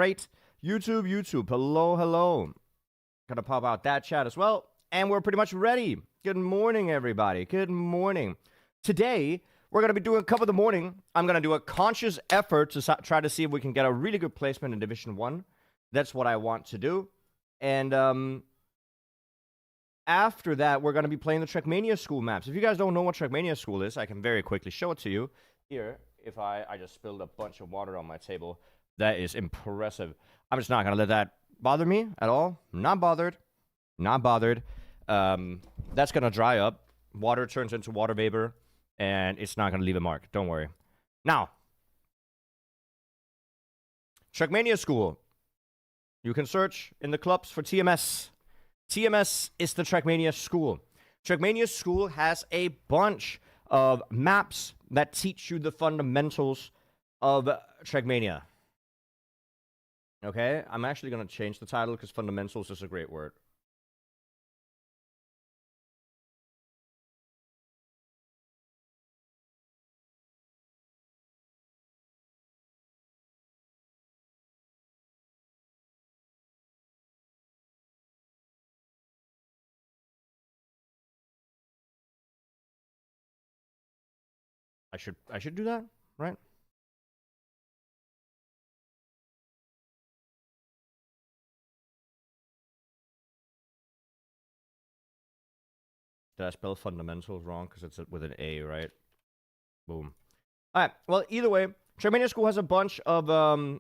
great. YouTube, hello, hello. Gonna pop out that chat as well. And we're pretty much ready. Good morning, everybody. Good morning. Today, we're gonna be doing a cup of the morning. I'm gonna do a conscious effort to try to see if we can get a really good placement in Division 1. That's what I want to do. And, after that, we're going to be playing the Trackmania school maps. If you guys don't know what Trackmania school is, I can very quickly show it to you. Here, if I just spilled a bunch of water on my table. That is impressive. I'm just not going to let that bother me at all. Not bothered. Not bothered. That's going to dry up. Water turns into water vapor, and it's not going to leave a mark. Don't worry. Now, Trackmania school. You can search in the clubs for TMS. TMS is the Trackmania school. Trackmania school has a bunch of maps that teach you the fundamentals of Trackmania. Okay, I'm actually going to change the title because fundamentals is a great word. I should do that, right? Did I spell fundamentals wrong? Because it's with an A, right? Boom. All right. Well, either way, Trackmania school has a bunch of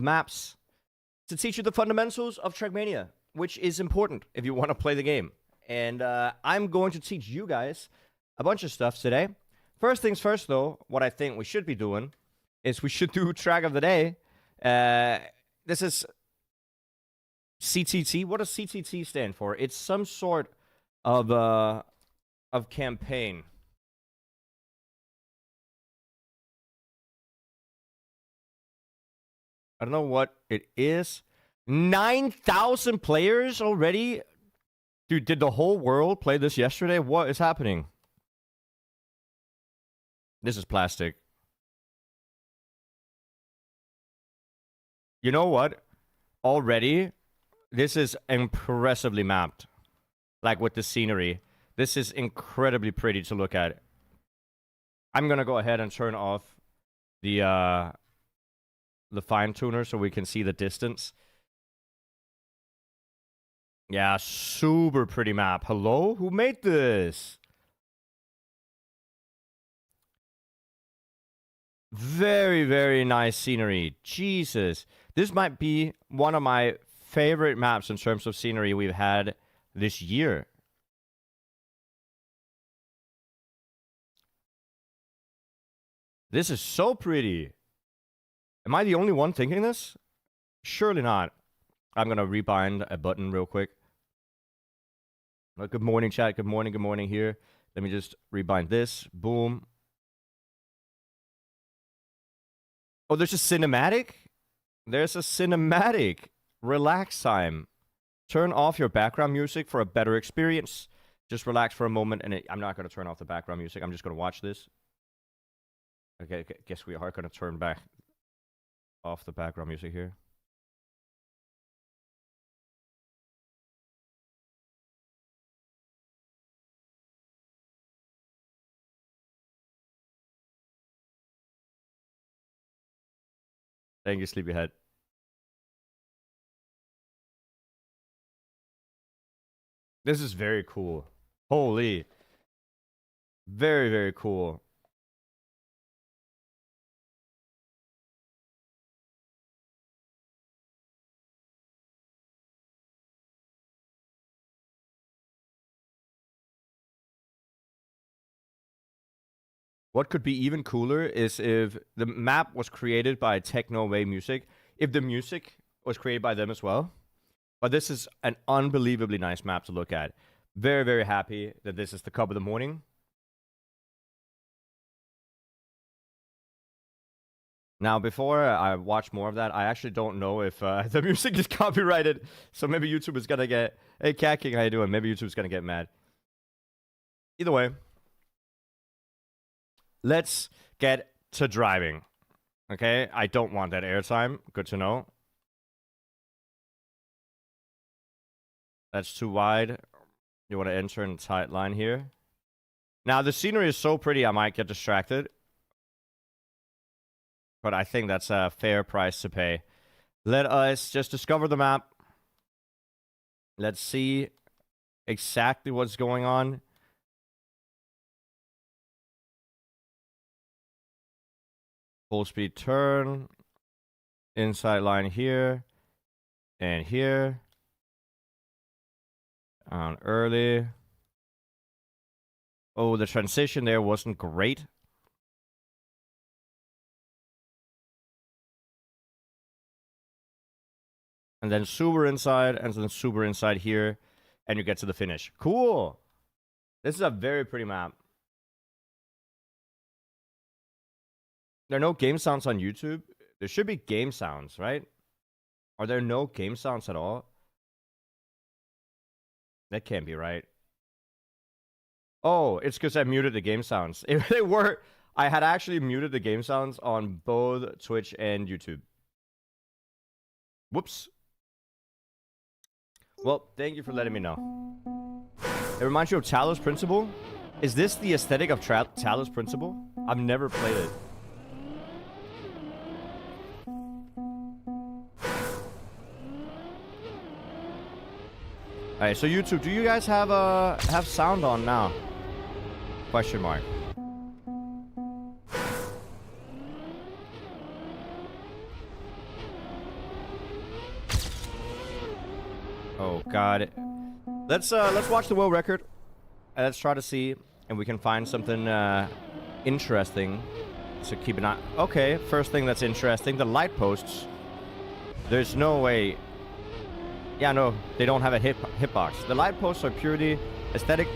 maps to teach you the fundamentals of Trackmania, which is important if you want to play the game. And I'm going to teach you guys a bunch of stuff today. First things first, though, what I think we should be doing is we should do track of the day. This is CTT. What does CTT stand for? It's some sort of campaign. I don't know what it is. 9,000 players already? Dude, did the whole world play this yesterday? What is happening? This is plastic. You know what? Already, this is impressively mapped. Like with the scenery. This is incredibly pretty to look at. I'm gonna go ahead and turn off the fine tuner so we can see the distance. Yeah, super pretty map. Hello? Who made this? Very, very nice scenery. Jesus. This might be one of my favorite maps in terms of scenery we've had this year. This is so pretty. Am I the only one thinking this? Surely not. I'm going to rebind a button real quick. Well, good morning, chat. Good morning here. Let me just rebind this. Boom. Oh, there's a cinematic? There's a cinematic. Relax time. Turn off your background music for a better experience. Just relax for a moment, and I'm not going to turn off the background music. I'm just going to watch this. Okay, guess we are going to turn back off the background music here. Thank you, Sleepyhead. This is very cool. Holy. Very, very cool. What could be even cooler is if the map was created by Techno Wave Music, if the music was created by them as well. But this is an unbelievably nice map to look at. Very, very happy that this is the cup of the morning. Now, before I watch more of that, I actually don't know if the music is copyrighted. So maybe YouTube is going to get... Hey, Cat King, how you doing? Maybe YouTube's going to get mad. Either way, let's get to driving. Okay, I don't want that airtime. Good to know. That's too wide. You want to enter in a tight line here. Now, the scenery is so pretty, I might get distracted. But I think that's a fair price to pay. Let us just discover the map. Let's see exactly what's going on. Full speed turn. Inside line here. And here. On early. Oh, the transition there wasn't great. And then super inside, and then super inside here. And you get to the finish. Cool! This is a very pretty map. There are no game sounds on YouTube. There should be game sounds, right? Are there no game sounds at all? That can't be right. Oh, it's because I muted the game sounds. If they were, I had actually muted the game sounds on both Twitch and YouTube. Whoops. Well, thank you for letting me know. It reminds you of Talos Principle? Is this the aesthetic of Talos Principle? I've never played it. Alright, so YouTube, do you guys have sound on now? Question mark. Oh god. Let's watch the world record. And let's try to see if we can find something interesting to keep an eye. Okay, first thing that's interesting, the light posts. There's no way. Yeah, no, they don't have a hitbox. The light posts are purely aesthetic.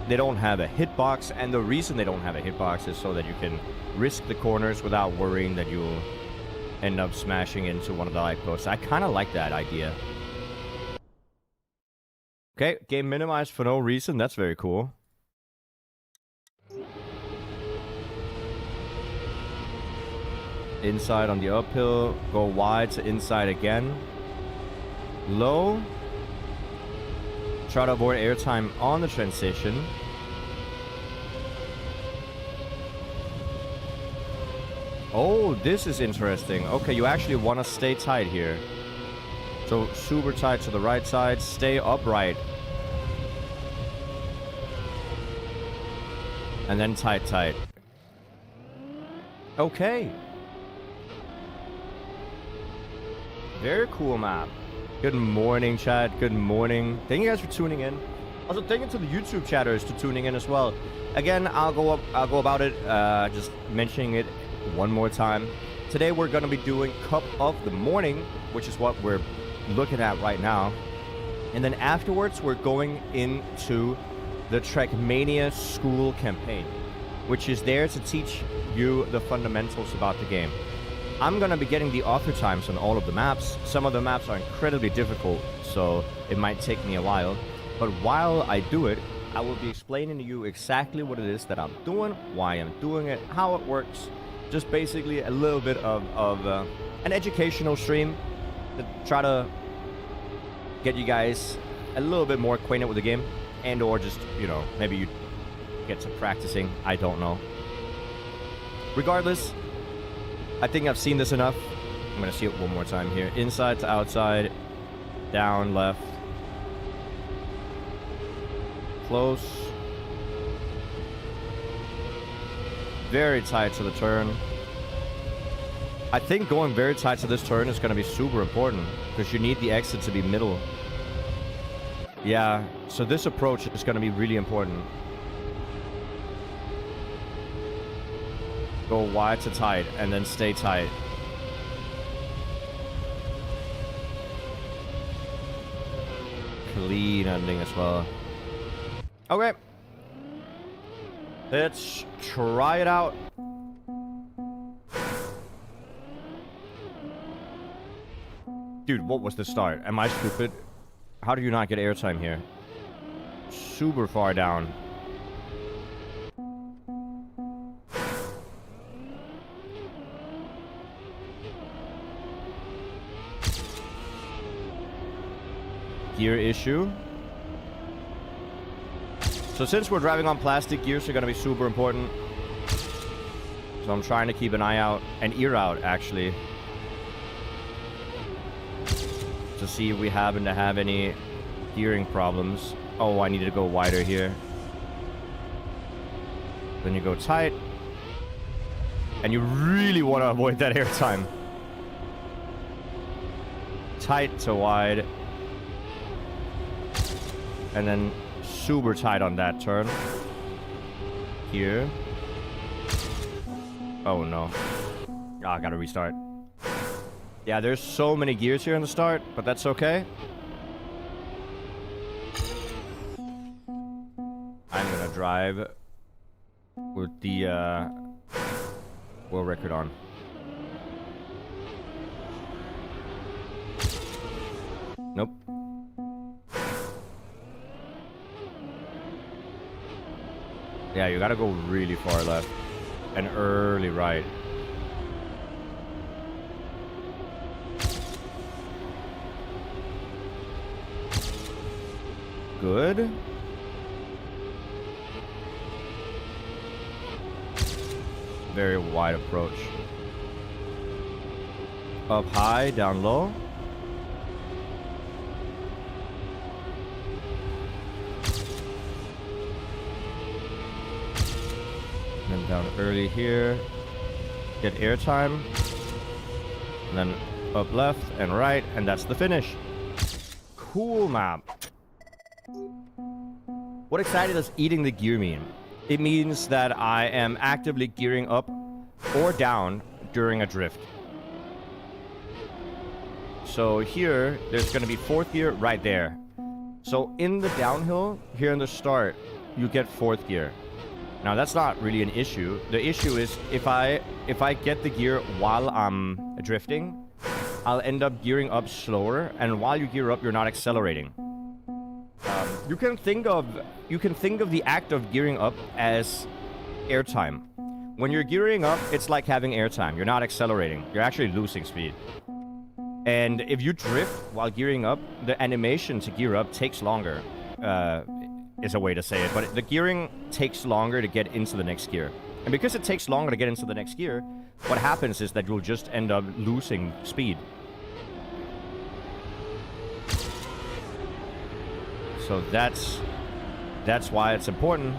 They don't have a hitbox, and the reason they don't have a hitbox is so that you can risk the corners without worrying that you'll end up smashing into one of the light posts. I kind of like that idea. Okay, game minimized for no reason. That's very cool. Inside on the uphill. Go wide to inside again. Low. Try to avoid airtime on the transition. Oh, this is interesting. Okay, you actually want to stay tight here. So super tight to the right side. Stay upright. And then tight, tight. Okay. Very cool map. Good morning, chat. Good morning. Thank you guys for tuning in. Also, thank you to the YouTube chatters for tuning in as well. Again, I'll go about it, just mentioning it one more time. Today, we're going to be doing Cup of the Morning, which is what we're looking at right now. And then afterwards, we're going into the Trackmania School campaign, which is there to teach you the fundamentals about the game. I'm going to be getting the author times on all of the maps. Some of the maps are incredibly difficult, so it might take me a while. But while I do it, I will be explaining to you exactly what it is that I'm doing, why I'm doing it, how it works. Just basically a little bit of an educational stream to try to get you guys a little bit more acquainted with the game. And or just, you know, maybe you get to practicing. I don't know. Regardless, I think I've seen this enough. I'm going to see it one more time here. Inside to outside. Down, left. Close. Very tight to the turn. I think going very tight to this turn is going to be super important, because you need the exit to be middle. Yeah, so this approach is going to be really important. Go wide to tight, and then stay tight. Clean ending as well. Okay. Let's try it out. Dude, what was the start? Am I stupid? How do you not get airtime here? Super far down. gear issue. So since we're driving on plastic, gears are going to be super important. So I'm trying to keep an eye out, an ear out actually, to see if we happen to have any gearing problems. Oh, I need to go wider here. Then you go tight. And you really want to avoid that airtime. Tight to wide. And then super tight on that turn. Here. Oh no. Ah, I gotta restart. Yeah, there's so many gears here in the start, but that's okay. I'm gonna drive with the world record on. Nope. Yeah, you gotta go really far left and early right. Good. Very wide approach. Up high, down low. And then down early here. Get airtime. And then up left and right, and that's the finish. Cool map. What excited us eating the gear mean? It means that I am actively gearing up or down during a drift. So here, there's going to be fourth gear right there. So in the downhill, here in the start, you get fourth gear. Now that's not really an issue. The issue is if I get the gear while I'm drifting, I'll end up gearing up slower, and while you gear up, you're not accelerating. You can think of the act of gearing up as airtime. When you're gearing up, it's like having airtime. You're not accelerating. You're actually losing speed. And if you drift while gearing up, the animation to gear up takes longer. Is a way to say it. But the gearing takes longer to get into the next gear. And because it takes longer to get into the next gear, what happens is that you'll just end up losing speed. So that's why it's important,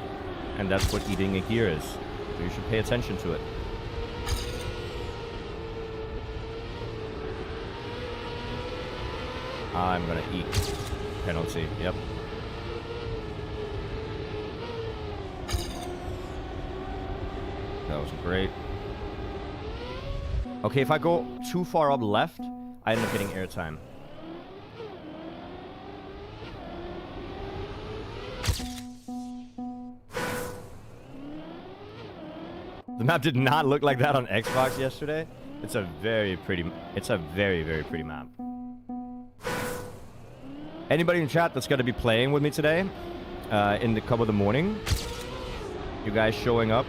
and that's what eating a gear is. So you should pay attention to it. I'm gonna eat penalty. Yep. That was great. Okay, if I go too far up left, I end up getting airtime. The map did not look like that on Xbox yesterday. It's a very, very pretty map. Anybody in chat that's going to be playing with me today, in the cup of the morning? You guys showing up?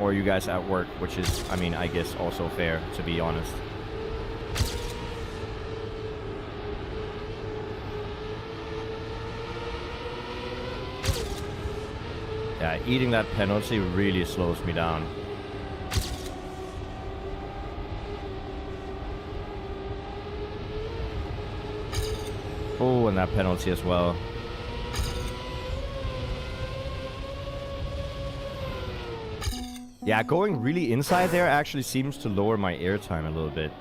Or are you guys at work? Which is, I mean, I guess also fair, to be honest. Yeah, eating that penalty really slows me down. Oh, and that penalty as well. Yeah, going really inside there actually seems to lower my airtime a little bit.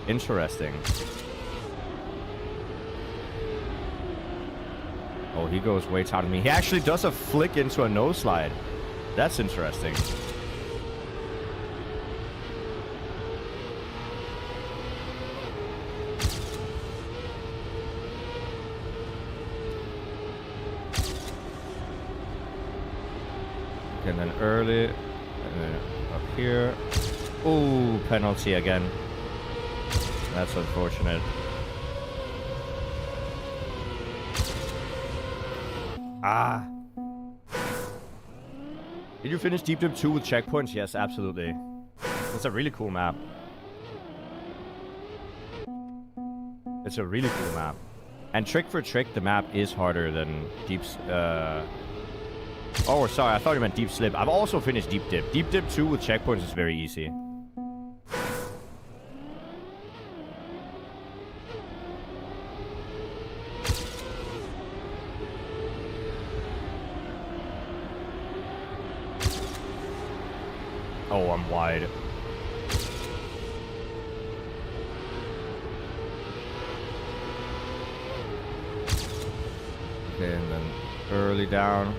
Interesting. Oh, he goes way tighter than me. He actually does a flick into a nose slide. That's interesting. And then early, and then up here. Ooh, penalty again. That's unfortunate. Ah. Did you finish Deep Dip 2 with checkpoints? Yes, absolutely. It's a really cool map. It's a really cool map. And trick for trick, the map is harder than Oh, sorry, I thought you meant Deep Slip. I've also finished Deep Dip. Deep Dip 2 with checkpoints is very easy. Oh, I'm wide. Okay, and then early down.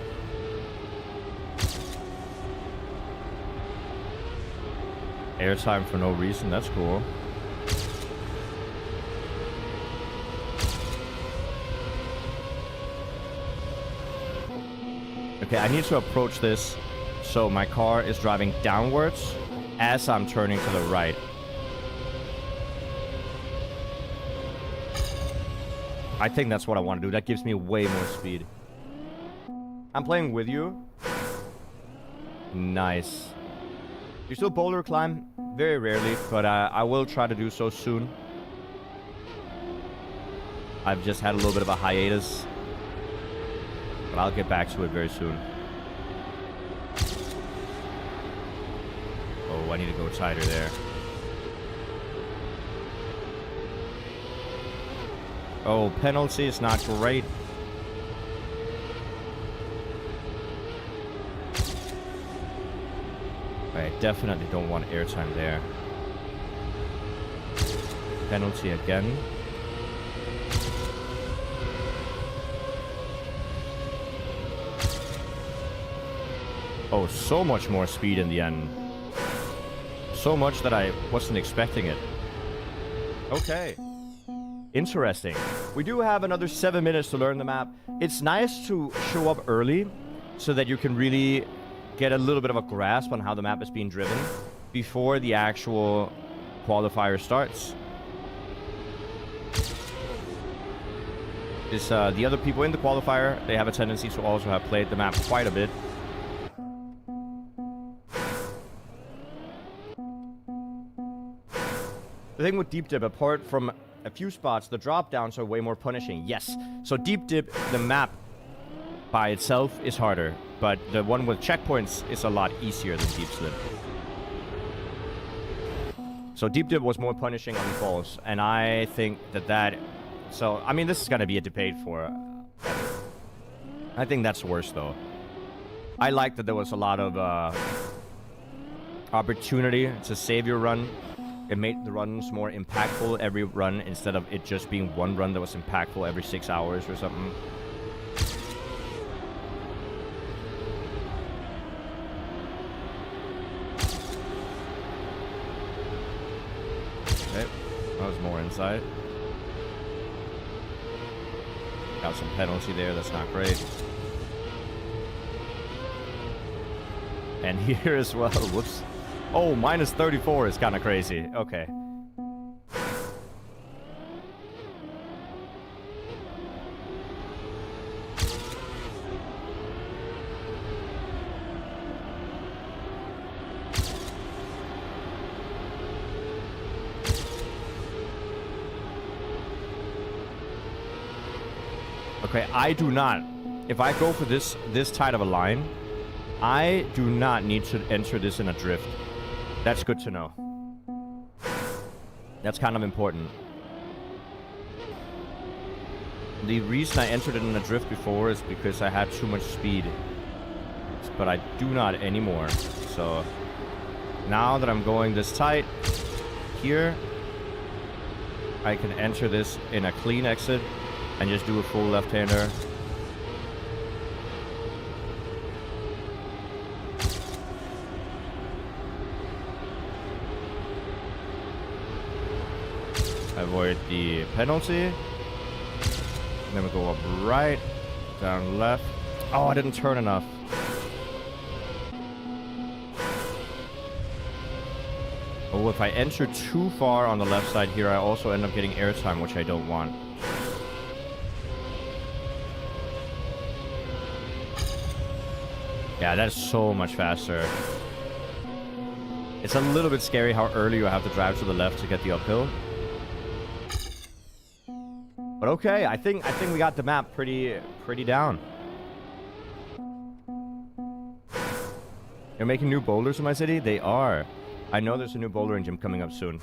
Airtime for no reason, that's cool. Okay, I need to approach this so my car is driving downwards as I'm turning to the right. I think that's what I want to do. That gives me way more speed. I'm playing with you. Nice. You still boulder climb? Very rarely, but I will try to do so soon. I've just had a little bit of a hiatus, but I'll get back to it very soon. Oh, I need to go tighter there. Oh, penalty is not great. I definitely don't want airtime there. Penalty again. Oh, so much more speed in the end. So much that I wasn't expecting it. Okay. Interesting. We do have another 7 minutes to learn the map. It's nice to show up early so that you can really get a little bit of a grasp on how the map is being driven before the actual qualifier starts. The other people in the qualifier, they have a tendency to also have played the map quite a bit. The thing with Deep Dip, apart from a few spots, the drop downs are way more punishing. Yes. So Deep Dip, the map by itself is harder, but the one with checkpoints is a lot easier than Deep Slip. So Deep Dip was more punishing on the falls, and I think that... So, I mean, this is going to be a debate for... I think that's worse, though. I like that there was a lot of opportunity to save your run. It made the runs more impactful every run, instead of it just being one run that was impactful every 6 hours or something. Okay, that was more inside. Got some penalty there, that's not great. And here as well, whoops. Oh, minus 34 is kind of crazy. Okay. Okay, I do not. If I go for this tight of a line, I do not need to enter this in a drift. That's good to know. That's kind of important. The reason I entered it in a drift before is because I had too much speed. But I do not anymore. So now that I'm going this tight here, I can enter this in a clean exit and just do a full left-hander. Avoid the penalty. And then we go up right, down left. Oh, I didn't turn enough. Oh, if I enter too far on the left side here, I also end up getting airtime, which I don't want. Yeah, that's so much faster. It's a little bit scary how early you have to drive to the left to get the uphill. But okay, I think we got the map pretty down. They're making new boulders in my city? They are. I know there's a new bouldering gym coming up soon.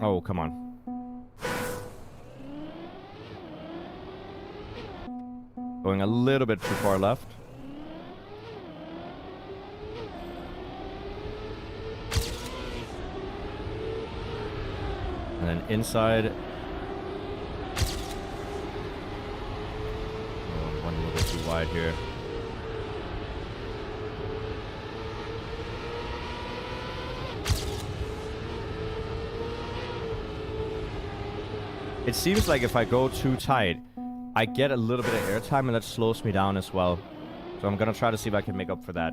Oh, come on. Going a little bit too far left. And then inside. Oh, one a little bit too wide here. It seems like if I go too tight, I get a little bit of airtime and that slows me down as well. So I'm gonna try to see if I can make up for that.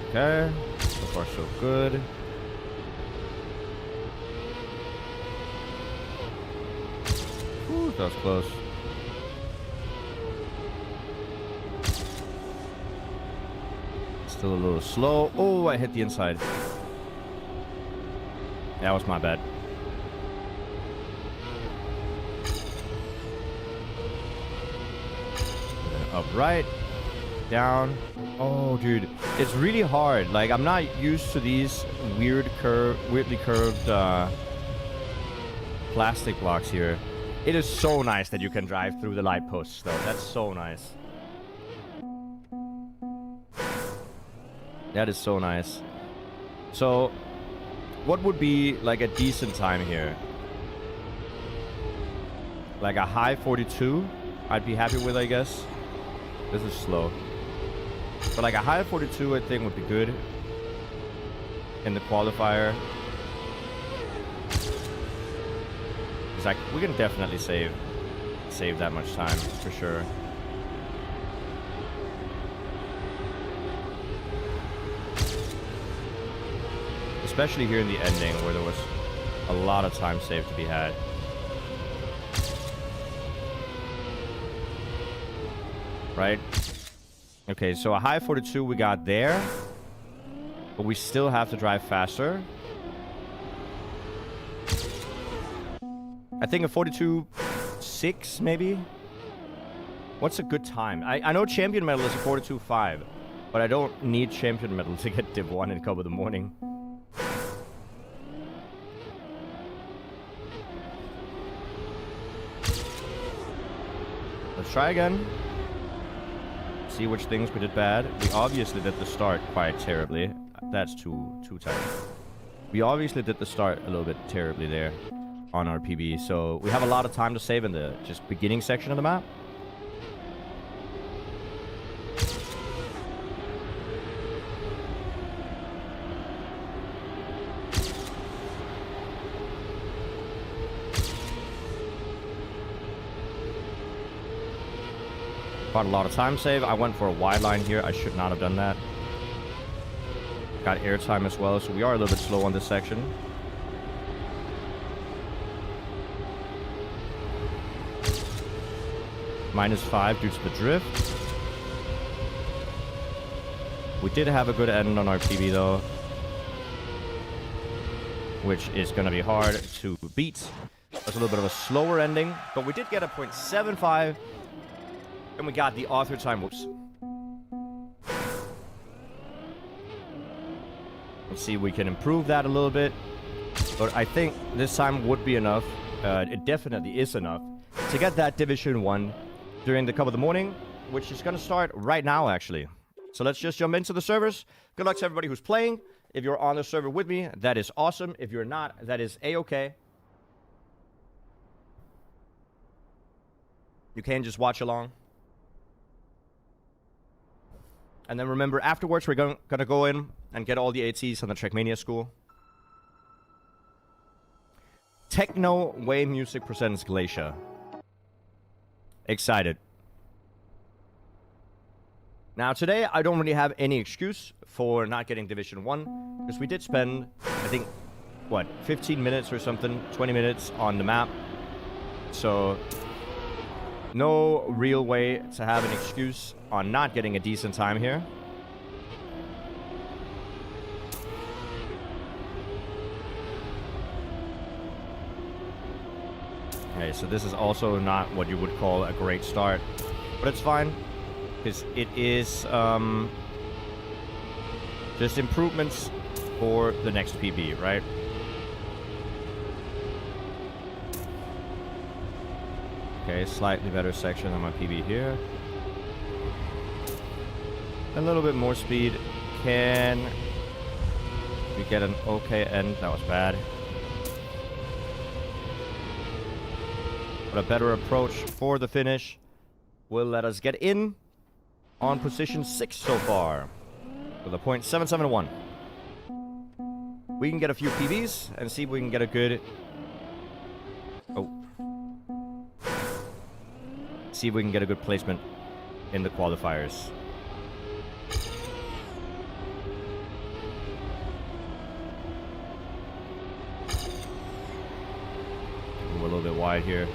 Okay, so far so good. Ooh, that was close. Still a little slow. Oh, I hit the inside. That was my bad. Up right. Down. Oh, dude. It's really hard. Like, I'm not used to these weirdly curved plastic blocks here. It is so nice that you can drive through the light posts, though. That's so nice. That is so nice. So, what would be, like, a decent time here? Like a high 42? I'd be happy with, I guess. This is slow. But like a high 42, I think, would be good in the qualifier. It's like, we can definitely save that much time, for sure. Especially here in the ending, where there was a lot of time saved to be had. Right? Okay, so a high 42 we got there. But we still have to drive faster. I think a 42.6 maybe? What's a good time? I know champion medal is a 42.5. But I don't need champion medal to get Div 1 in Cup of the Morning. Let's try again. See which things we did bad. We obviously did the start quite terribly. That's too tight. We obviously did the start a little bit terribly there on our PB. So we have a lot of time to save in the just beginning section of the map. Got a lot of time save. I went for a wide line here. I should not have done that. Got airtime as well, so we are a little bit slow on this section. -5 due to the drift. We did have a good end on our PB though, which is going to be hard to beat. That's a little bit of a slower ending, but we did get a 0.75. And we got the author time. Whoops. Let's see if we can improve that a little bit. But I think this time would be enough. It definitely is enough to get that Division 1 during the Cup of the Morning, which is going to start right now, actually. So let's just jump into the servers. Good luck to everybody who's playing. If you're on the server with me, that is awesome. If you're not, that is A-okay. You can just watch along. And then remember, afterwards, we're going to go in and get all the ATs on the Trackmania school. Techno Way Music presents Glacier. Excited. Now, today, I don't really have any excuse for not getting Division 1, because we did spend, I think, what, 15 minutes or something, 20 minutes on the map. So no real way to have an excuse on not getting a decent time here. Okay, so this is also not what you would call a great start, but it's fine because it is just improvements for the next PB, right? Okay, slightly better section on my PB here. A little bit more speed. Can we get an okay end? That was bad. But a better approach for the finish will let us get in on position 6 so far with a .771. We can get a few PBs and see if we can get a good... see if we can get a good placement in the qualifiers. We're a little bit wide here.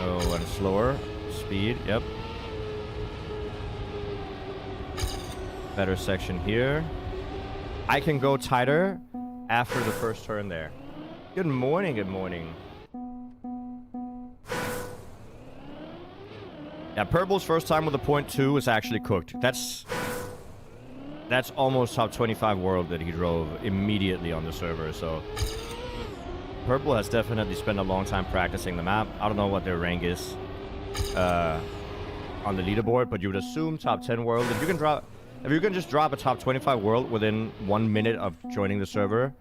Oh, and slower speed. Yep. Better section here. I can go tighter after the first turn there. Good morning, good morning. Yeah, Purple's first time with a .2 is actually cooked. That's almost top 25 world that he drove immediately on the server, so... Purple has definitely spent a long time practicing the map. I don't know what their rank is on the leaderboard, but you would assume top 10 world. If you can just drop a top 25 world within 1 minute of joining the server,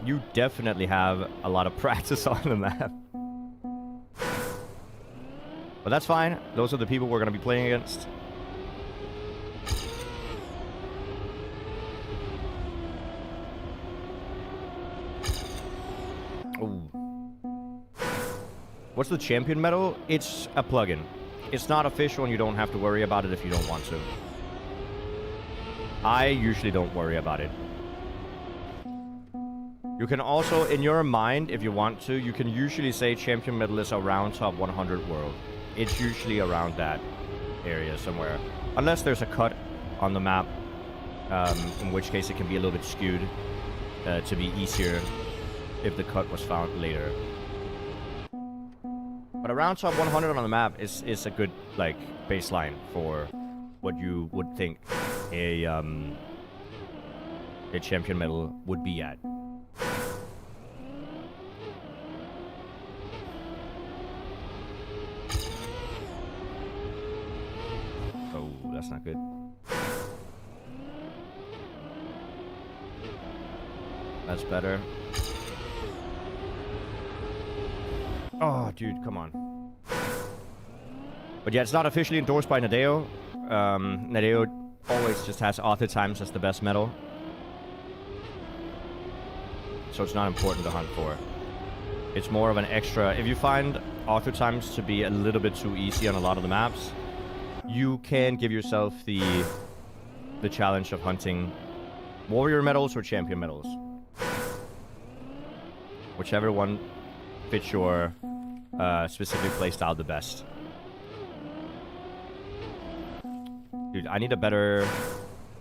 you definitely have a lot of practice on the map. But that's fine. Those are the people we're going to be playing against. Ooh. What's the champion medal? It's a plugin. It's not official and you don't have to worry about it if you don't want to. I usually don't worry about it. You can also, in your mind, if you want to, you can usually say champion medal is around top 100 world. It's usually around that area somewhere. Unless there's a cut on the map, in which case it can be a little bit skewed to be easier if the cut was found later. But around top 100 on the map is a good, like, baseline for what you would think a champion medal would be at. Oh, that's not good. That's better. Oh, dude, come on. But yeah, it's not officially endorsed by Nadeo. Nadeo always just has author times as the best medal. So it's not important to hunt for. It's more of an extra. If you find author times to be a little bit too easy on a lot of the maps, you can give yourself the challenge of hunting warrior medals or champion medals. Whichever one fits your specific playstyle the best. Dude, I need a better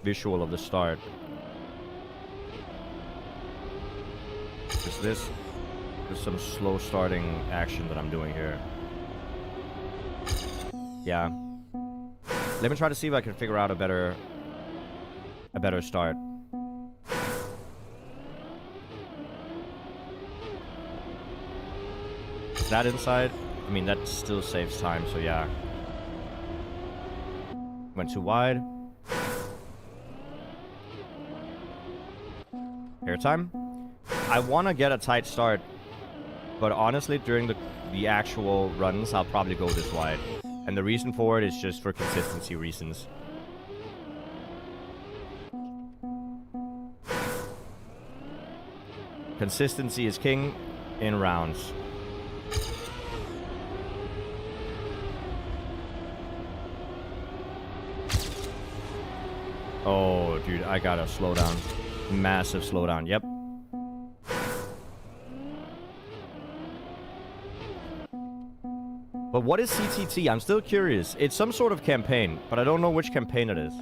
visual of the start. There's some slow starting action that I'm doing here. Yeah. Let me try to see if I can figure out a better start. Is that inside? I mean, that still saves time, so yeah. Went too wide. Airtime. I want to get a tight start, but honestly, during the actual runs, I'll probably go this wide. And the reason for it is just for consistency reasons. Consistency is king in rounds. Oh, dude, I gotta slow down. Massive slowdown. Yep. But what is CTT? I'm still curious. It's some sort of campaign, but I don't know which campaign it is.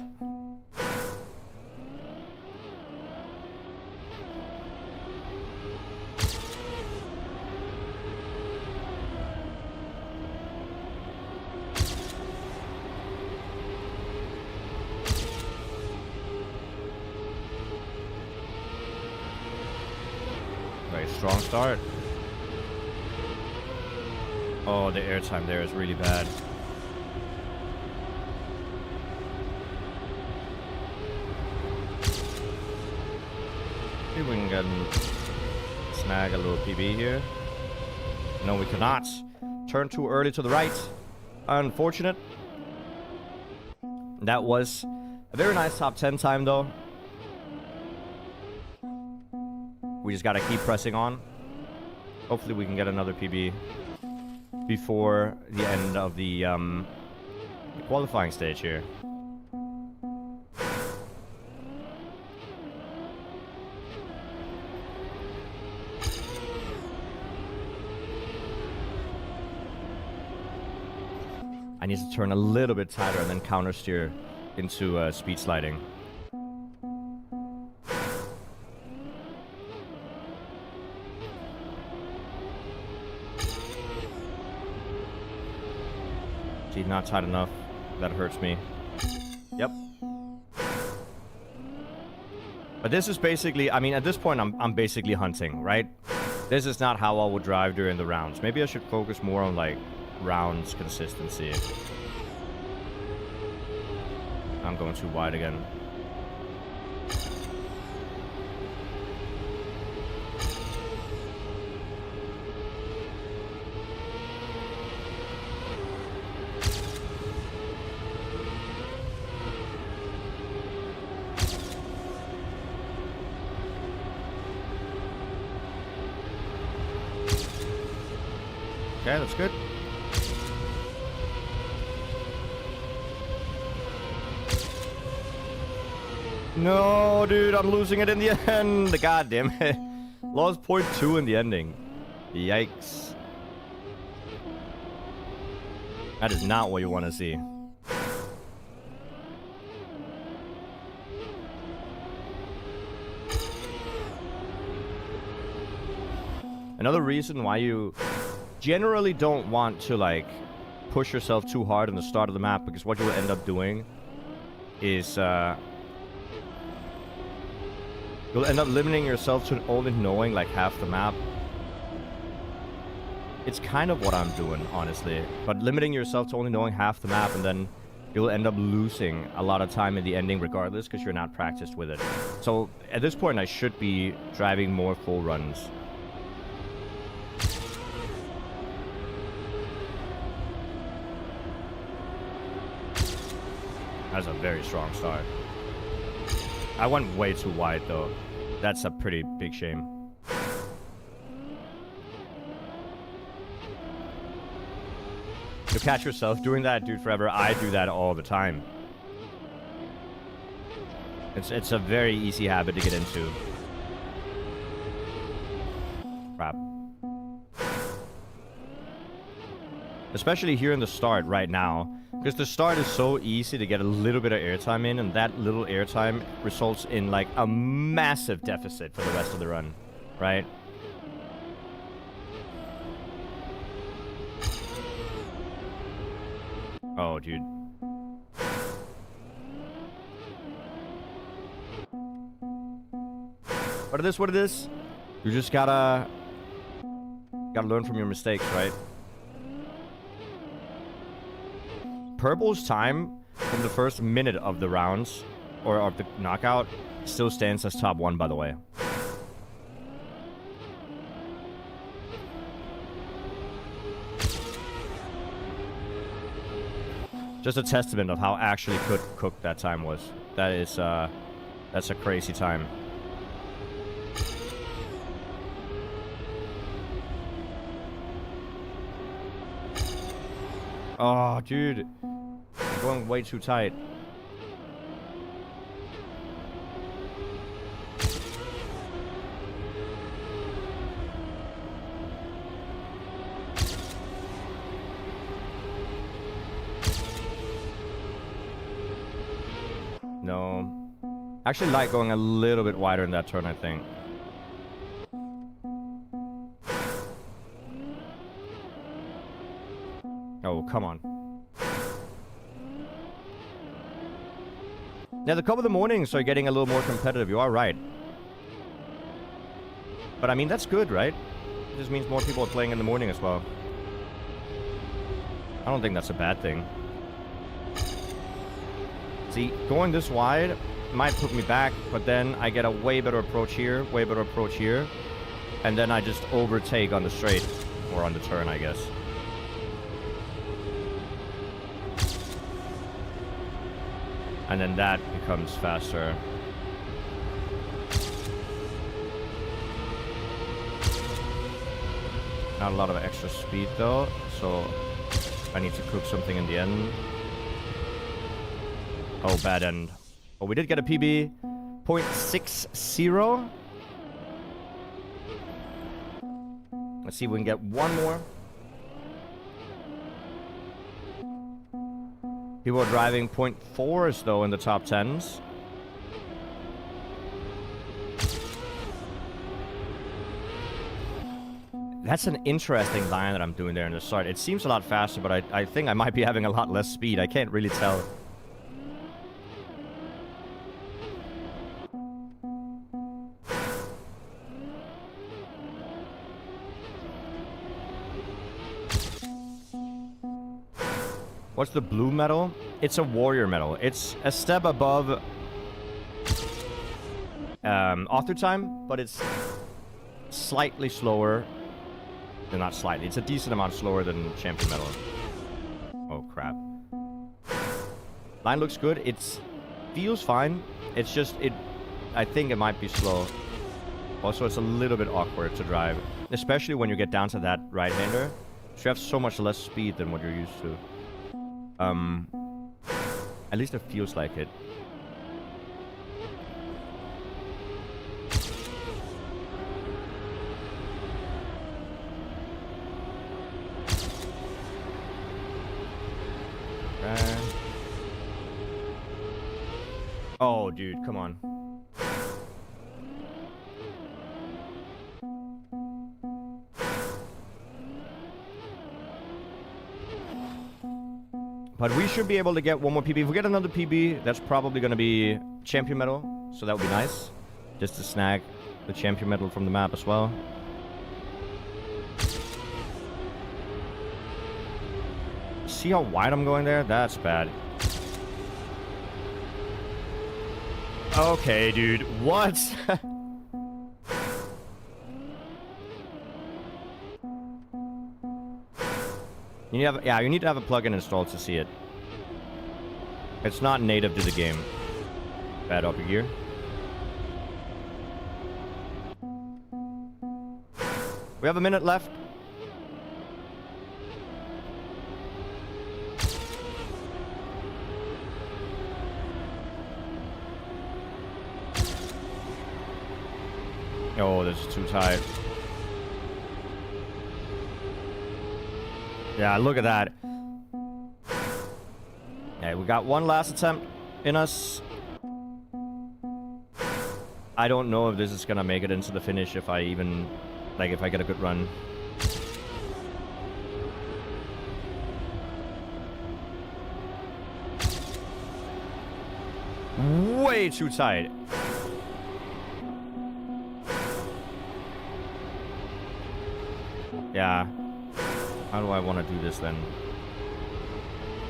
Very strong start. Oh, the airtime there is really bad. See if we can snag a little PB here. No, we cannot. Turn too early to the right. Unfortunate. That was a very nice top 10 time, though. We just gotta keep pressing on. Hopefully we can get another PB before the end of the qualifying stage here. I need to turn a little bit tighter and then counter steer into speed sliding. See, not tight enough. That hurts me. Yep. But this is basically, I mean, at this point, I'm basically hunting, right? This is not how I would drive during the rounds. Maybe I should focus more on, like, rounds consistency. I'm going too wide again. Okay, that's good. No, dude, I'm losing it in the end. God damn it. Lost 0.2 in the ending. Yikes. That is not what you want to see. Another reason why you generally don't want to, like, push yourself too hard in the start of the map, because what you will end up doing is you'll end up limiting yourself to only knowing like half the map. It's kind of what I'm doing, honestly, but limiting yourself to only knowing half the map, and then you'll end up losing a lot of time in the ending regardless, because you're not practiced with it. So at this point I should be driving more full runs. That's a very strong start. I went way too wide, though. That's a pretty big shame. You catch yourself doing that, dude, forever. I do that all the time. It's a very easy habit to get into. Crap. Especially here in the start right now. Because the start is so easy to get a little bit of airtime in, and that little airtime results in like a massive deficit for the rest of the run, right? Oh, dude. What it is, what it is? You just gotta learn from your mistakes, right? Purple's time from the first minute of the rounds, or of the knockout, still stands as top 1, by the way. Just a testament of how actually cooked that time was. That is, that's a crazy time. Oh, dude. I'm going way too tight. No. I actually like going a little bit wider in that turn, I think. Oh, come on. Yeah, the couple of the mornings are getting a little more competitive. You are right. But I mean, that's good, right? It just means more people are playing in the morning as well. I don't think that's a bad thing. See, going this wide might put me back, but then I get a way better approach here, and then I just overtake on the straight, or on the turn, I guess. And then that becomes faster. Not a lot of extra speed though, so I need to cook something in the end. Oh, bad end. Oh, we did get a PB. 0.60. Let's see if we can get one more. People are driving 0.4s though in the top 10s. That's an interesting line that I'm doing there in the start. It seems a lot faster, but I think I might be having a lot less speed. I can't really tell. What's the blue medal? It's a warrior medal. It's a step above author time, but it's slightly slower. No, not slightly. It's a decent amount slower than champion medal. Oh, crap. Line looks good. It feels fine. It's just, I think it might be slow. Also, it's a little bit awkward to drive, especially when you get down to that right-hander. So you have so much less speed than what you're used to. At least it feels like it. Oh, dude, come on. But we should be able to get one more PB. If we get another PB, that's probably going to be champion medal. So that would be nice. Just to snag the champion medal from the map as well. See how wide I'm going there? That's bad. Okay, dude. What? You need to have a plugin installed to see it. It's not native to the game. Bad upper gear. We have a minute left. Oh, this is too tight. Yeah, look at that. Yeah, we got one last attempt in us. I don't know if this is gonna make it into the finish if I even, like, if I get a good run. Way too tight. Yeah. How do I want to do this then?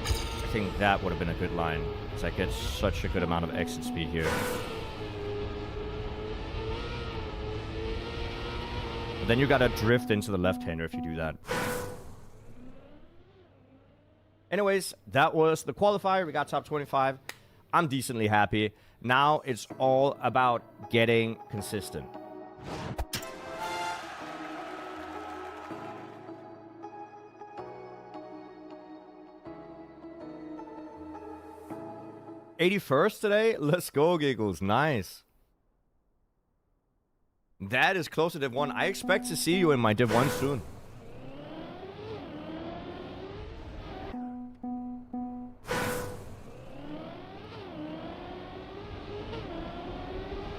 I think that would have been a good line, because I get such a good amount of exit speed here. But then you gotta drift into the left-hander if you do that. Anyways, that was the qualifier. We got top 25. I'm decently happy. Now it's all about getting consistent. '81st today? Let's go, Giggles. Nice. That is close to Div 1. I expect to see you in my Div 1 soon.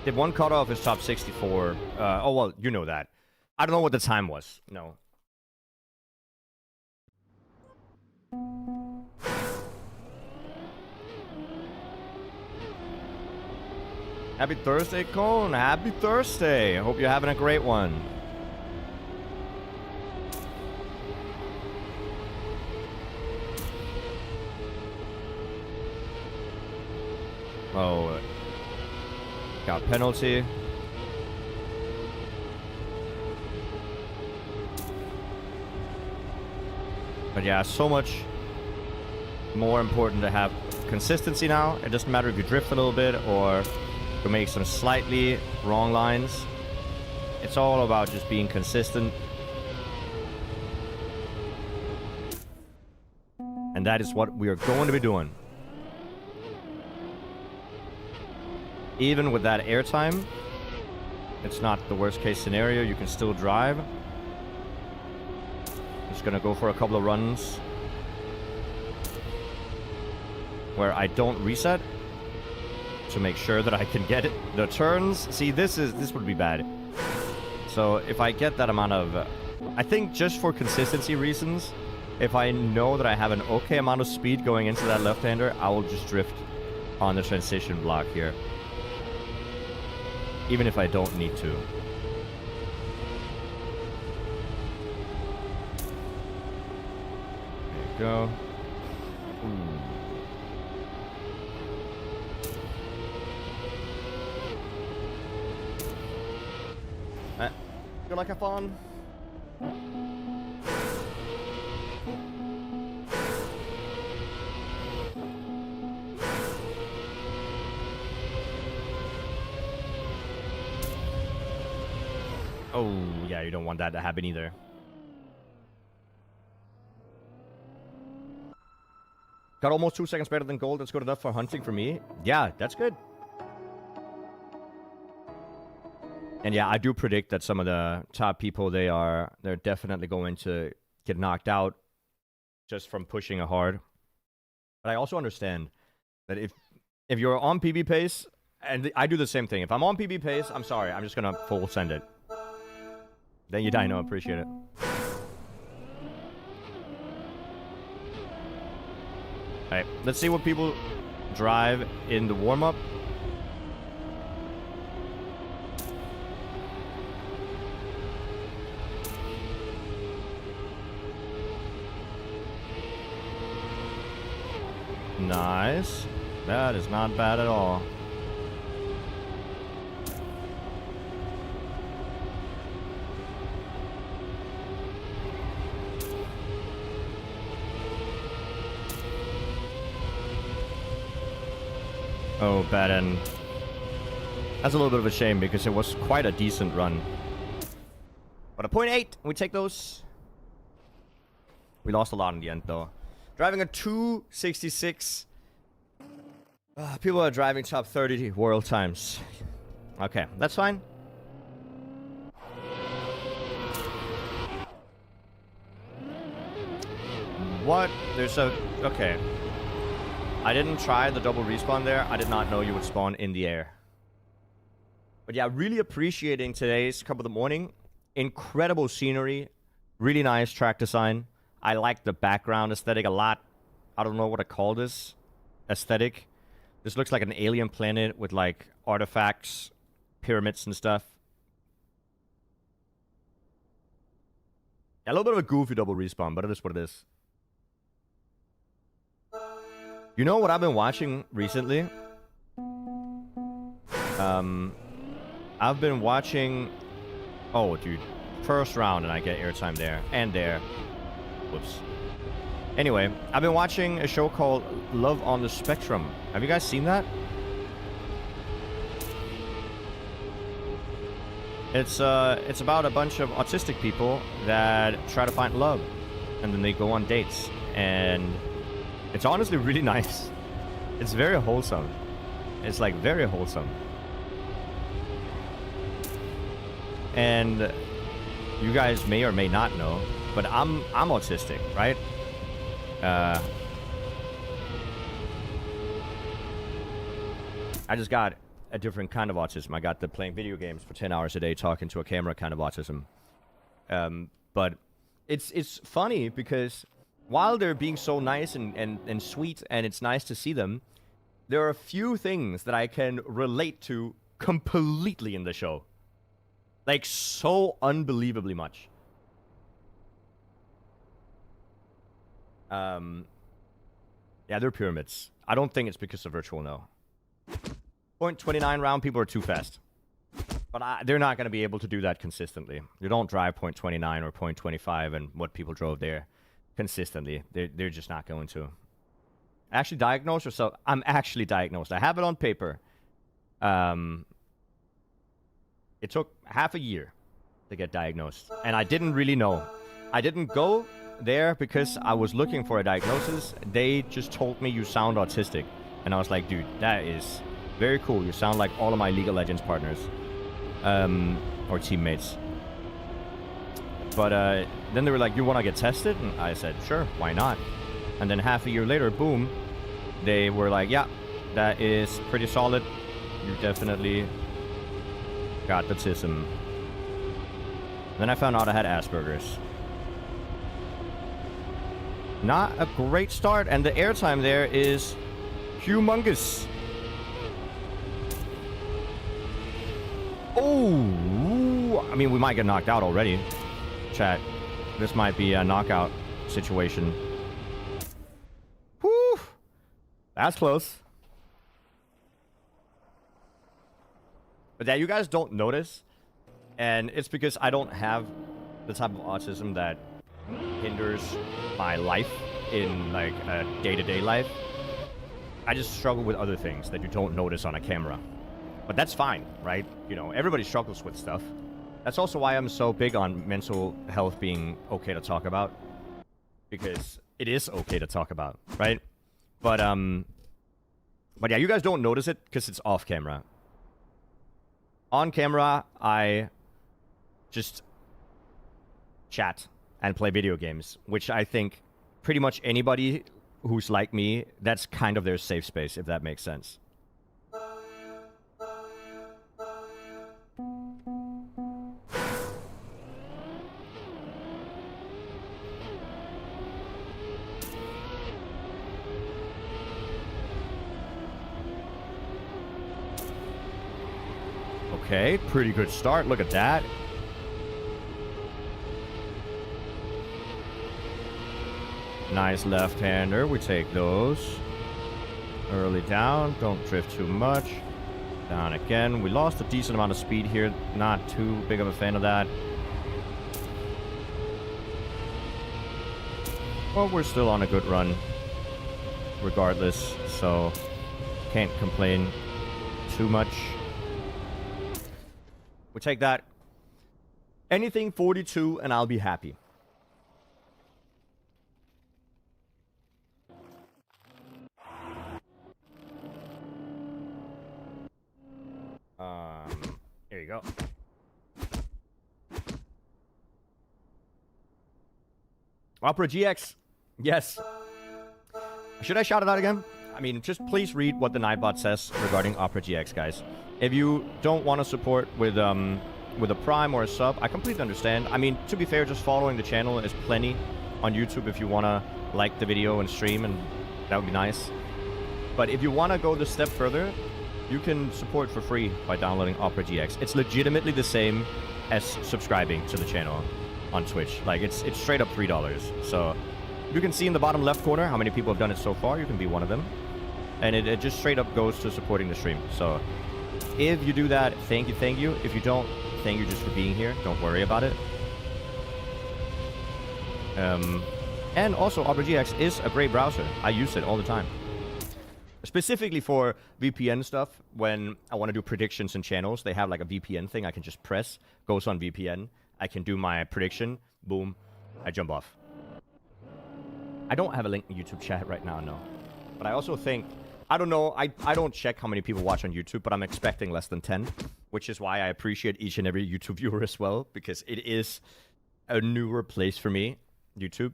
Did one cutoff is top 64. Oh, well, you know that. I don't know what the time was. No. Happy Thursday, Cone. Happy Thursday. I hope you're having a great one. Oh, got penalty. But yeah, so much more important to have consistency now. It doesn't matter if you drift a little bit or you make some slightly wrong lines. It's all about just being consistent. And that is what we are going to be doing. Even with that airtime, it's not the worst case scenario. You can still drive. Just gonna go for a couple of runs where I don't reset to make sure that I can get it. The turns, see, this would be bad. So if I get that amount of, I think just for consistency reasons, if I know that I have an okay amount of speed going into that left-hander, I will just drift on the transition block here. Even if I don't need to. There you go. Ooh. Feel like a fun? Oh, yeah, you don't want that to happen either. Got almost 2 seconds better than gold. That's good enough for hunting for me. Yeah, that's good. And yeah, I do predict that some of the top people, they're definitely going to get knocked out just from pushing it hard. But I also understand that if you're on PB pace, and I do the same thing. If I'm on PB pace, I'm sorry, I'm just gonna full send it. Then you dino, appreciate it. Alright, let's see what people drive in the warm-up. Nice. That is not bad at all. Oh, bad end. That's a little bit of a shame because it was quite a decent run. But a 0.8, we take those. We lost a lot in the end though. Driving a 266. People are driving top 30 world times. Okay, that's fine. What? There's a... Okay. I didn't try the double respawn there. I did not know you would spawn in the air. But yeah, really appreciating today's Cup of the Morning. Incredible scenery. Really nice track design. I like the background aesthetic a lot. I don't know what to call this aesthetic. This looks like an alien planet with like artifacts, pyramids and stuff. Yeah, a little bit of a goofy double respawn, but it is what it is. You know what I've been watching recently? I've been watching... Oh, dude. First round and I get airtime there. And there. Whoops. Anyway, I've been watching a show called Love on the Spectrum. Have you guys seen that? It's about a bunch of autistic people that try to find love. And then they go on dates. And... it's honestly really nice. It's very wholesome. It's like very wholesome. And you guys may or may not know, but I'm autistic, right? I just got a different kind of autism. I got the playing video games for 10 hours a day, talking to a camera kind of autism. But it's funny because while they're being so nice and sweet, and it's nice to see them, there are a few things that I can relate to completely in the show. Like, so unbelievably much. Yeah, they're pyramids. I don't think it's because of virtual, no. 0.29 round, people are too fast. But they're not going to be able to do that consistently. You don't drive 0.29 or 0.25 and what people drove there consistently. They're just not going to. Actually diagnosed, or so I'm actually diagnosed. I have it on paper. It took half a year to get diagnosed, and I didn't really know. I didn't go there because I was looking for a diagnosis. They just told me you sound autistic, and I was like, dude, that is very cool. You sound like all of my League of Legends partners, or teammates. But then they were like, you want to get tested? And I said, sure, why not? And then half a year later, boom, they were like, yeah, that is pretty solid. You definitely got autism. Then I found out I had Asperger's. Not a great start, and the airtime there is humongous. Oh, I mean, we might get knocked out already. Chat, this might be a knockout situation. Whew, that's close. But yeah, you guys don't notice, and it's because I don't have the type of autism that hinders my life in like a day-to-day life. I just struggle with other things that you don't notice on a camera. But that's fine, right? You know, everybody struggles with stuff. That's also why I'm so big on mental health being okay to talk about. Because it is okay to talk about, right? But yeah, you guys don't notice it because it's off camera. On camera, I just chat and play video games, which I think pretty much anybody who's like me, that's kind of their safe space, if that makes sense. Okay, pretty good start. Look at that. Nice left-hander. We take those. Early down. Don't drift too much. Down again. We lost a decent amount of speed here. Not too big of a fan of that. Well, we're still on a good run. Regardless. So, can't complain too much. We take that. Anything 42 and I'll be happy. Here you go. Opera GX. Yes. Should I shout it out again? I mean, just please read what the Nightbot says regarding Opera GX, guys. If you don't want to support with a Prime or a sub, I completely understand. I mean, to be fair, just following the channel is plenty on YouTube if you want to like the video and stream, and that would be nice. But if you want to go the step further, you can support for free by downloading Opera GX. It's legitimately the same as subscribing to the channel on Twitch. Like, it's straight up $3. So you can see in the bottom left corner how many people have done it so far. You can be one of them. And it just straight up goes to supporting the stream. So if you do that, thank you, thank you. If you don't, thank you just for being here. Don't worry about it. And also, Opera GX is a great browser. I use it all the time. Specifically for VPN stuff, when I want to do predictions in channels, they have like a VPN thing I can just press, goes on VPN. I can do my prediction, boom, I jump off. I don't have a link in YouTube chat right now, no. But I also think, I don't know, I don't check how many people watch on YouTube, but I'm expecting less than 10, which is why I appreciate each and every YouTube viewer as well, because it is a newer place for me, YouTube.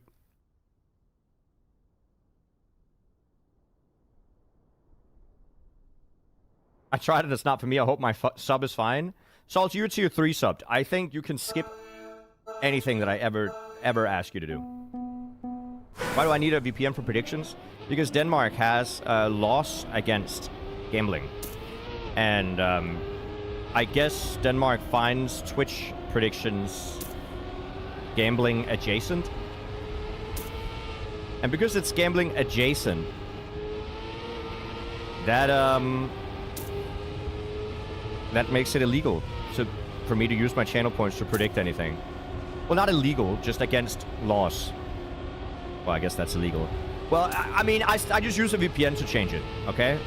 I tried it. It's not for me. I hope my sub is fine. Salt, you're tier 3 subbed. I think you can skip anything that I ever ask you to do. Why do I need a VPN for predictions? Because Denmark has laws against gambling. And I guess Denmark finds Twitch predictions gambling adjacent. And because it's gambling adjacent, that makes it illegal for me to use my channel points to predict anything. Well, not illegal, just against laws. Well, I guess that's illegal. Well, I mean, I just use a VPN to change it, okay?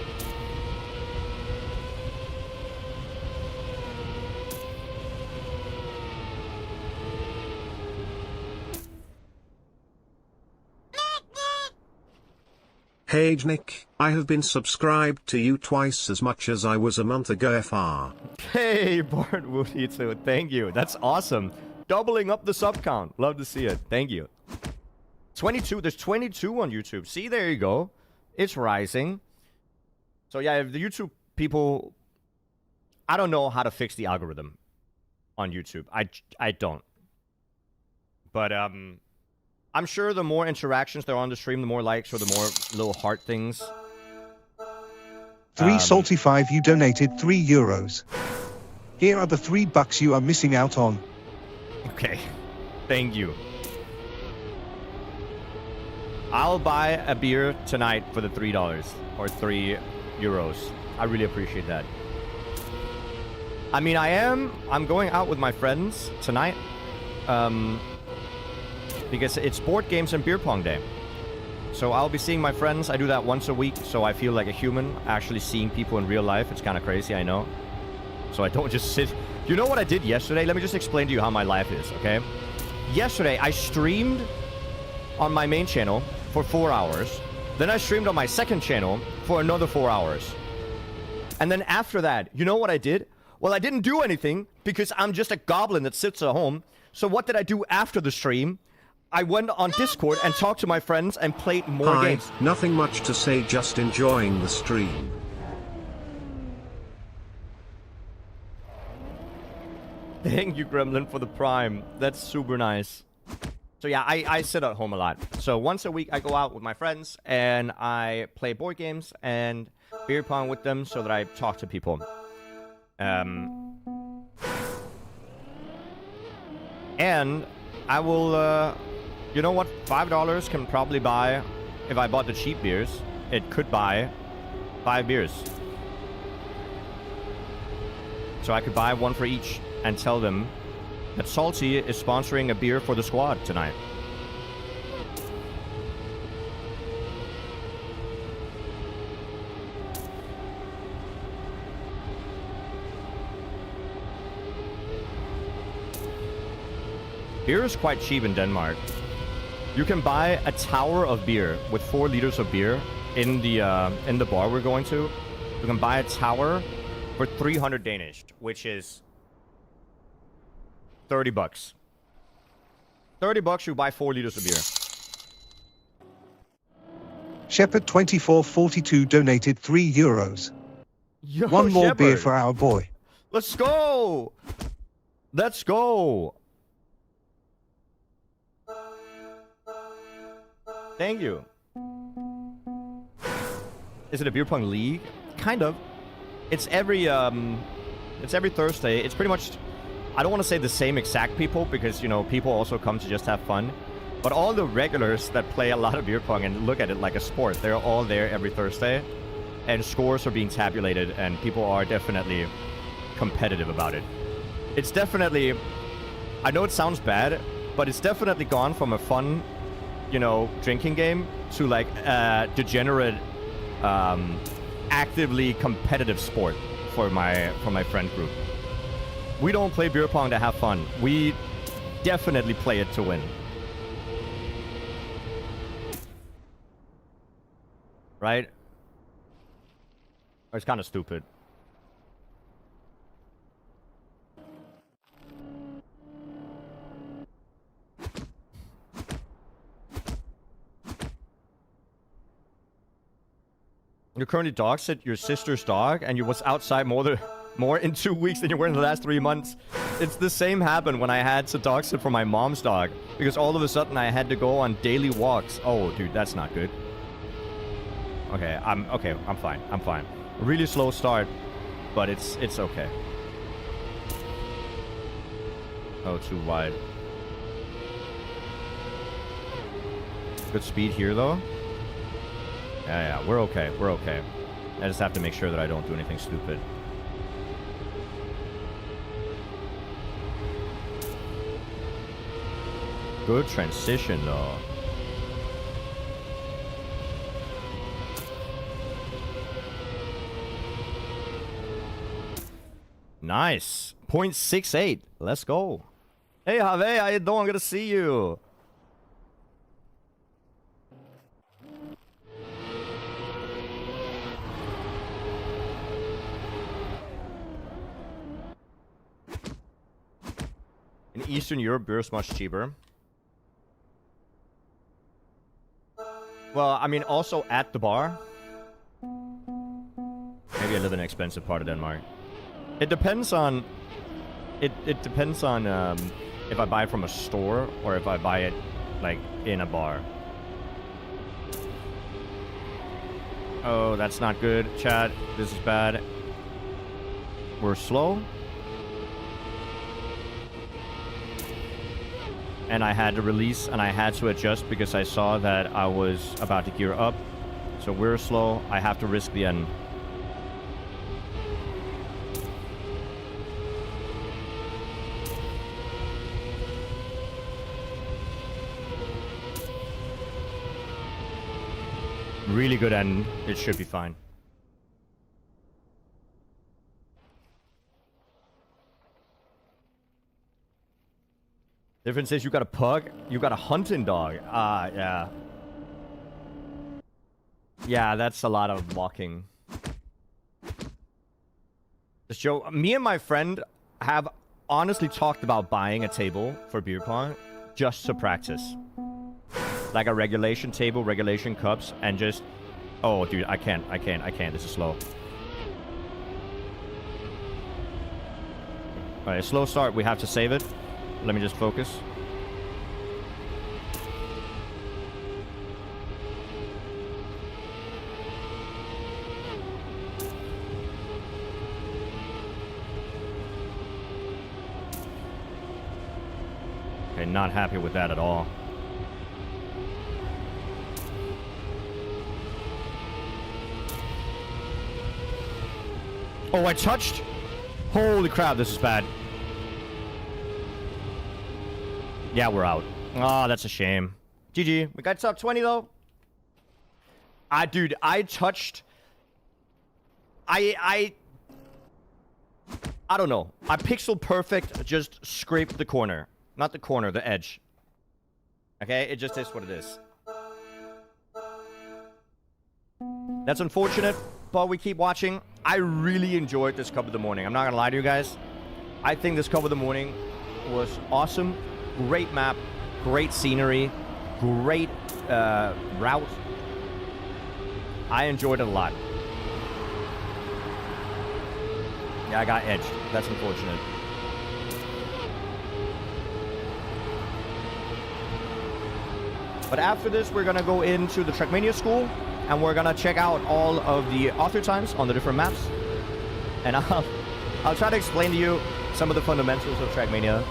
Hey Jnic, I have been subscribed to you twice as much as I was a month ago FR. Hey, Bart Woody too. Thank you. That's awesome. Doubling up the sub count. Love to see it. Thank you. 22. There's 22 on YouTube. See, there you go. It's rising. So yeah, if the YouTube people, I don't know how to fix the algorithm on YouTube. I don't. But I'm sure the more interactions there are on the stream, the more likes or the more little heart things. 3salty5, you donated €3. Here are the $3 you are missing out on. Okay. Thank you. I'll buy a beer tonight for the $3 or €3. I really appreciate that. I mean, I'm going out with my friends tonight. Because it's board games and beer pong day. So I'll be seeing my friends. I do that once a week, so I feel like a human actually seeing people in real life. It's kind of crazy, I know. So I don't just sit. You know what I did yesterday? Let me just explain to you how my life is, okay? Yesterday, I streamed on my main channel for 4 hours. Then I streamed on my second channel for another 4 hours. And then after that, you know what I did? Well, I didn't do anything because I'm just a goblin that sits at home. So what did I do after the stream? I went on Discord and talked to my friends and played more games. Nothing much to say, just enjoying the stream. Thank you, Gremlin, for the prime. That's super nice. So yeah, I sit at home a lot. So once a week, I go out with my friends and I play board games and beer pong with them so that I talk to people. And I will... you know what? $5 can probably buy, if I bought the cheap beers, it could buy 5 beers. So I could buy one for each and tell them that Salty is sponsoring a beer for the squad tonight. Beer is quite cheap in Denmark. You can buy a tower of beer with 4 liters of beer in the bar we're going to. You can buy a tower for 300 Danish, which is $30. $30, you buy 4 liters of beer. Shepherd2442 donated €3. Yo, One more Shepherd. beer for our boy. Let's go! Let's go! Thank you. Is it a beer pong league? Kind of. It's every Thursday. It's pretty much, I don't want to say the same exact people because, you know, people also come to just have fun. But all the regulars that play a lot of beer pong and look at it like a sport, they're all there every Thursday. And scores are being tabulated and people are definitely competitive about it. It's definitely, I know it sounds bad, but it's definitely gone from a fun, you know, drinking game to like degenerate, actively competitive sport for my friend group. We don't play beer pong to have fun. We definitely play it to win. Right? Or it's kind of stupid. You're currently dog sit your sister's dog, and you was outside more in 2 weeks than you were in the last 3 months. It's the same happened when I had to dog sit for my mom's dog, because all of a sudden I had to go on daily walks. Oh, dude, that's not good. Okay, I'm fine. I'm fine. Really slow start, but it's okay. Oh, too wide. Good speed here, though. Yeah, we're okay. We're okay. I just have to make sure that I don't do anything stupid. Good transition, though. Nice. 0.68. Let's go. Hey, Have, how you doing? Good to see you. In Eastern Europe, beer is much cheaper. Well, I mean, also at the bar. Maybe I live in an expensive part of Denmark. It depends on... It depends on if I buy it from a store or if I buy it, like, in a bar. Oh, that's not good. Chat, this is bad. We're slow. And I had to release and I had to adjust because I saw that I was about to gear up. So we're slow. I have to risk the end. Really good end. It should be fine. Difference is you got a pug, you got a hunting dog. Ah, yeah. Yeah, that's a lot of walking. This Joe, me and my friend have honestly talked about buying a table for beer pong just to practice. Like a regulation table, regulation cups, and just... Oh, dude, I can't. This is slow. Alright, slow start. We have to save it. Let me just focus. Okay, not happy with that at all. Oh, I touched? Holy crap, this is bad. Yeah, we're out. Oh, that's a shame. GG. We got top 20, though. Dude, I touched... I don't know. I pixel perfect just scraped the corner. Not the corner, the edge. Okay? It just is what it is. That's unfortunate, but we keep watching. I really enjoyed this Cup of the Morning. I'm not gonna lie to you guys. I think this Cup of the Morning was awesome. Great map, great scenery, great route. I enjoyed it a lot. Yeah, I got edged. That's unfortunate. But after this, we're gonna go into the Trackmania school, and we're gonna check out all of the author times on the different maps. And I'll try to explain to you some of the fundamentals of Trackmania,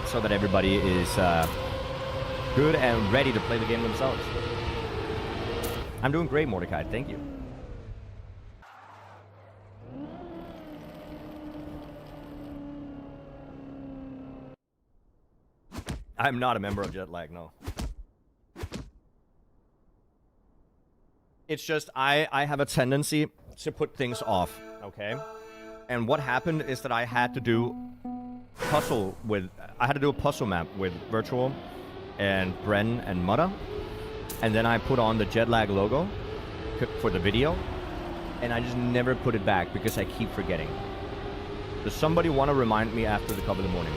so that everybody is good and ready to play the game themselves. I'm doing great, Mordecai. Thank you. I'm not a member of Jetlag, no. It's just I have a tendency to put things off, okay? And what happened is that I had to do a puzzle map with Virtual and Bren and Mutta, and then I put on the Jetlag logo for the video, and I just never put it back because I keep forgetting. Does somebody want to remind me after the Cup of the Morning?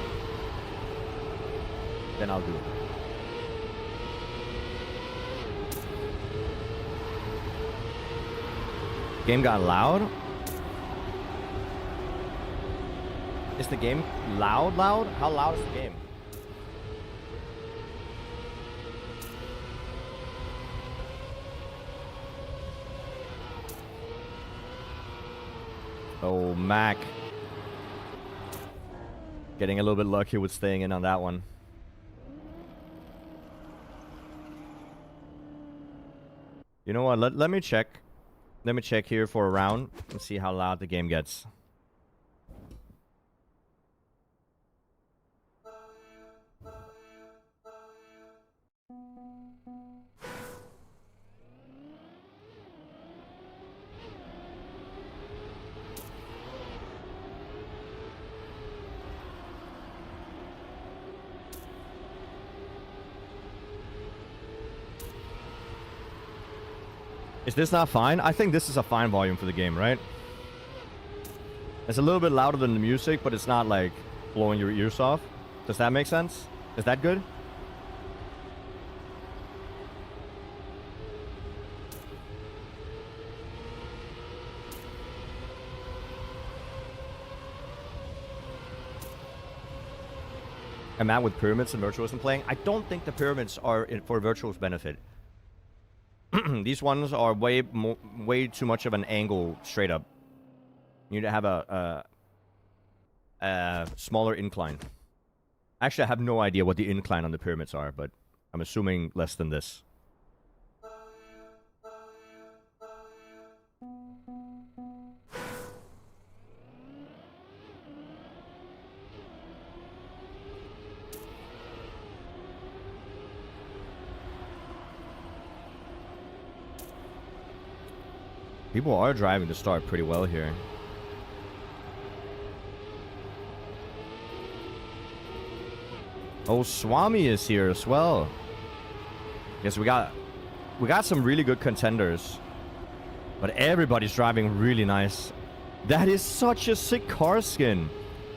Then I'll do it. Game got loud? Is the game loud? How loud is the game? Oh, Mac. Getting a little bit lucky with staying in on that one. You know what? Let me check. Let me check here for a round and see how loud the game gets. Is this not fine? I think this is a fine volume for the game, right? It's a little bit louder than the music, but it's not like blowing your ears off. Does that make sense? Is that good? A map with pyramids and virtuals and playing? I don't think the pyramids are for virtuals benefit. These ones are way too much of an angle straight up. You need to have a smaller incline. Actually, I have no idea what the incline on the pyramids are, but I'm assuming less than this. People are driving the start pretty well here. Oh, Swami is here as well. Yes, we got some really good contenders. But everybody's driving really nice. That is such a sick car skin.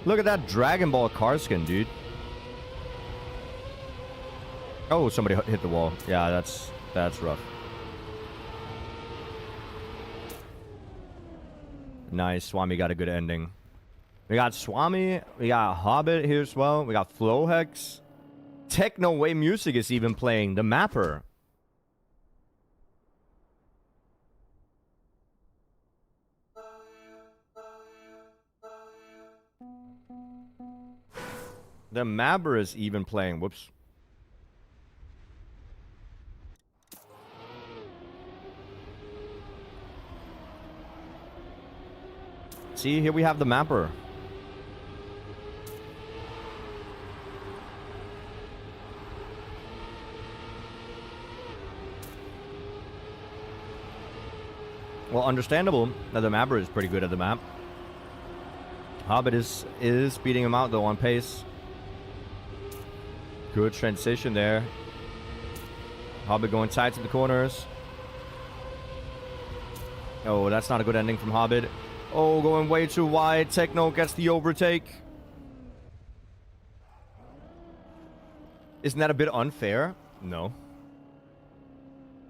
Look at that Dragon Ball car skin, dude. Oh, somebody hit the wall. Yeah, that's rough. Nice, Swami got a good ending. We got Swami, we got Hobbit here as well, we got Flowhex. Techno Way Music is even playing, the mapper. The mapper is even playing, whoops. See, here we have the mapper. Well, understandable that the mapper is pretty good at the map. Hobbit is beating him out though on pace. Good transition there. Hobbit going tight to the corners. Oh, that's not a good ending from Hobbit. Oh, going way too wide. Techno gets the overtake. Isn't that a bit unfair? No.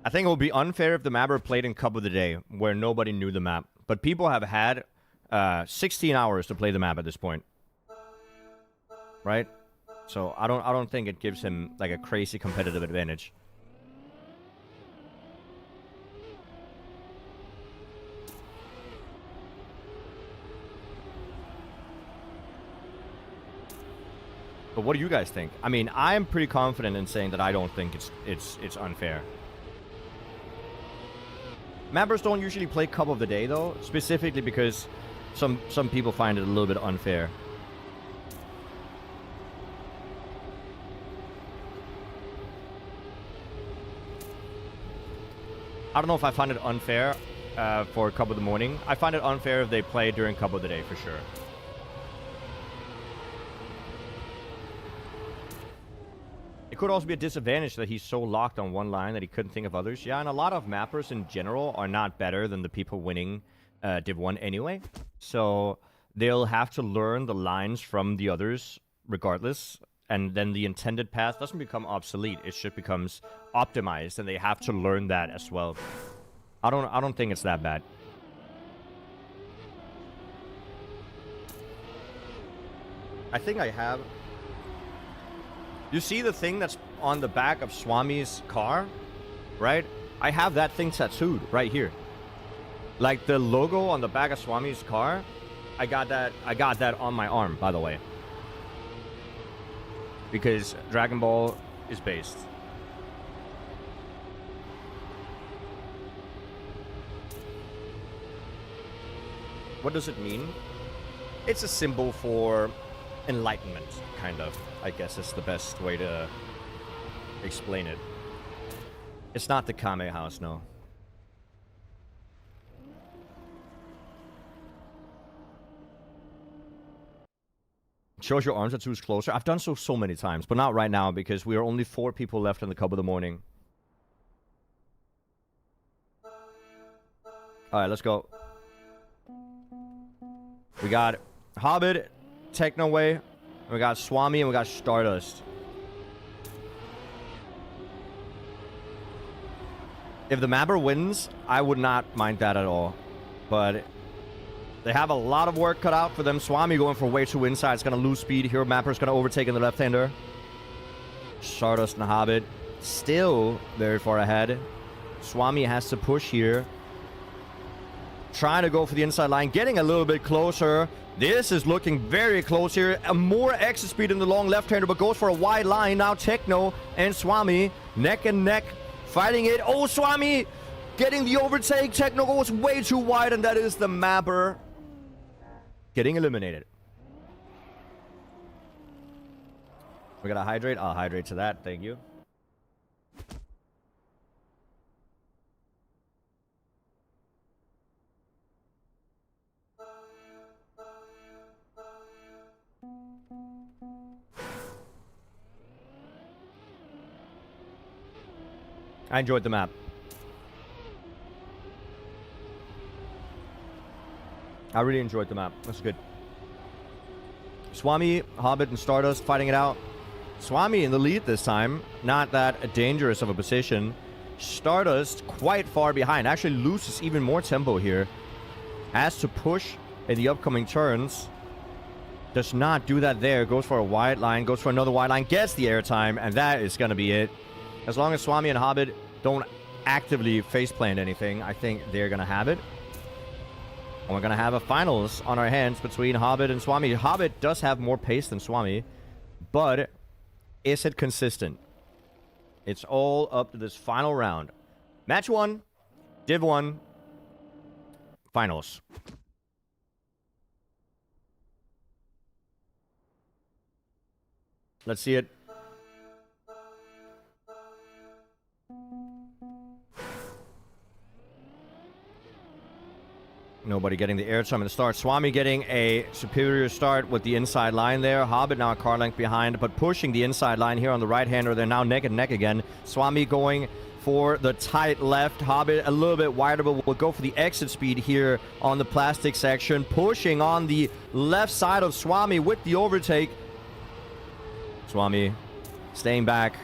I think it would be unfair if the mapper played in Cup of the Day, where nobody knew the map. But people have had 16 hours to play the map at this point. Right? So I don't think it gives him like a crazy competitive advantage. But what do you guys think? I mean, I'm pretty confident in saying that I don't think it's unfair. Mappers don't usually play Cup of the Day though, specifically because some people find it a little bit unfair. I don't know if I find it unfair for Cup of the Morning. I find it unfair if they play during Cup of the Day for sure. It could also be a disadvantage that he's so locked on one line that he couldn't think of others. Yeah, and a lot of mappers in general are not better than the people winning Div 1 anyway. So they'll have to learn the lines from the others regardless. And then the intended path doesn't become obsolete. It just becomes optimized, and they have to learn that as well. I don't think it's that bad. I think I have. You see the thing that's on the back of Swami's car, right? I have that thing tattooed right here. Like the logo on the back of Swami's car. I got that on my arm, by the way. Because Dragon Ball is based. What does it mean? It's a symbol for enlightenment, kind of. I guess is the best way to explain it. It's not the Kame house, no. Shows your arm tattoos closer. I've done so many times, but not right now because we are only 4 people left in the Cup of the Morning. Alright, let's go. We got Hobbit, Technoway, we got Swami, and we got Stardust. If the mapper wins, I would not mind that at all. But they have a lot of work cut out for them. Swami going for way too inside. It's going to lose speed. Hero Mapper's going to overtake in the left-hander. Stardust and Hobbit still very far ahead. Swami has to push here. Trying to go for the inside line. Getting a little bit closer. This is looking very close here. A more exit speed in the long left-hander, but goes for a wide line. Now Techno and Swami neck and neck fighting it. Oh, Swami getting the overtake. Techno goes way too wide, and that is the mapper getting eliminated. We gotta hydrate. I'll hydrate to that. Thank you. I enjoyed the map. I really enjoyed the map. That's good. Swami, Hobbit, and Stardust fighting it out. Swami in the lead this time. Not that dangerous of a position. Stardust quite far behind. Actually loses even more tempo here. Has to push in the upcoming turns. Does not do that there. Goes for a wide line. Goes for another wide line. Gets the airtime. And that is going to be it. As long as Swami and Hobbit don't actively faceplant anything, I think they're going to have it. And we're going to have a finals on our hands between Hobbit and Swami. Hobbit does have more pace than Swami, but is it consistent? It's all up to this final round. Match 1, Div 1, finals. Let's see it. Nobody getting the airtime in the start. Swami getting a superior start with the inside line there. Hobbit now a car length behind, but pushing the inside line here on the right-hander. They're now neck and neck again. Swami going for the tight left. Hobbit a little bit wider, but will go for the exit speed here on the plastic section. Pushing on the left side of Swami with the overtake. Swami staying back,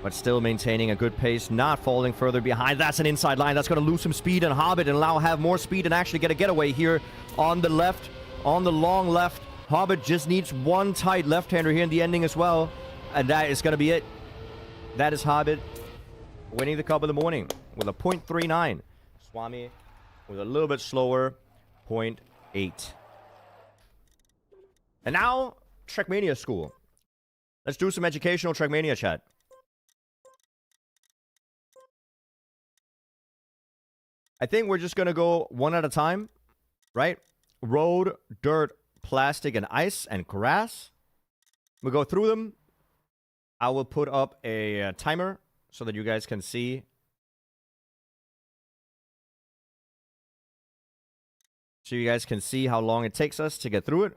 but still maintaining a good pace, not falling further behind. That's an inside line. That's going to lose some speed, and Hobbit and Lau have more speed and actually get a getaway here on the left, on the long left. Hobbit just needs one tight left-hander here in the ending as well, and that is going to be it. That is Hobbit winning the Cup of the Morning with a 0.39. Swami with a little bit slower, 0.8. And now, Trackmania School. Let's do some educational Trackmania chat. I think we're just going to go one at a time, right? Road, dirt, plastic, and ice, and grass. We'll go through them. I will put up a timer so that you guys can see. So you guys can see how long it takes us to get through it.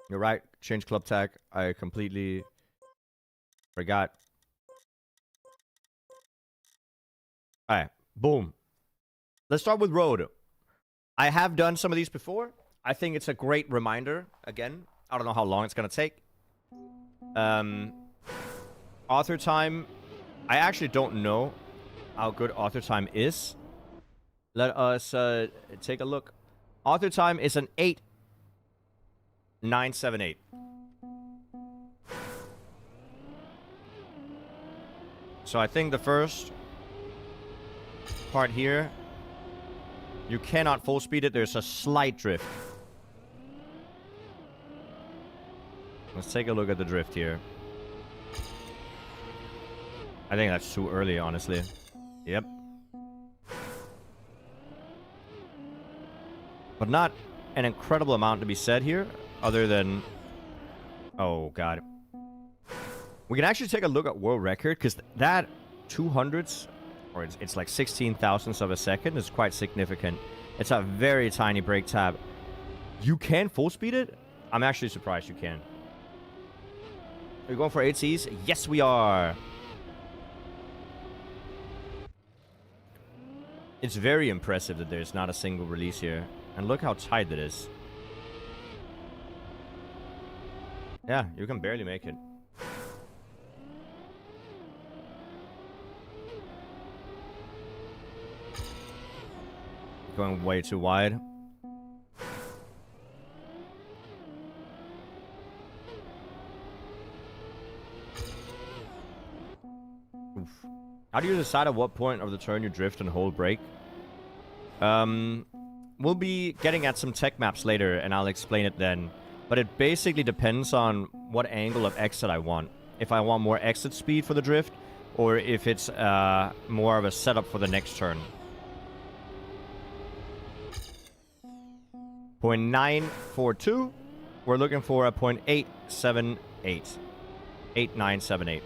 You're right. Change club tag. I completely forgot. Alright, boom. Let's start with road. I have done some of these before. I think it's a great reminder. Again, I don't know how long it's going to take. Author time. I actually don't know how good author time is. Let us take a look. Author time is an 8. 978. So I think the first part here, you cannot full speed it. There's a slight drift. Let's take a look at the drift here. I think that's too early, honestly. Yep. But not an incredible amount to be said here, other than... Oh, God. We can actually take a look at world record, because that 200s, or it's like 16 thousandths of a second, is quite significant. It's a very tiny brake tab. You can full speed it? I'm actually surprised you can. Are we going for ATs? Yes, we are. It's very impressive that there's not a single release here. And look how tight it is. Yeah, you can barely make it. Going way too wide. Oof. How do you decide at what point of the turn you drift and hold brake? We'll be getting at some tech maps later, and I'll explain it then. But it basically depends on what angle of exit I want. If I want more exit speed for the drift, or if it's more of a setup for the next turn. 0.942. We're looking for a 0.878. 8978.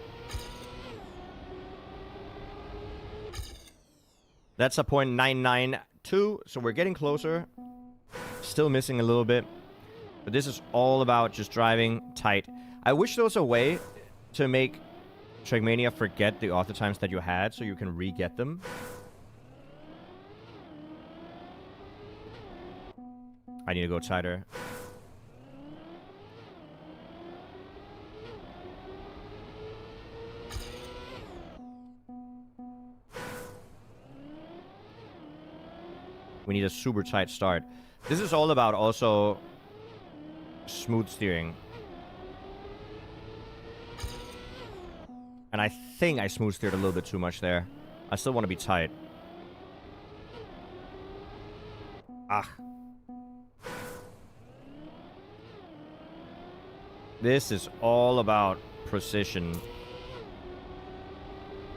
That's a 0.992, so we're getting closer. Still missing a little bit. But this is all about just driving tight. I wish there was a way to make Trackmania forget the auto times that you had, so you can re-get them. I need to go tighter. We need a super tight start. This is all about also smooth steering. And I think I smooth steered a little bit too much there. I still want to be tight. Ah. This is all about precision.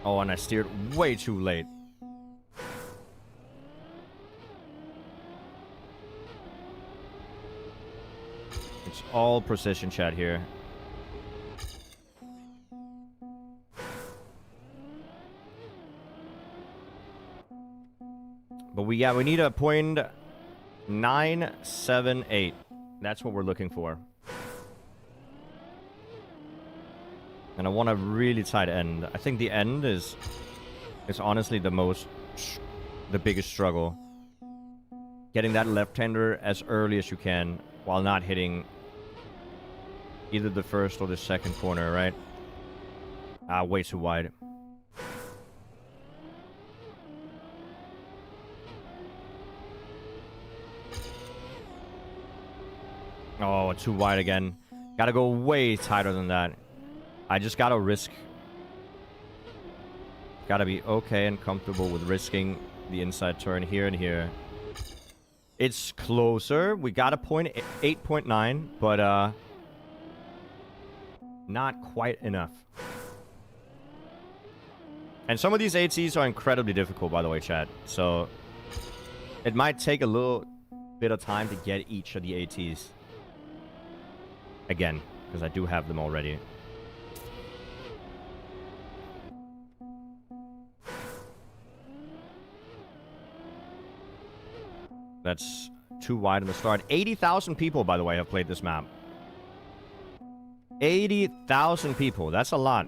Oh, and I steered way too late. It's all precision, chat, here. But we need a 0.978. That's what we're looking for. And I want a really tight end. I think the end is honestly the biggest struggle. Getting that left-hander as early as you can while not hitting either the first or the second corner, right? Ah, way too wide. Oh, too wide again. Gotta go way tighter than that. I just gotta risk. Gotta be okay and comfortable with risking the inside turn here and here. It's closer. We got a 8.9, but not quite enough. And some of these ATs are incredibly difficult, by the way, chat. So it might take a little bit of time to get each of the ATs. Again, because I do have them already. That's too wide in the start. 80,000 people, by the way, have played this map. 80,000 people. That's a lot.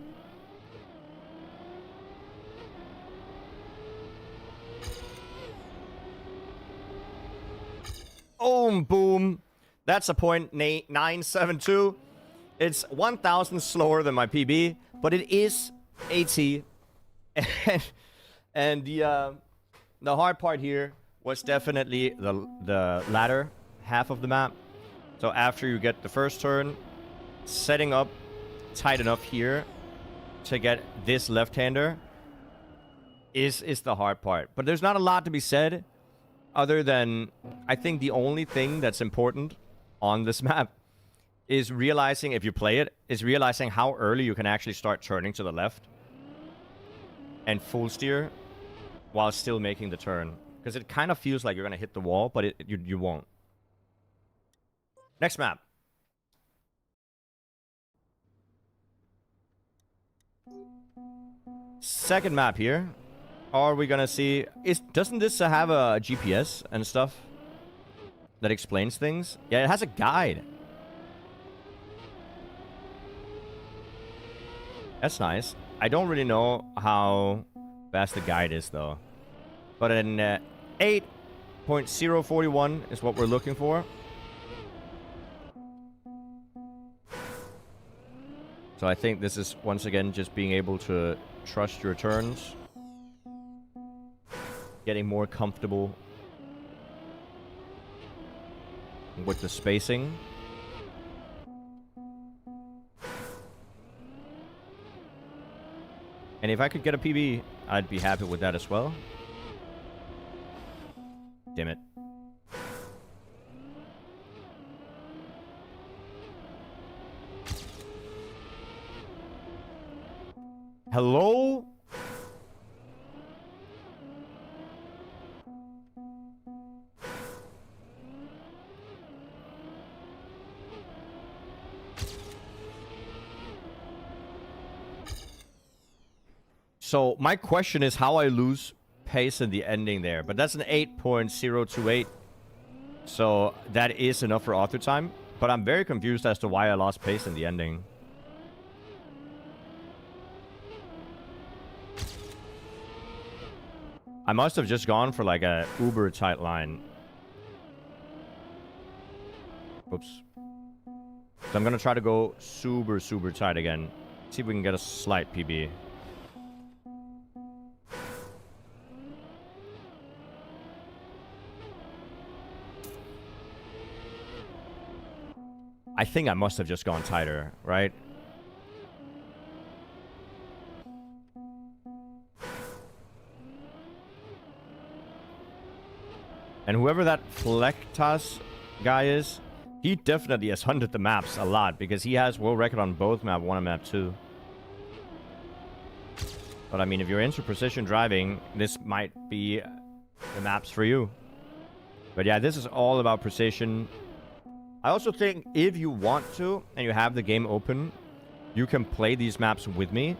Oh, boom. That's a 0.972. It's 1,000 slower than my PB, but it is AT. And the hard part here was definitely the latter half of the map. So after you get the first turn, setting up tight enough here to get this left-hander is the hard part. But there's not a lot to be said other than I think the only thing that's important on this map is realizing, if you play it, is realizing how early you can actually start turning to the left and full steer while still making the turn. Because it kind of feels like you're going to hit the wall, but you won't. Next map. Second map here. Are we going to see... Doesn't this have a GPS and stuff that explains things? Yeah, it has a guide. That's nice. I don't really know how fast the guide is, though. But an 8.041 is what we're looking for. So I think this is, once again, just being able to trust your turns. Getting more comfortable with the spacing. And if I could get a PB, I'd be happy with that as well. Damn it. Hello? So my question is how I lose pace in the ending there. But that's an 8.028. So that is enough for author time. But I'm very confused as to why I lost pace in the ending. I must have just gone for like a uber tight line. Oops. So I'm going to try to go super tight again. See if we can get a slight PB. I think I must have just gone tighter, right? And whoever that Flektas guy is, he definitely has hunted the maps a lot because he has world record on both map 1 and map 2. But I mean, if you're into precision driving, this might be the maps for you. But yeah, this is all about precision. I also think if you want to, and you have the game open, you can play these maps with me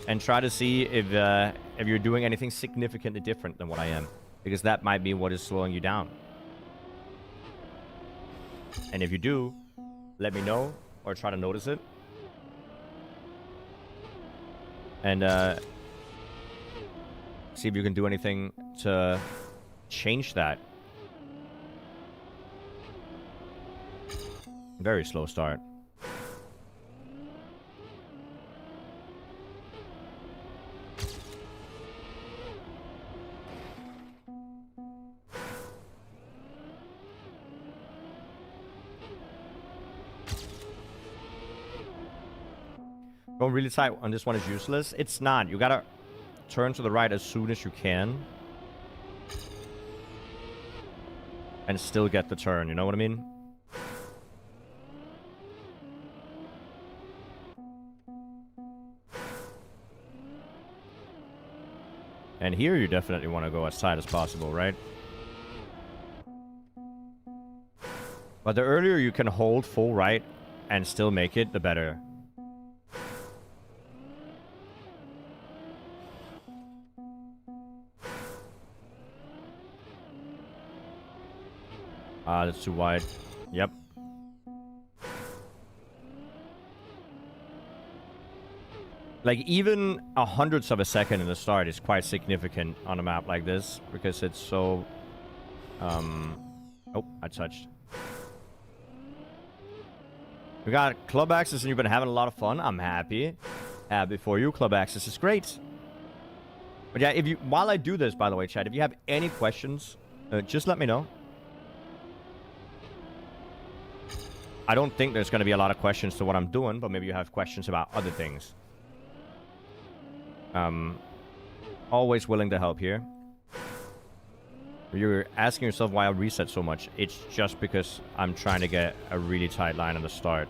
and try to see if you're doing anything significantly different than what I am. Because that might be what is slowing you down. And if you do, let me know or try to notice it. And see if you can do anything to change that. Very slow start. Going really tight on this one is useless. It's not. You gotta turn to the right as soon as you can. And still get the turn, you know what I mean? And here you definitely want to go as tight as possible, right? But the earlier you can hold full right and still make it, the better. Ah, that's too wide. Yep. Like, even a hundredth of a second in the start is quite significant on a map like this, because it's so... Oh, I touched. We got Club Access, and you've been having a lot of fun. I'm happy. Happy for you. Club Access is great. But yeah, if you... While I do this, by the way, chat, if you have any questions, just let me know. I don't think there's going to be a lot of questions to what I'm doing, but maybe you have questions about other things. Always willing to help here. You're asking yourself why I reset so much. It's just because I'm trying to get a really tight line at the start.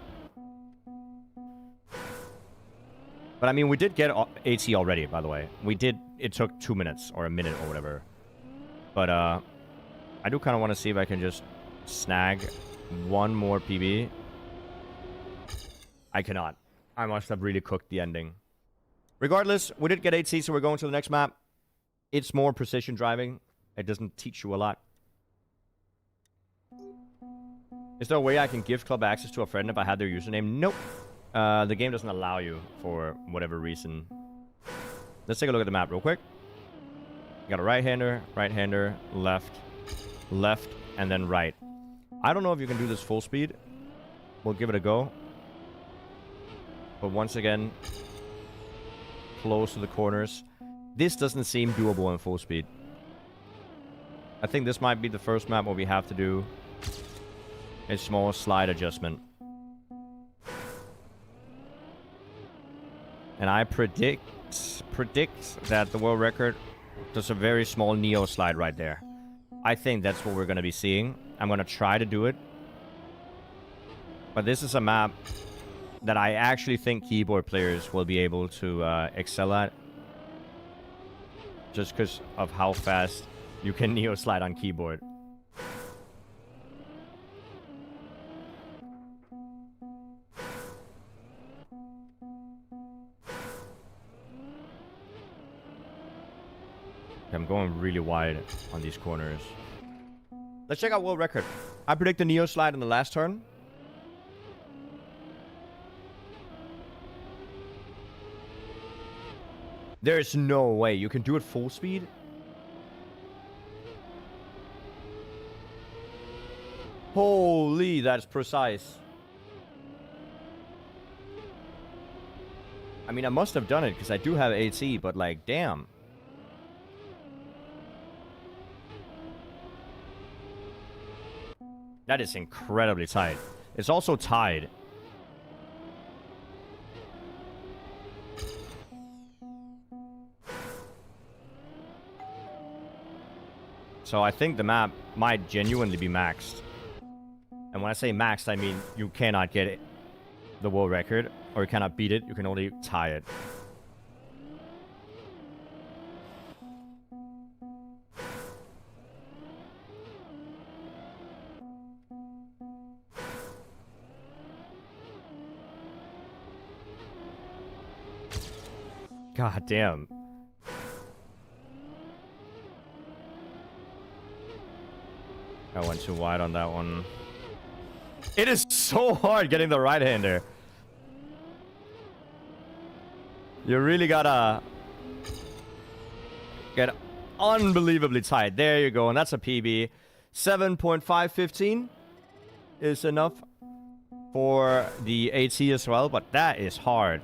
But I mean, we did get AT already, by the way. We did. It took 2 minutes or a minute or whatever. But I do kind of want to see if I can just snag one more PB. I cannot. I must have really cooked the ending. Regardless, we did get 8C, so we're going to the next map. It's more precision driving. It doesn't teach you a lot. Is there a way I can gift club access to a friend if I had their username? Nope. The game doesn't allow you for whatever reason. Let's take a look at the map real quick. You got a right-hander, left, and then right. I don't know if you can do this full speed. We'll give it a go. But once again, close to the corners. This doesn't seem doable in full speed. I think this might be the first map where we have to do a small slide adjustment. And I predict that the world record does a very small Neo slide right there. I think that's what we're going to be seeing. I'm going to try to do it. But this is a map that I actually think keyboard players will be able to excel at. Just because of how fast you can Neo slide on keyboard. I'm going really wide on these corners. Let's check out world record. I predict the Neo slide in the last turn. There's no way you can do it full speed. Holy, that's precise. I mean, I must have done it because I do have AC, but like, damn. That is incredibly tight. It's also tied. So I think the map might genuinely be maxed. And when I say maxed, I mean you cannot get it, the world record, or you cannot beat it. You can only tie it. God damn. I went too wide on that one. It is so hard getting the right-hander. You really gotta get unbelievably tight. There you go, and that's a PB. 7.515 is enough for the AT as well, but that is hard.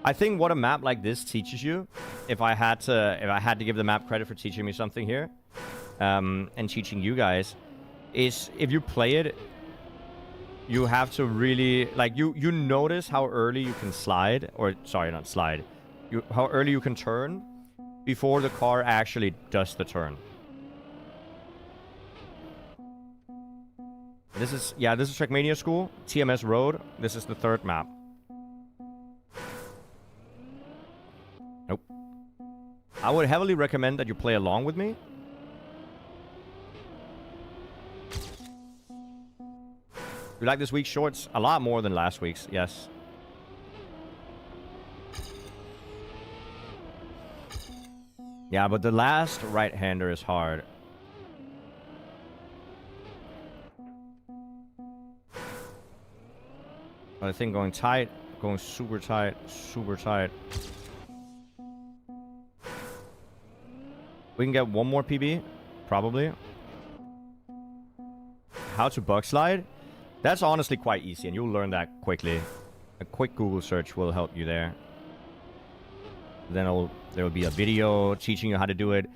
I think what a map like this teaches you, if I had to give the map credit for teaching me something here, and teaching you guys, is if you play it, you have to really, like, you notice how early you can slide, or sorry, not slide, how early you can turn before the car actually does the turn. This is Trackmania School, TMS Road. This is the third map. Nope. I would heavily recommend that you play along with me. You like this week's shorts? A lot more than last week's, yes. Yeah, but the last right-hander is hard. But I think going tight, going super tight, super tight. We can get one more PB, probably. How to bug slide? That's honestly quite easy, and you'll learn that quickly. A quick Google search will help you there. Then there will be a video teaching you how to do it.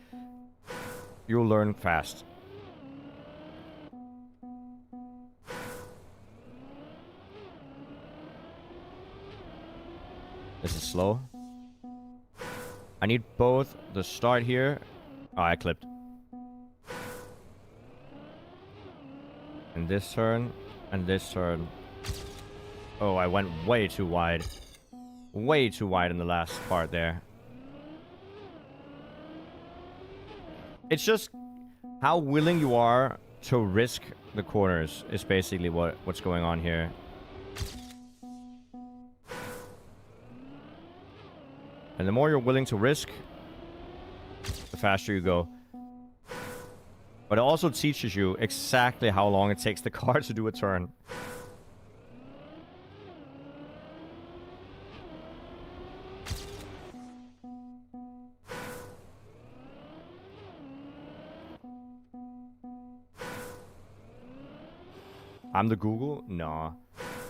You'll learn fast. This is slow. I need both the start here. Oh, I clipped. And this turn. And this turn. Oh, I went way too wide. Way too wide in the last part there. It's just how willing you are to risk the corners is basically what's going on here. And the more you're willing to risk, the faster you go. But it also teaches you exactly how long it takes the car to do a turn. I'm the Google? No.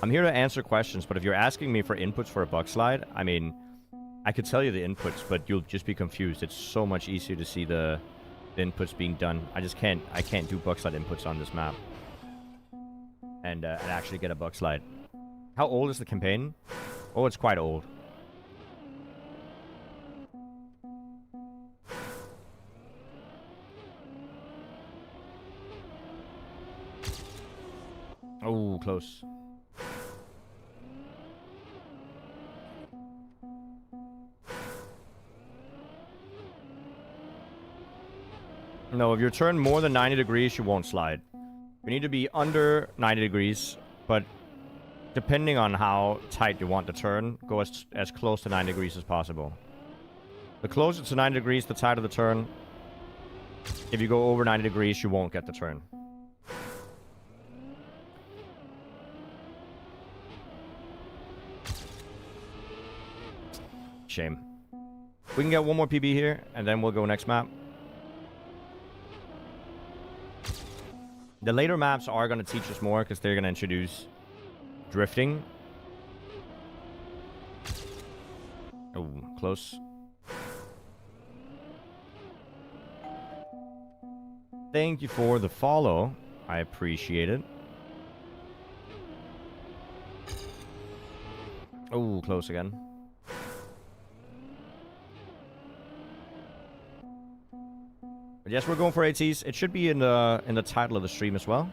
I'm here to answer questions, but if you're asking me for inputs for a bug slide, I mean, I could tell you the inputs, but you'll just be confused. It's so much easier to see the inputs being done. I can't do bug slide inputs on this map. And actually get a bug slide. How old is the campaign? Oh, it's quite old. Oh, close. No, if you turn more than 90 degrees, you won't slide. You need to be under 90 degrees, but depending on how tight you want the turn, go as close to 90 degrees as possible. The closer to 90 degrees, the tighter the turn. If you go over 90 degrees, you won't get the turn. Shame. We can get one more PB here, and then we'll go next map. The later maps are going to teach us more, because they're going to introduce drifting. Oh, close. Thank you for the follow. I appreciate it. Oh, close again. But yes, we're going for ATs. It should be in the title of the stream as well.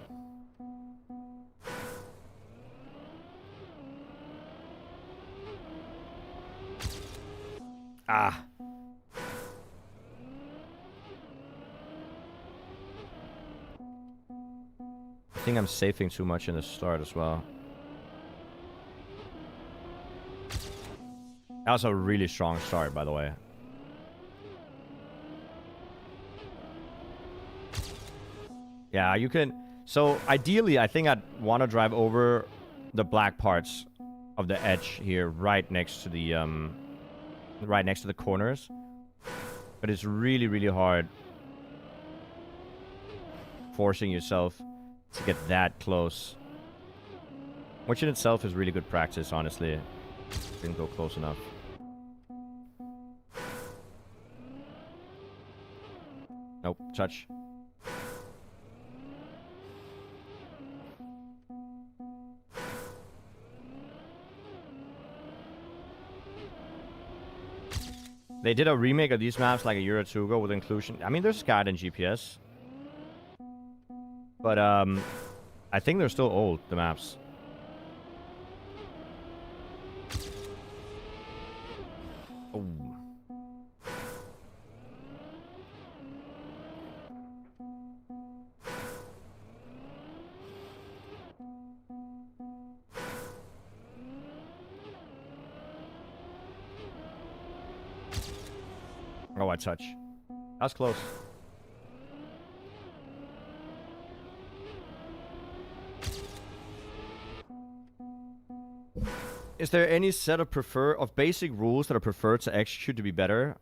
Ah. I think I'm safing too much in the start as well. That was a really strong start, by the way. Yeah, you can... So, ideally, I think I'd want to drive over the black parts of the edge here, right next to the, corners. But it's really, really hard forcing yourself to get that close. Which in itself is really good practice, honestly. Didn't go close enough. Nope, touch. They did a remake of these maps like a year or two ago with inclusion. I mean, there's guide and GPS. But, I think they're still old, the maps. Oh. Oh, I touch. That's close. Is there any set of basic rules that are preferred to execute to be better?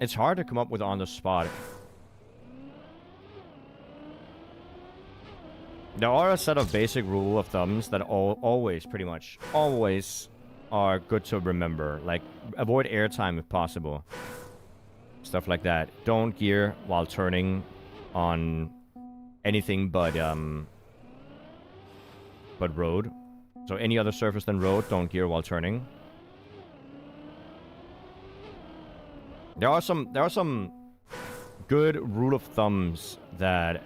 It's hard to come up with on the spot. There are a set of basic rule of thumbs that always, pretty much, always are good to remember. Like, avoid airtime if possible. Stuff like that. Don't gear while turning on anything but but road. So any other surface than road, don't gear while turning. There are some good rule of thumbs that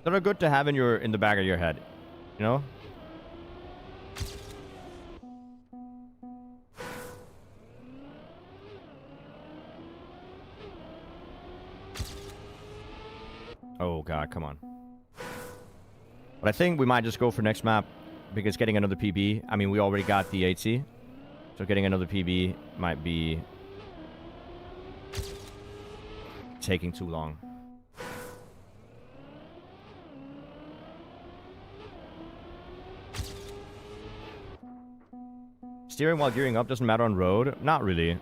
that are good to have in the back of your head, you know? Oh god, come on. But I think we might just go for next map, because getting another PB, I mean, we already got the 80, so getting another PB might be taking too long. Steering while gearing up doesn't matter on road? Not really.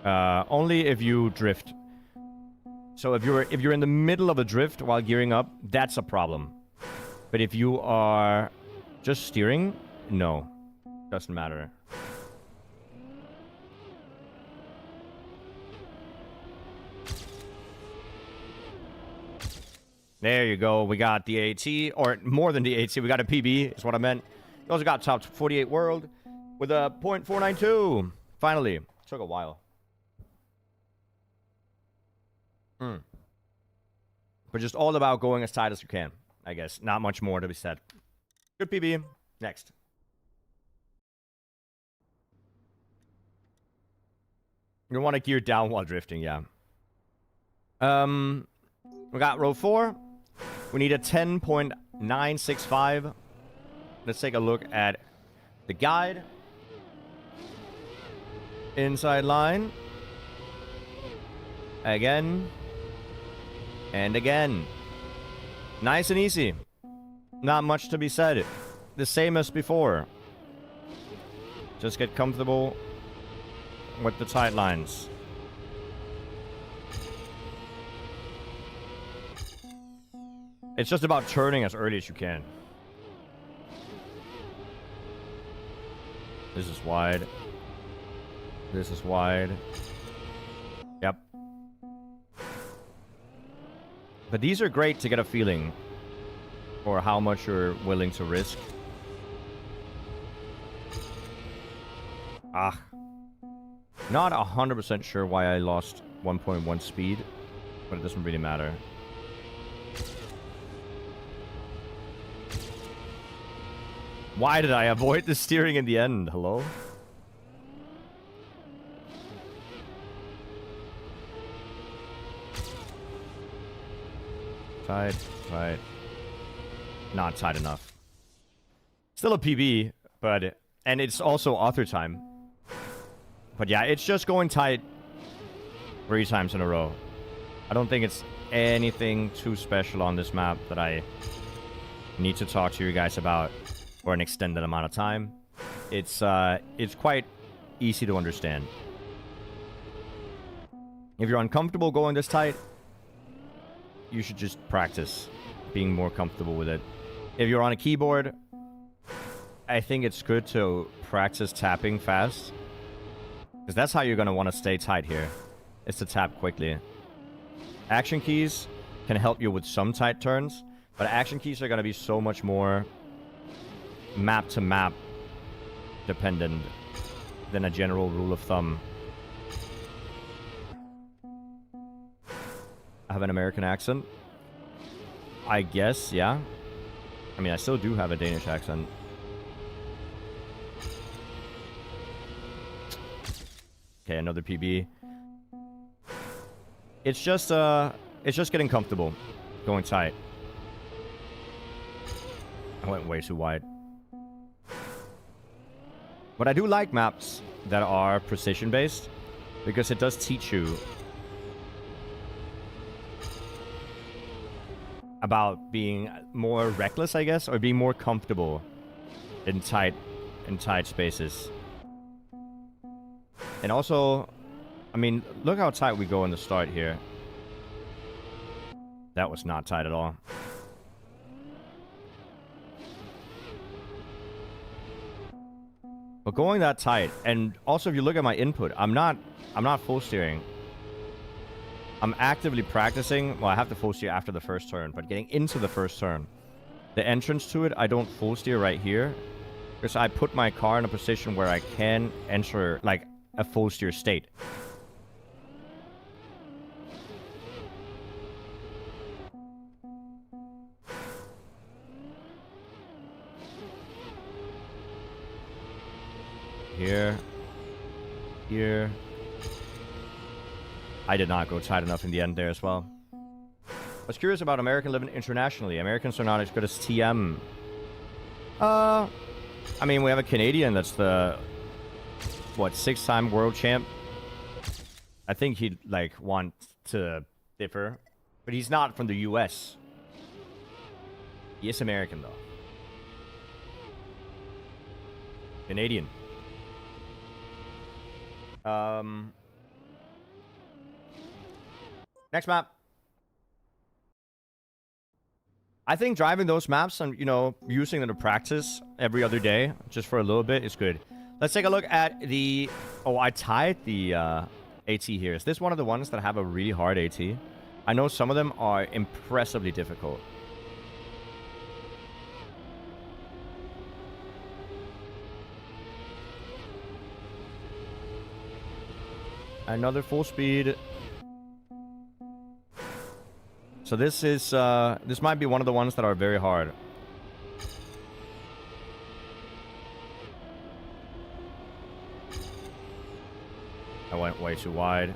Only if you drift. So if you're in the middle of a drift while gearing up, that's a problem. But if you are just steering, no. Doesn't matter. There you go. We got the AT, or more than the AT. We got a PB, is what I meant. We also got top 48 world with a .492. Finally. Took a while. But just all about going as tight as you can, I guess. Not much more to be said. Good PB. Next. You want to gear down while drifting, yeah. We got row 4. We need a 10.965. Let's take a look at the guide. Inside line. Again. And again. Nice and easy. Not much to be said. The same as before. Just get comfortable with the tight lines. It's just about turning as early as you can. This is wide. This is wide. Yep. But these are great to get a feeling for how much you're willing to risk. Not 100% sure why I lost 1.1 speed, but it doesn't really matter. Why did I avoid the steering in the end? Hello? Tight, tight. Not tight enough. Still a PB, but... And it's also author time. But yeah, it's just going tight 3 times in a row. I don't think it's anything too special on this map that I need to talk to you guys about for an extended amount of time. It's quite easy to understand. If you're uncomfortable going this tight, you should just practice being more comfortable with it. If you're on a keyboard, I think it's good to practice tapping fast, because that's how you're going to want to stay tight here, is to tap quickly. Action keys can help you with some tight turns, but action keys are going to be so much more map to map dependent than a general rule of thumb. I have an American accent? I guess, yeah. I mean, I still do have a Danish accent. Okay, another PB. It's just getting comfortable. Going tight. I went way too wide. But I do like maps that are precision-based, because it does teach you about being more reckless, I guess, or being more comfortable in tight spaces. And also, I mean, look how tight we go in the start here. That was not tight at all. But going that tight, and also if you look at my input, I'm not full steering. I'm actively practicing. Well, I have to full steer after the first turn, but getting into the first turn. The entrance to it, I don't full steer right here. Because I put my car in a position where I can enter, like, a full steer state. Here. Here. I did not go tight enough in the end there as well. I was curious about American living internationally. Americans are not as good as TM. I mean, we have a Canadian that's the, what, 6-time world champ? I think he'd, like, want to differ. But he's not from the US. He is American, though. Canadian. Next map. I think driving those maps and, you know, using them to practice every other day, just for a little bit, is good. Let's take a look at the... Oh, I tied the AT here. Is this one of the ones that have a really hard AT? I know some of them are impressively difficult. Another full speed. So this is, this might be one of the ones that are very hard. I went way too wide.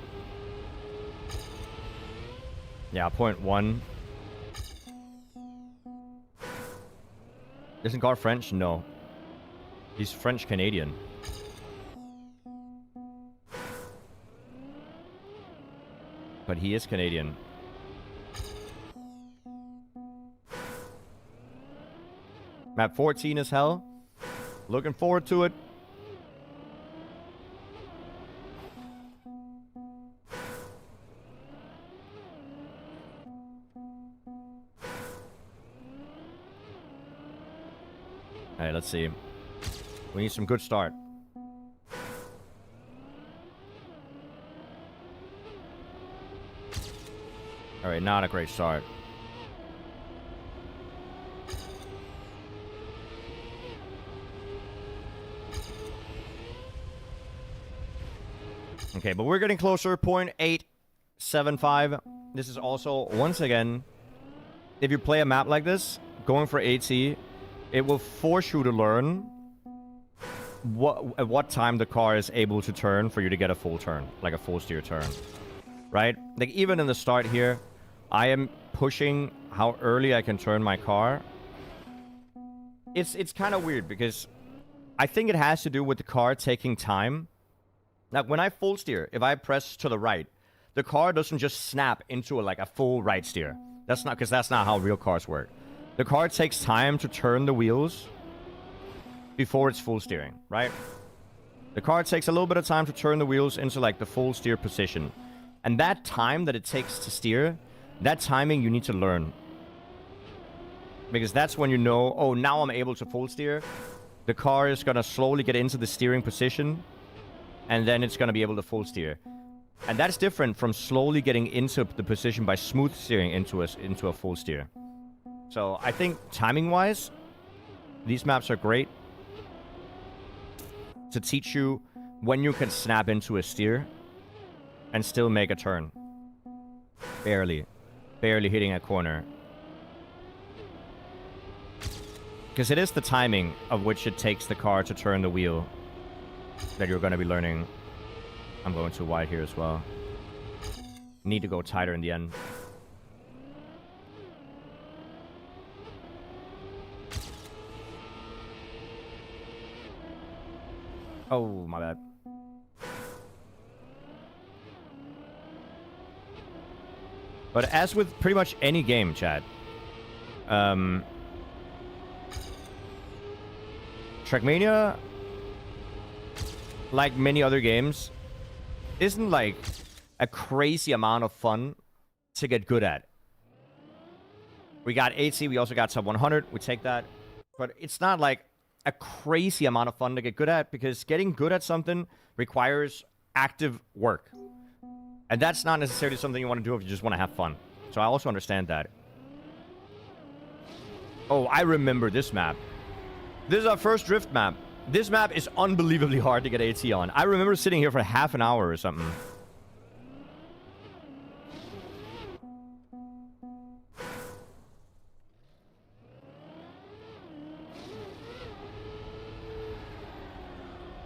Yeah, 0.1. Isn't car French? No. He's French-Canadian. But he is Canadian. Map 14 is hell. Looking forward to it. Alright, let's see. We need some good start. Alright, not a great start. Okay, but we're getting closer. 0.875. This is also, once again, if you play a map like this, going for AT, it will force you to learn at what time the car is able to turn for you to get a full turn, like a full steer turn, right? Like, even in the start here, I am pushing how early I can turn my car. It's kind of weird because I think it has to do with the car taking time. Like, when I full steer, if I press to the right, the car doesn't just snap into like a full right steer. That's not, because that's not how real cars work. The car takes time to turn the wheels before it's full steering, right? The car takes a little bit of time to turn the wheels into like the full steer position. And that time that it takes to steer, that timing you need to learn. Because that's when you know, oh, now I'm able to full steer. The car is going to slowly get into the steering position. And then it's going to be able to full steer. And that's different from slowly getting into the position by smooth steering into a full steer. So I think timing-wise, these maps are great to teach you when you can snap into a steer and still make a turn. Barely hitting a corner. Because it is the timing of which it takes the car to turn the wheel that you're going to be learning. I'm going too wide here as well. Need to go tighter in the end. Oh, my bad. But as with pretty much any game, chat, Trackmania, like many other games, isn't like a crazy amount of fun to get good at. We got 80, we also got sub 100, we take that. But it's not like a crazy amount of fun to get good at, because getting good at something requires active work. And that's not necessarily something you want to do if you just want to have fun. So I also understand that. Oh, I remember this map. This is our first drift map. This map is unbelievably hard to get AT on. I remember sitting here for half an hour or something.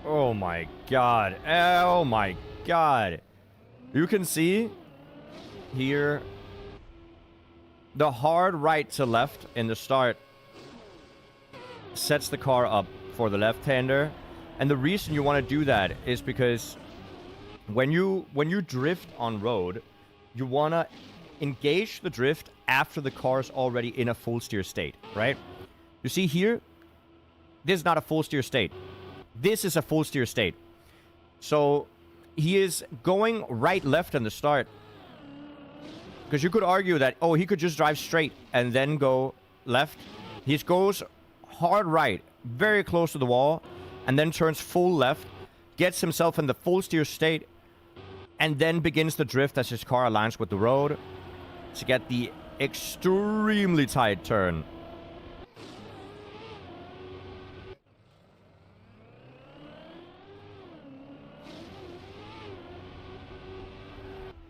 Oh my god. Oh my god. You can see here the hard right to left in the start sets the car up for the left-hander. And the reason you want to do that is because when you drift on road, you want to engage the drift after the car is already in a full steer state, right? You see here, this is not a full steer state. This is a full steer state. So he is going right-left in the start. Because you could argue that, oh, he could just drive straight and then go left. He goes hard right, very close to the wall, and then turns full left, gets himself in the full steer state, and then begins the drift as his car aligns with the road to get the extremely tight turn.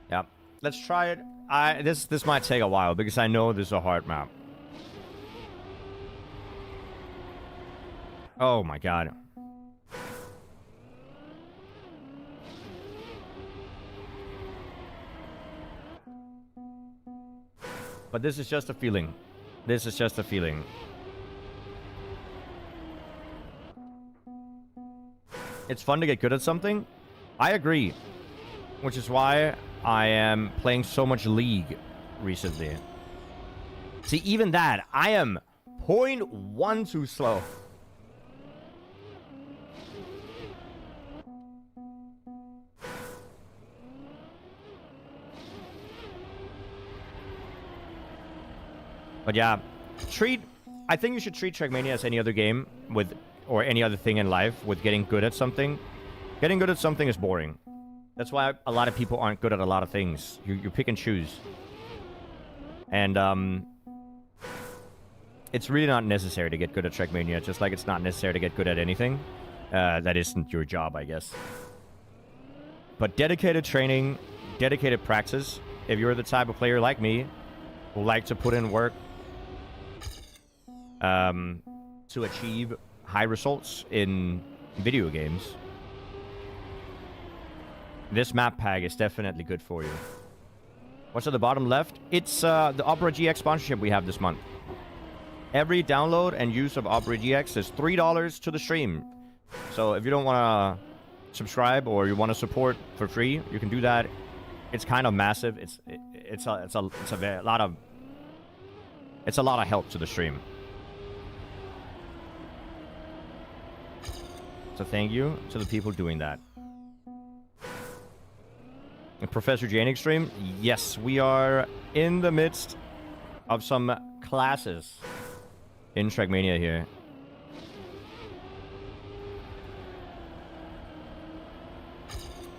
Yeah, let's try it. This might take a while because I know this is a hard map. Oh my god. But this is just a feeling. This is just a feeling. It's fun to get good at something. I agree. Which is why I am playing so much League recently. See, even that, I am 0.1 too slow. But yeah, I think you should treat Trackmania as any other game with, or any other thing in life with getting good at something. Getting good at something is boring. That's why a lot of people aren't good at a lot of things. You pick and choose. And it's really not necessary to get good at Trackmania, just like it's not necessary to get good at anything. That isn't your job, I guess. But dedicated training, dedicated practice, if you're the type of player like me, who like to put in work to achieve high results in video games, this map pack is definitely good for you. What's at the bottom left? It's the Opera GX sponsorship we have this month. Every download and use of Opera GX is $3 to the stream. So if you don't want to subscribe or you want to support for free, you can do that. It's kind of massive. It's a lot of help to the stream. So thank you to the people doing that. And Professor Jnic stream, yes, we are in the midst of some classes in Trackmania here.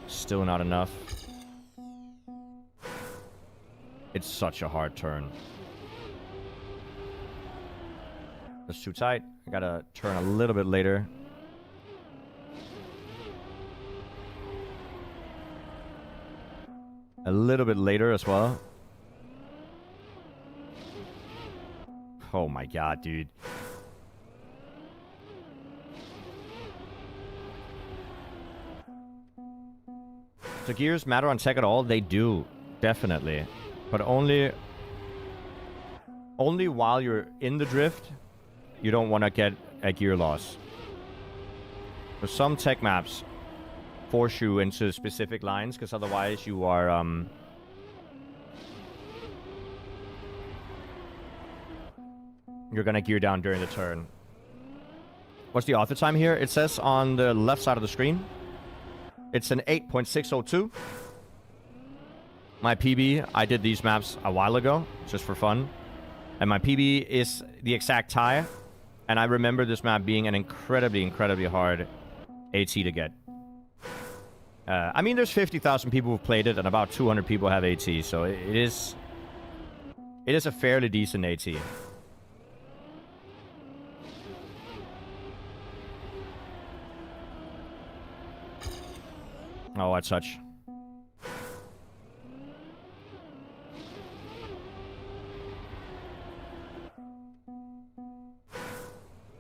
Still not enough. It's such a hard turn. That's too tight. I gotta turn a little bit later. A little bit later as well. Oh my god, dude. Do gears matter on tech at all? They do, definitely. But only while you're in the drift, you don't want to get a gear loss. For some tech maps force you into specific lines, because otherwise you are you're gonna gear down during the turn. What's the author time here? It says on the left side of the screen. It's an 8.602. My PB, I did these maps a while ago, just for fun. And my PB is the exact tie. And I remember this map being an incredibly, incredibly hard AT to get. I mean, there's 50,000 people who've played it, and about 200 people have AT, so it is a fairly decent AT. Oh, I touch.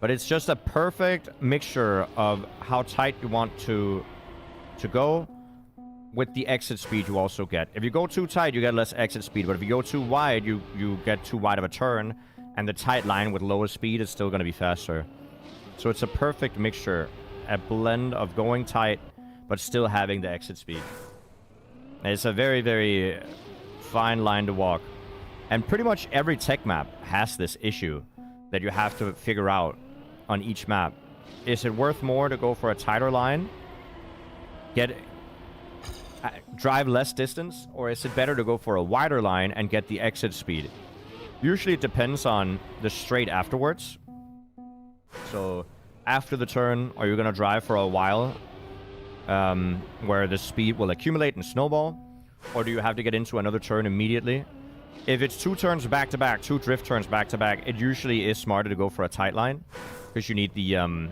But it's just a perfect mixture of how tight you want to go with the exit speed you also get. If you go too tight, you get less exit speed. But if you go too wide, you get too wide of a turn. And the tight line with lower speed is still going to be faster. So it's a perfect mixture. A blend of going tight, but still having the exit speed. And it's a very, very fine line to walk. And pretty much every tech map has this issue that you have to figure out on each map. Is it worth more to go for a tighter line? Drive less distance? Or is it better to go for a wider line and get the exit speed? Usually it depends on the straight afterwards. So after the turn, are you going to drive for a while where the speed will accumulate and snowball? Or do you have to get into another turn immediately? If it's 2 turns back-to-back, 2 drift turns back-to-back, it usually is smarter to go for a tight line. Because you need the...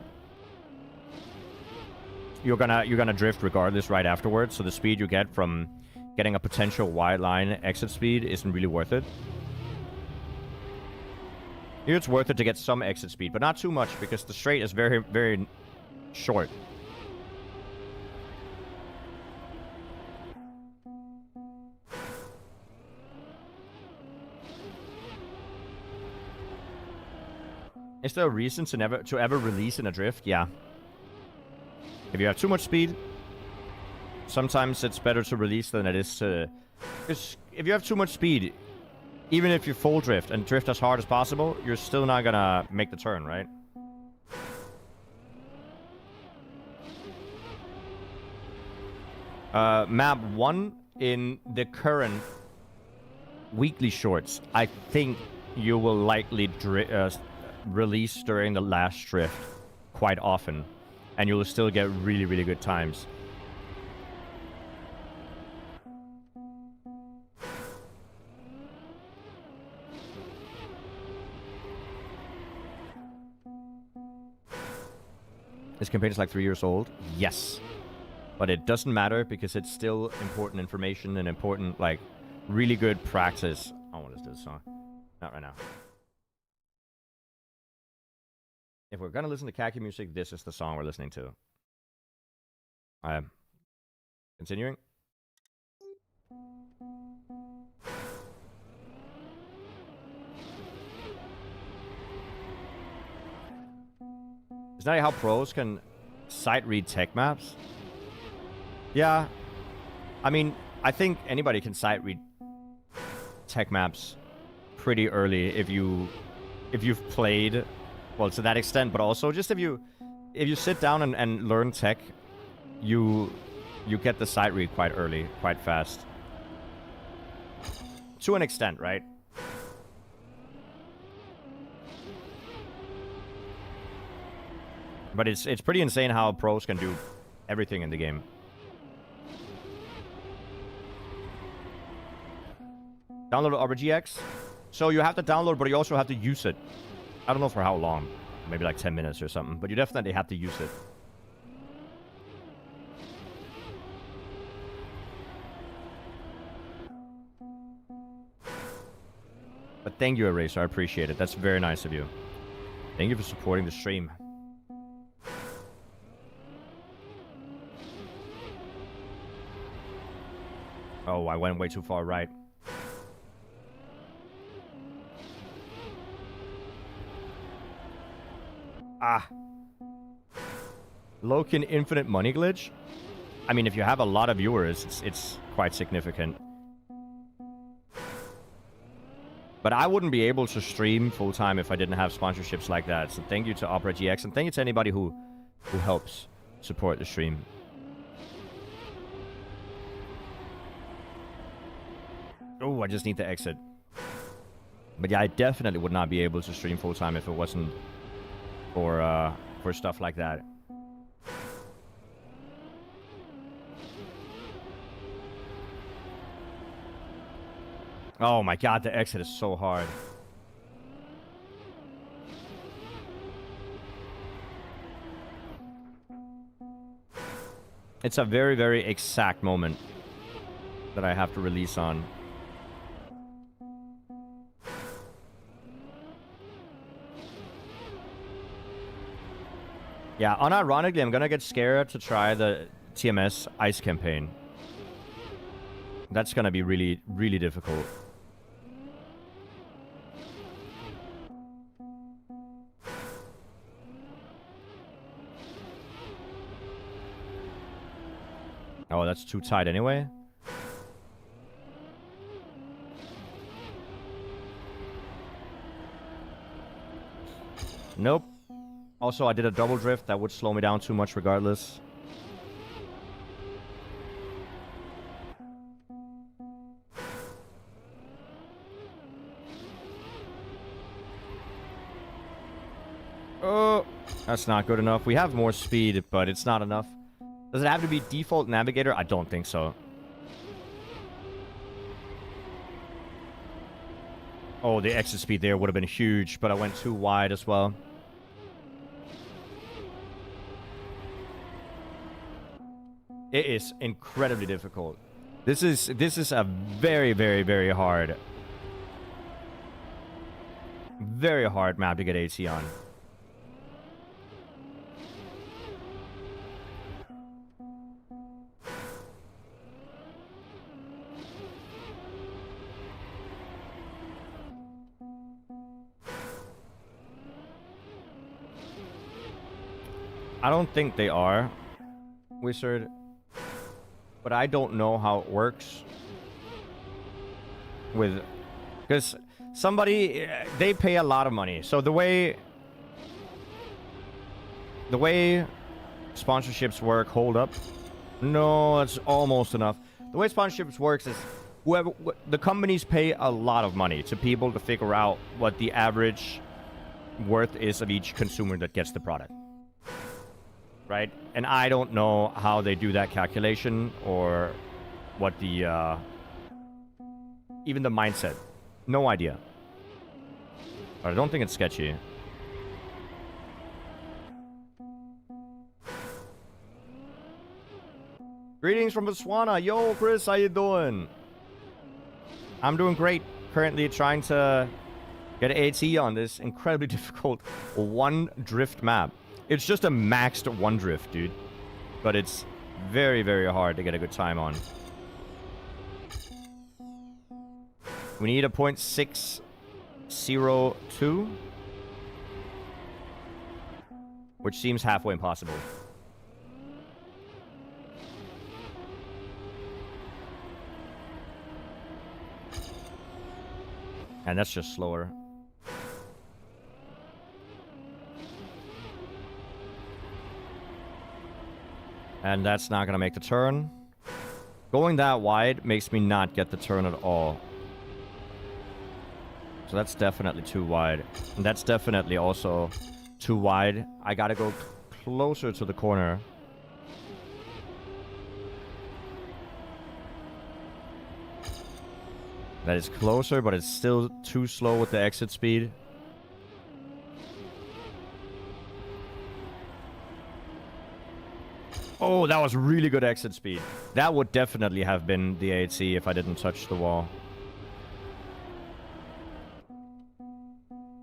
You're gonna drift regardless right afterwards. So the speed you get from getting a potential wide line exit speed isn't really worth it. Here it's worth it to get some exit speed, but not too much because the straight is very, very short. Is there a reason to ever release in a drift? Yeah. If you have too much speed, sometimes it's better to release than it is to... Because if you have too much speed, even if you full drift and drift as hard as possible, you're still not gonna make the turn, right? Map 1 in the current weekly shorts, I think you will likely release during the last drift quite often, and you'll still get really, really good times. This campaign is like 3 years old. Yes. But it doesn't matter because it's still important information and important, like, really good practice. Oh, what is this song? Not right now. If we're gonna listen to khaki music, this is the song we're listening to. Continuing. Is that how pros can sight read tech maps? Yeah. I mean, I think anybody can sight read tech maps pretty early if you've played, well, to that extent, but also just if you sit down and learn tech, you get the sight read quite early, quite fast. To an extent, right? But it's pretty insane how pros can do everything in the game. Download RGX. So you have to download, but you also have to use it. I don't know for how long. Maybe like 10 minutes or something. But you definitely have to use it. But thank you, Eraser. I appreciate it. That's very nice of you. Thank you for supporting the stream. Oh, I went way too far right. Ah. Lokin infinite money glitch? I mean, if you have a lot of viewers, it's quite significant. But I wouldn't be able to stream full-time if I didn't have sponsorships like that. So thank you to Opera GX, and thank you to anybody who helps support the stream. Oh, I just need to exit. But yeah, I definitely would not be able to stream full-time if it wasn't for stuff like that. Oh my god, the exit is so hard. It's a very, very exact moment that I have to release on. Yeah, unironically, I'm gonna get scared to try the TMS ice campaign. That's gonna be really, really difficult. Oh, that's too tight anyway. Nope. Also, I did a double drift. That would slow me down too much regardless. Oh, that's not good enough. We have more speed, but it's not enough. Does it have to be default navigator? I don't think so. Oh, the exit speed there would have been huge, but I went too wide as well. It is incredibly difficult. This is a very, very, very hard map to get AT on. I don't think they are, Wizard. But I don't know how it works with... Because somebody... They pay a lot of money. So the way sponsorships work... Hold up. No, that's almost enough. The way sponsorships works is... The companies pay a lot of money to people to figure out what the average worth is of each consumer that gets the product. Right? And I don't know how they do that calculation or what the, even the mindset. No idea. But I don't think it's sketchy. Greetings from Botswana. Yo, Chris, how you doing? I'm doing great. Currently trying to get AT on this incredibly difficult one drift map. It's just a maxed one drift, dude. But it's very, very hard to get a good time on. We need a 0.602. Which seems halfway impossible. And that's just slower. And that's not going to make the turn. Going that wide makes me not get the turn at all. So that's definitely too wide. And that's definitely also too wide. I got to go closer to the corner. That is closer, but it's still too slow with the exit speed. Oh, that was really good exit speed. That would definitely have been the AT if I didn't touch the wall.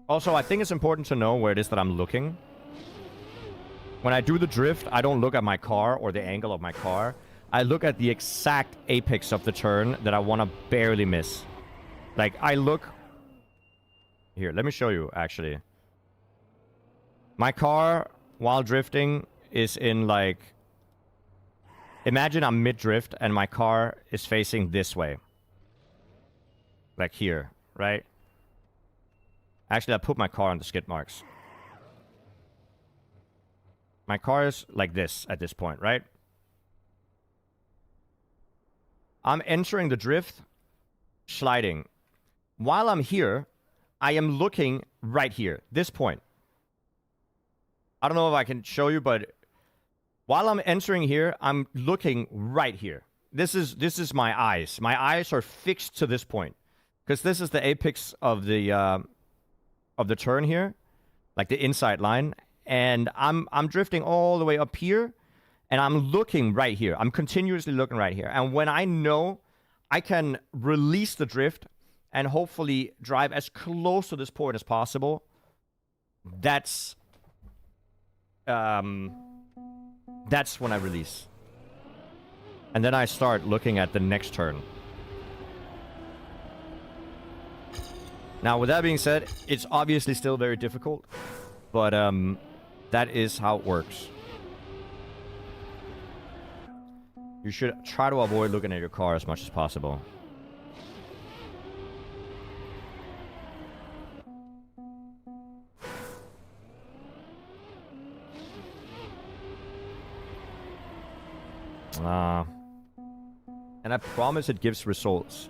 Also, I think it's important to know where it is that I'm looking. When I do the drift, I don't look at my car or the angle of my car. I look at the exact apex of the turn that I want to barely miss. Like, I look... Here, let me show you, actually. My car, while drifting, is in, like... Imagine I'm mid-drift and my car is facing this way. Like here, right? Actually, I put my car on the skid marks. My car is like this at this point, right? I'm entering the drift, sliding. While I'm here, I am looking right here, this point. I don't know if I can show you, but while I'm entering here, I'm looking right here. This is my eyes. My eyes are fixed to this point. Because this is the apex of the turn here, like the inside line, and I'm drifting all the way up here, and I'm looking right here. I'm continuously looking right here, and when I know I can release the drift and hopefully drive as close to this point as possible, that's when I release. And then I start looking at the next turn. Now, with that being said, it's obviously still very difficult, but that is how it works. You should try to avoid looking at your car as much as possible. And I promise it gives results.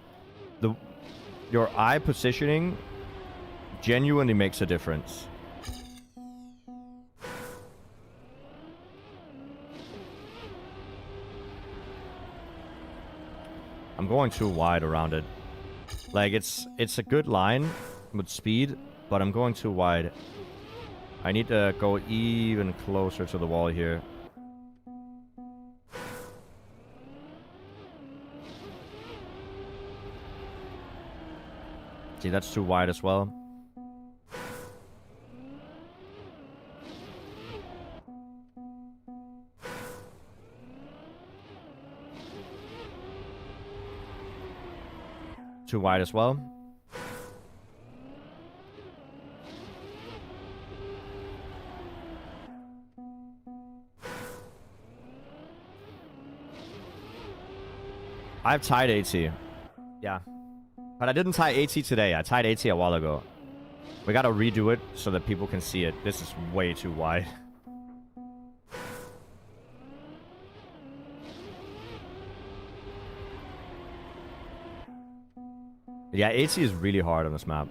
Your eye positioning genuinely makes a difference. I'm going too wide around it. Like, it's a good line with speed, but I'm going too wide. I need to go even closer to the wall here. See, that's too wide as well. Too wide as well. I've tied AT. Yeah. But I didn't tie AT today. I tied AT a while ago. We gotta redo it so that people can see it. This is way too wide. Yeah, AT is really hard on this map.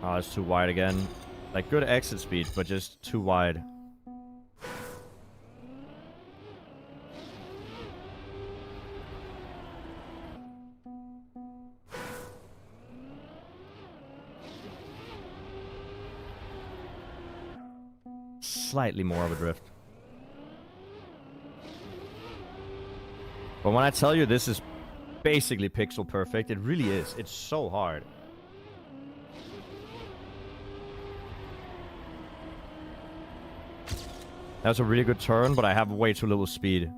Oh, it's too wide again. Like, good exit speed, but just too wide. Slightly more of a drift. But when I tell you this is basically pixel perfect, it really is. It's so hard. That was a really good turn, but I have way too little speed.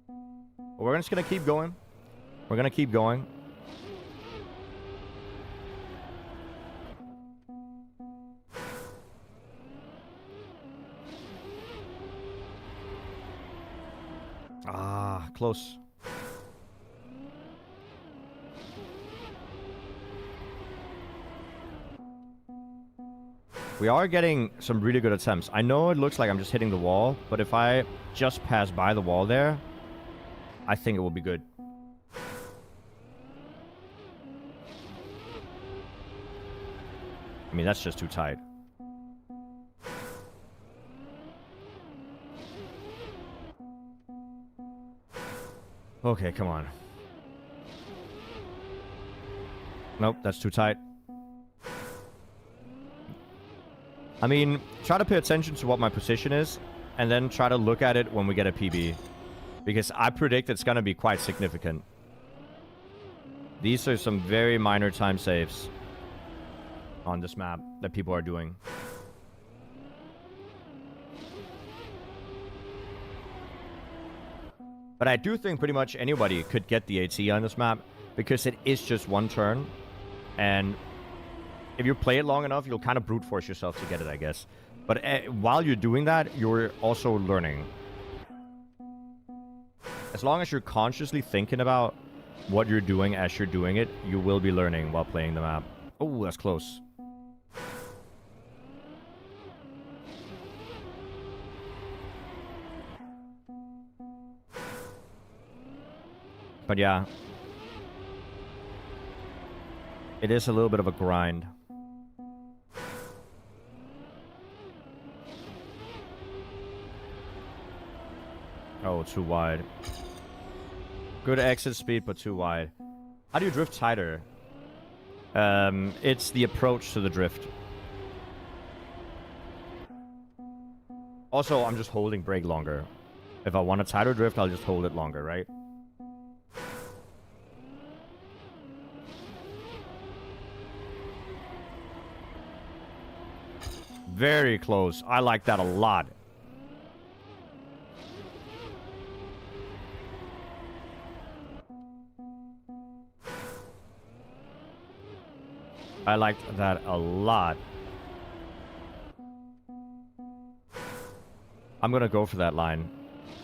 But we're just gonna keep going. We're gonna keep going. Ah, close. We are getting some really good attempts. I know it looks like I'm just hitting the wall, but if I just pass by the wall there, I think it will be good. I mean, that's just too tight. Okay, come on. Nope, that's too tight. I mean, try to pay attention to what my position is, and then try to look at it when we get a PB. Because I predict it's going to be quite significant. These are some very minor time saves on this map that people are doing. But I do think pretty much anybody could get the AT on this map, because it is just one turn. And if you play it long enough, you'll kind of brute force yourself to get it, I guess. But while you're doing that, you're also learning. As long as you're consciously thinking about what you're doing as you're doing it, you will be learning while playing the map. Oh, that's close. But yeah, it is a little bit of a grind. Oh, too wide. Good exit speed, but too wide. How do you drift tighter? It's the approach to the drift. Also, I'm just holding brake longer. If I want a tighter drift, I'll just hold it longer, right? Very close. I like that a lot. I liked that a lot. I'm gonna go for that line.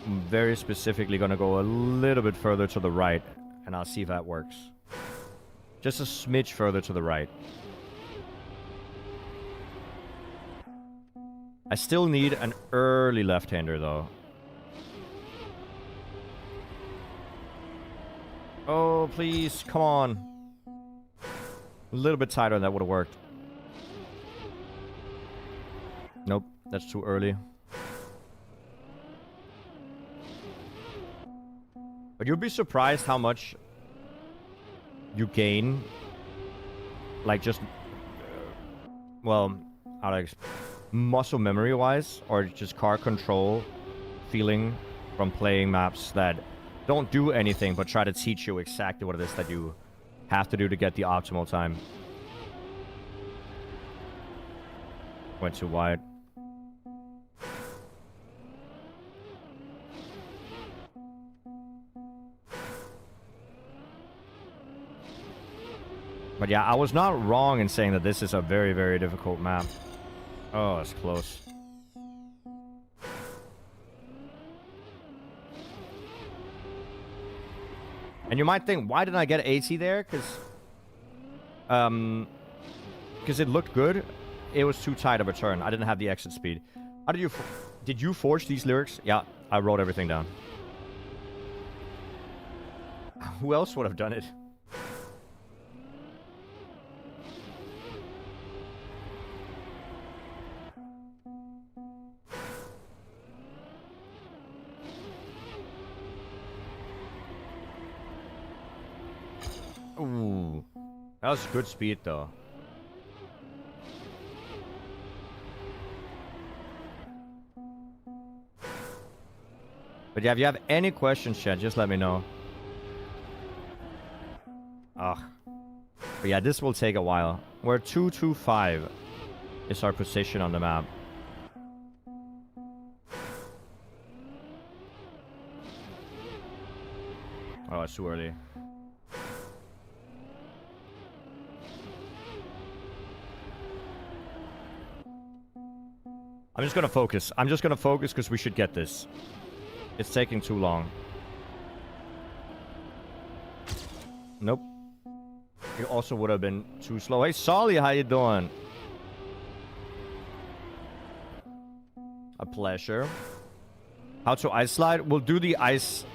I'm very specifically gonna go a little bit further to the right, and I'll see if that works. Just a smidge further to the right. I still need an early left-hander, though. Oh, please, come on. A little bit tighter, and that would have worked. Nope, that's too early. But you'll be surprised how much you gain. Like, just... well, how do I muscle memory-wise, or just car control feeling from playing maps that don't do anything but try to teach you exactly what it is that you have to do to get the optimal time. Went too wide. But yeah, I was not wrong in saying that this is a very, very difficult map. Oh, it's close. And you might think, why didn't I get 80 there? Because it looked good. It was too tight of a turn. I didn't have the exit speed. How did you... did you forge these lyrics? Yeah, I wrote everything down. Who else would have done it? Ooh. That was good speed, though. But yeah, if you have any questions, chat, just let me know. Ugh. But yeah, this will take a while. We're 225 is our position on the map. Oh, it's too early. I'm just gonna focus. I'm just gonna focus because we should get this. It's taking too long. Nope. It also would have been too slow. Hey, Solly, how you doing? A pleasure. How to ice slide? We'll do the ice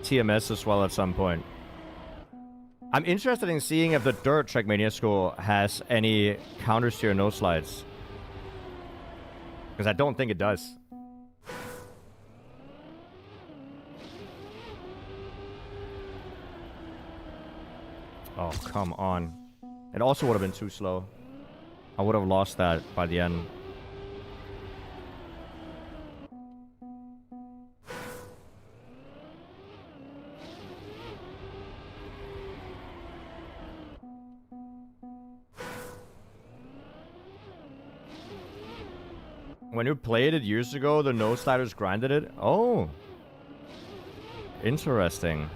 TMS as well at some point. I'm interested in seeing if the Dirt Trackmania school has any counter-steer no slides. Because I don't think it does. Oh, come on. It also would have been too slow. I would have lost that by the end. When you played it years ago, the no sliders grinded it? Oh. Interesting.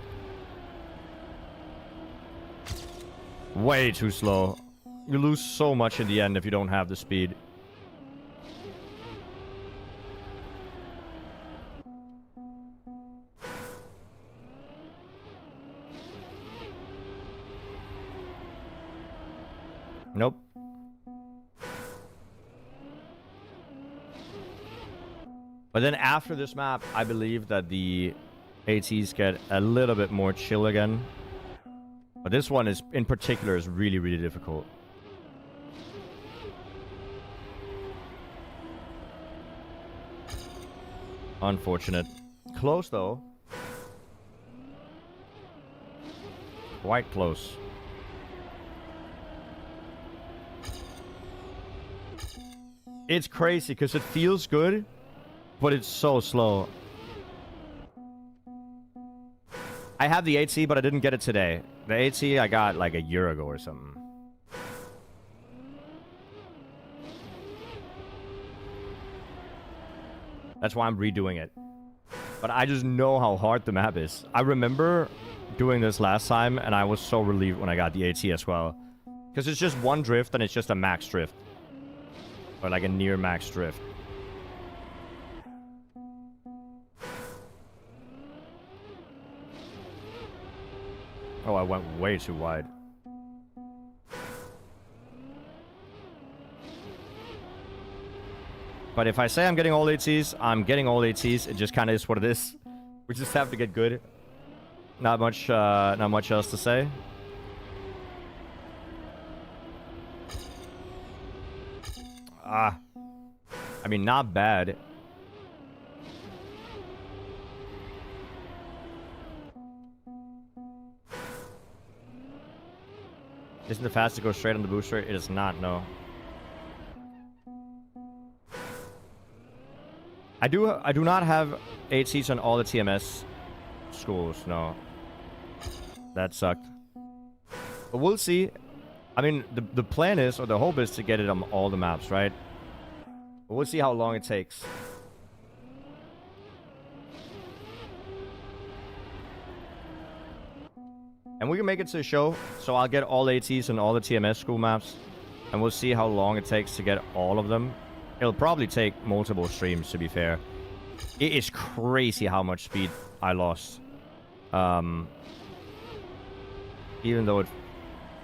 Way too slow. You lose so much in the end if you don't have the speed. Nope. But then after this map, I believe that the ATs get a little bit more chill again. But this one is, in particular, is really, really difficult. Unfortunate. close, though. Quite close. It's crazy because it feels good, but it's so slow. I have the 8C, but I didn't get it today. The 8C I got like a year ago or something. That's why I'm redoing it. But I just know how hard the map is. I remember doing this last time, and I was so relieved when I got the 8C as well. Because it's just one drift, and it's just a max drift. Or like a near max drift. Oh, I went way too wide. But if I say I'm getting all 8Cs, I'm getting all 8Cs. It just kind of is what it is. We just have to get good. Not much else to say. I mean, not bad. Isn't it fast to go straight on the booster? It is not, no. I do not have 8 seats on all the TMS schools, no. That sucked. But we'll see. I mean, the plan is, or the hope is to get it on all the maps, right? But we'll see how long it takes. And we can make it to a show, so I'll get all ATs and all the TMS school maps. And we'll see how long it takes to get all of them. It'll probably take multiple streams, to be fair. It is crazy how much speed I lost. Even though it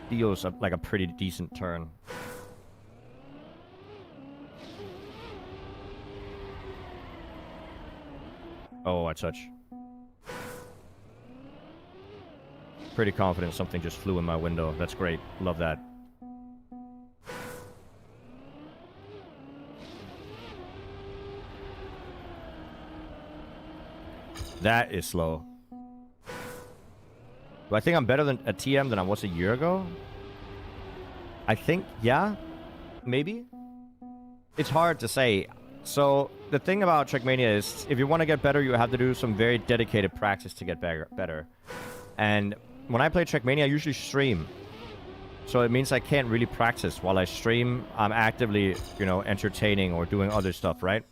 feels like a pretty decent turn. Oh, I touch. Pretty confident something just flew in my window. That's great. Love that. That is slow. Do I think I'm better at TM than I was a year ago? I think, yeah. Maybe. It's hard to say. So, the thing about Trackmania is, if you want to get better, you have to do some very dedicated practice to get better. And when I play Trackmania, I usually stream. So it means I can't really practice. While I stream, I'm actively, you know, entertaining or doing other stuff, right?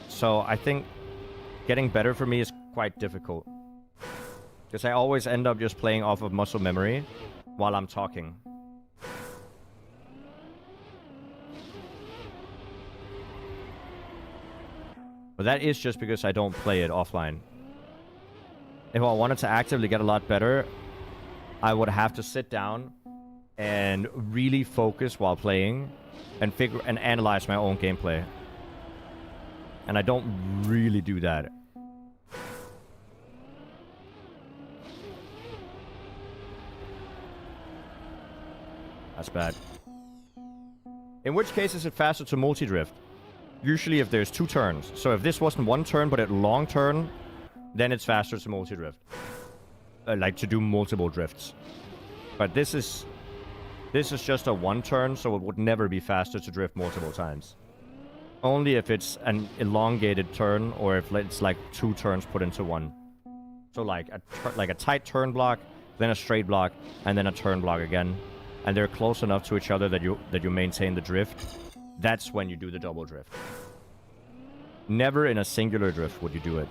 So I think getting better for me is quite difficult. Because I always end up just playing off of muscle memory while I'm talking. But that is just because I don't play it offline. If I wanted to actively get a lot better, I would have to sit down and really focus while playing and analyze my own gameplay. And I don't really do that. That's bad. In which case is it faster to multi-drift? Usually if there's 2 turns. So if this wasn't 1 turn but a long turn, then it's faster to multi-drift. Like to do multiple drifts. But this is just a 1 turn, so it would never be faster to drift multiple times. Only if it's an elongated turn or if it's like 2 turns put into 1. So like a tight turn block, then a straight block, and then a turn block again. And they're close enough to each other that you maintain the drift. That's when you do the double drift. Never in a singular drift would you do it.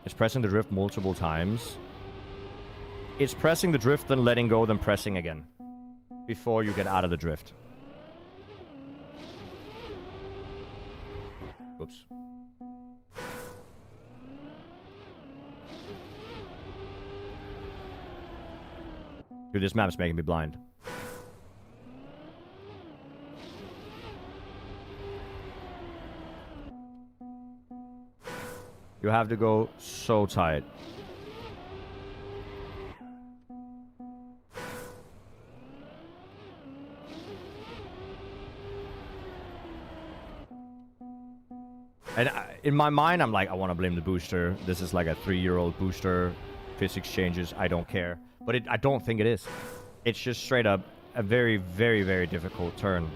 It's pressing the drift multiple times. It's pressing the drift, then letting go, then pressing again. Before you get out of the drift. Oops. Dude, this map is making me blind. You have to go so tight. And in my mind, I'm like, I want to blame the booster. This is like a 3-year-old booster. Physics changes. I don't care. But I don't think it is. It's just straight up a very, very, very difficult turn.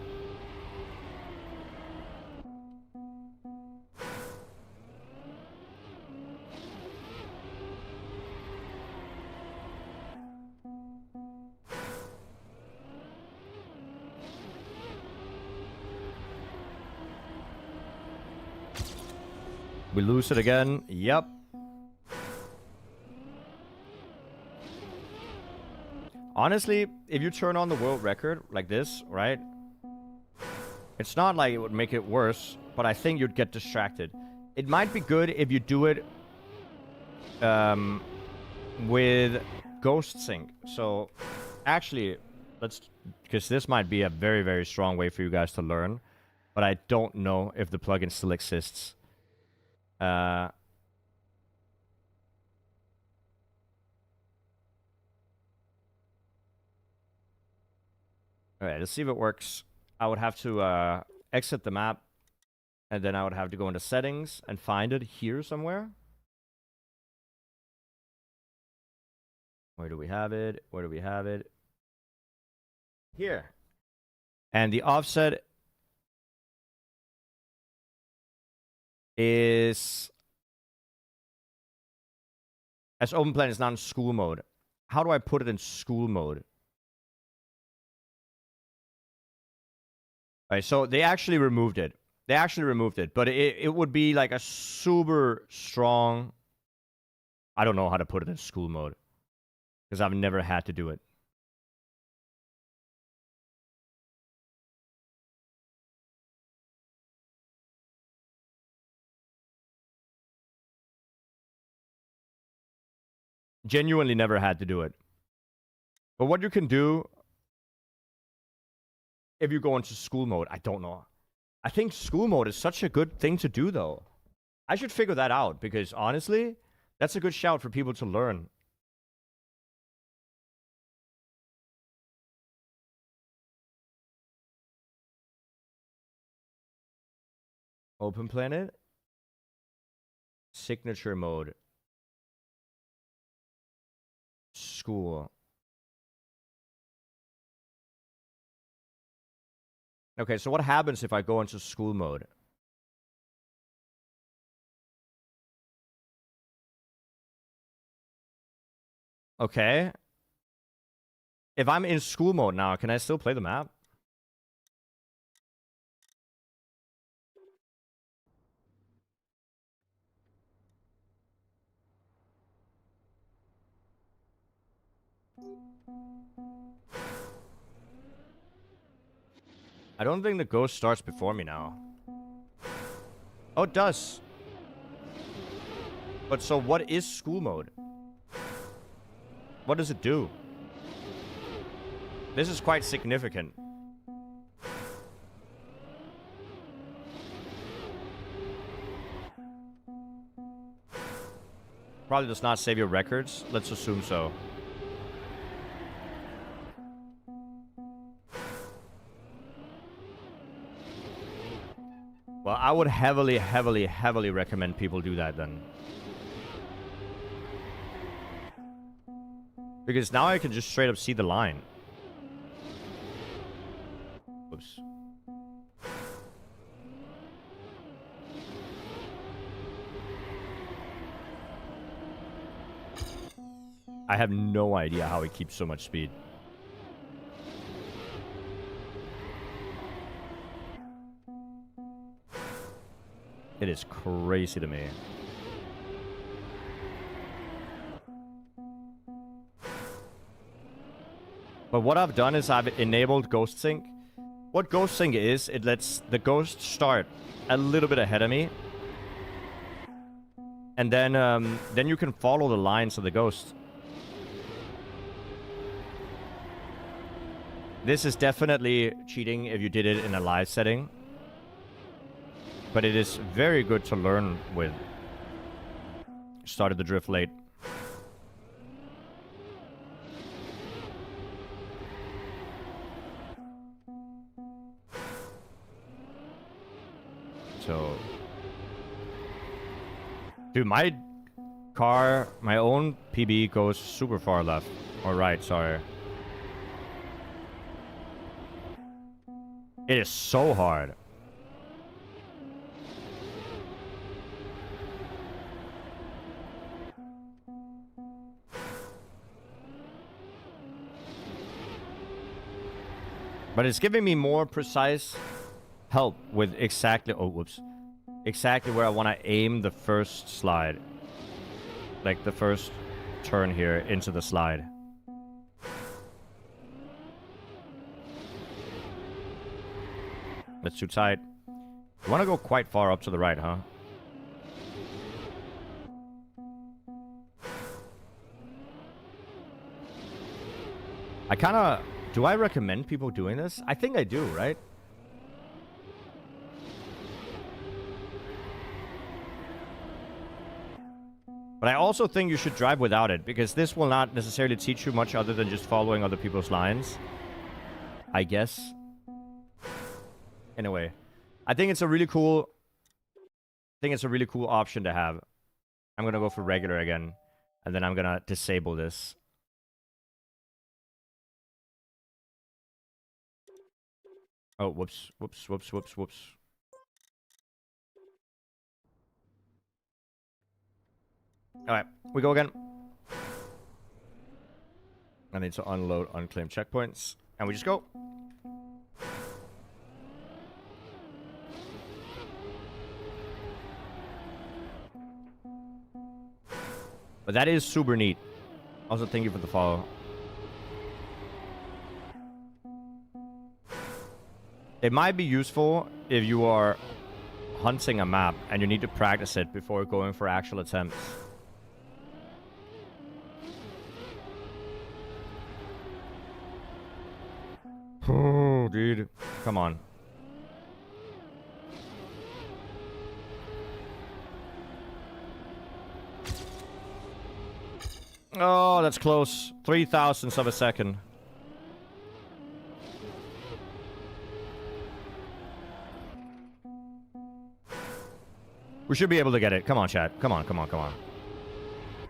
We lose it again. Yep. Honestly, if you turn on the world record like this, right? It's not like it would make it worse, but I think you'd get distracted. It might be good if you do it with Ghost Sync. So, actually, because this might be a very, very strong way for you guys to learn, but I don't know if the plugin still exists. Alright, let's see if it works. I would have to exit the map, and then I would have to go into settings and find it here somewhere. Where do we have it? Where do we have it? Here. And the offset is... As Openplanet is not in school mode. How do I put it in school mode? Alright, so they actually removed it. They actually removed it. But it would be like a super strong... I don't know how to put it in school mode. Because I've never had to do it. Genuinely never had to do it. But what you can do if you go into school mode, I don't know. I think school mode is such a good thing to do, though. I should figure that out, because honestly, that's a good shout for people to learn. Openplanet. Signature mode. School. Okay, so what happens if I go into school mode? Okay. If I'm in school mode now, can I still play the map? I don't think the ghost starts before me now. Oh, it does. But so what is school mode? What does it do? This is quite significant. Probably does not save your records. Let's assume so. Well, I would heavily, heavily, heavily recommend people do that then. Because now I can just straight up see the line. Oops. I have no idea how he keeps so much speed. It is crazy to me. But what I've done is I've enabled Ghost Sync. What Ghost Sync is, it lets the ghost start a little bit ahead of me. And then you can follow the lines of the ghost. This is definitely cheating if you did it in a live setting. But it is very good to learn with. Started the drift late. So Dude, my car, my own PB goes super far left. Or right, sorry. It is so hard. But it's giving me more precise help with exactly... Oh, whoops. Exactly where I want to aim the first slide. Like the first turn here into the slide. That's too tight. You want to go quite far up to the right, huh? I kind of... Do I recommend people doing this? I think I do, right? But I also think you should drive without it, because this will not necessarily teach you much other than just following other people's lines. I guess. Anyway, I think it's a really cool... option to have. I'm gonna go for regular again, and then I'm gonna disable this. Oh, whoops, whoops, whoops, whoops, whoops. Alright, we go again. I need to unload unclaimed checkpoints. And we just go. But that is super neat. Also, thank you for the follow. It might be useful if you are hunting a map and you need to practice it before going for actual attempts. Oh, dude. Come on. Oh, that's close. 0.003 of a second. We should be able to get it. Come on, chat. Come on, come on, come on.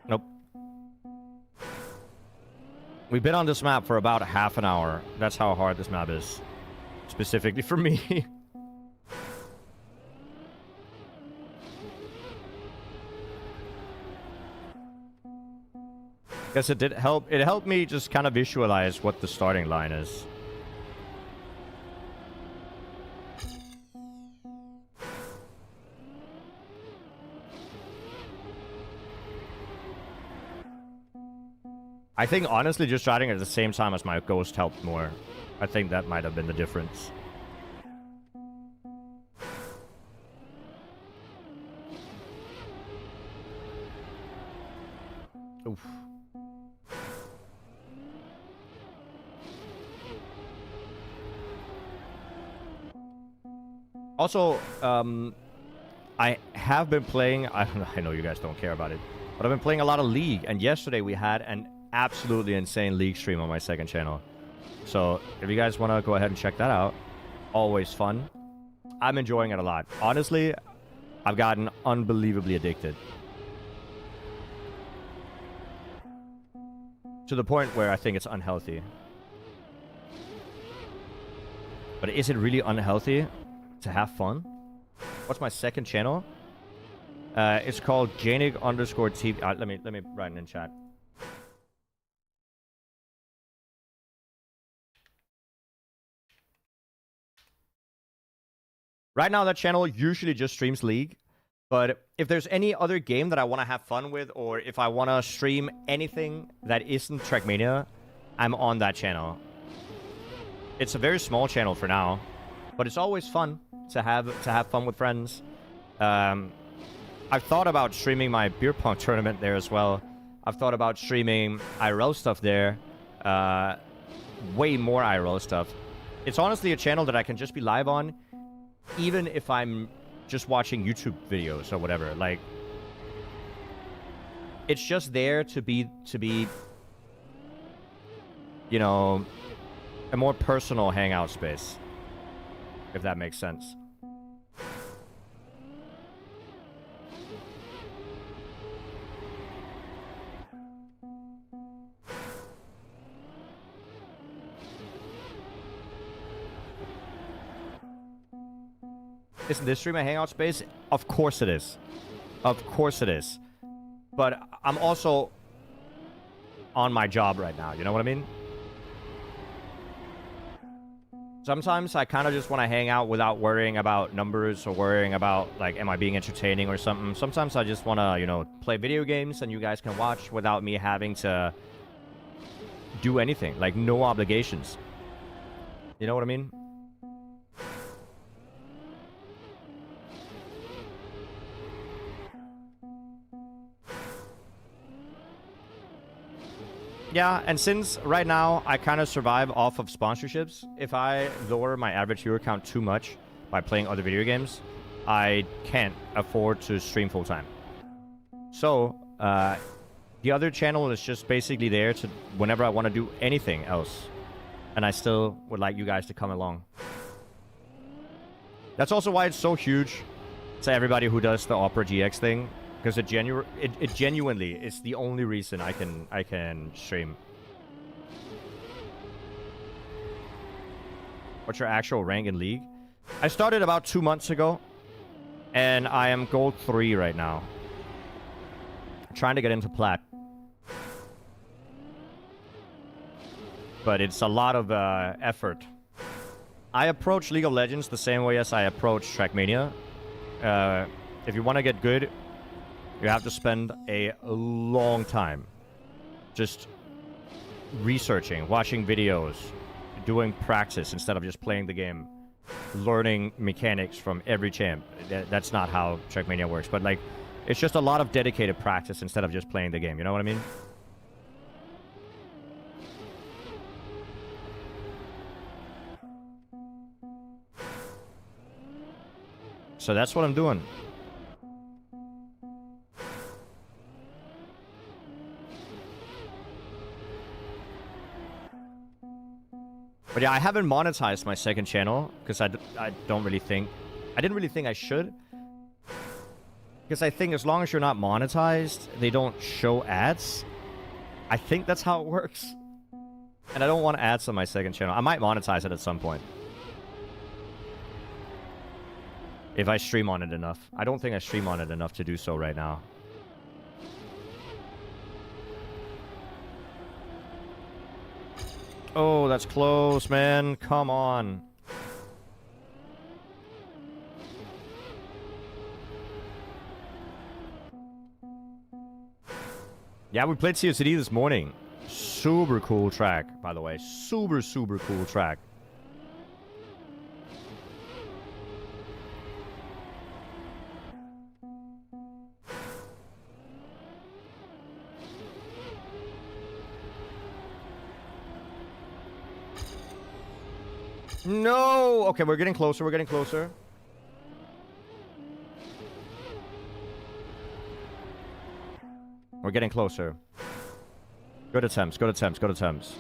Nope. We've been on this map for about half an hour. That's how hard this map is. Specifically for me. Guess it did help. It helped me just kind of visualize what the starting line is. I think, honestly, just riding at the same time as my ghost helped more. I think that might have been the difference. Oof. Also, I have been playing... I know you guys don't care about it, but I've been playing a lot of League, and yesterday we had an absolutely insane League stream on my second channel. So if you guys want to go ahead and check that out, always fun. I'm enjoying it a lot. Honestly, I've gotten unbelievably addicted. To the point where I think it's unhealthy. But is it really unhealthy to have fun? What's my second channel? It's called Jnic _TV. Let me write it in chat. Right now, that channel usually just streams League. But if there's any other game that I want to have fun with, or if I want to stream anything that isn't Trackmania, I'm on that channel. It's a very small channel for now, but it's always fun to have fun with friends. I've thought about streaming my beer pong tournament there as well. I've thought about streaming IRL stuff there. Way more IRL stuff. It's honestly a channel that I can just be live on, even if I'm just watching YouTube videos or whatever. Like, it's just there to be, you know, a more personal hangout space, if that makes sense. Isn't this stream a hangout space? Of course it is. Of course it is. But I'm also on my job right now. You know what I mean? Sometimes I kind of just want to hang out without worrying about numbers or worrying about, like, am I being entertaining or something. Sometimes I just want to, you know, play video games and you guys can watch without me having to do anything. Like, no obligations. You know what I mean? Yeah, and since right now I kind of survive off of sponsorships, if I lower my average viewer count too much by playing other video games, I can't afford to stream full-time. So, the other channel is just basically there to whenever I want to do anything else. And I still would like you guys to come along. That's also why it's so huge to everybody who does the Opera GX thing. Because it genuinely is the only reason I can stream. What's your actual rank in League? I started about 2 months ago, and I am Gold 3 right now. I'm trying to get into Plat. But it's a lot of effort. I approach League of Legends the same way as I approach Trackmania. If you want to get good, you have to spend a long time just researching, watching videos, doing practice instead of just playing the game, learning mechanics from every champ. That's not how Trackmania works, but like, it's just a lot of dedicated practice instead of just playing the game, you know what I mean? So that's what I'm doing. But yeah, I haven't monetized my second channel because I didn't really think I should. Because I think as long as you're not monetized, they don't show ads. I think that's how it works. And I don't want ads on my second channel. I might monetize it at some point. If I stream on it enough. I don't think I stream on it enough to do so right now. Oh, that's close, man. Come on. Yeah, we played COCD this morning. Super cool track, by the way. Super, super cool track. No! Okay, we're getting closer. We're getting closer. We're getting closer. Good attempts. Good attempts. Good attempts.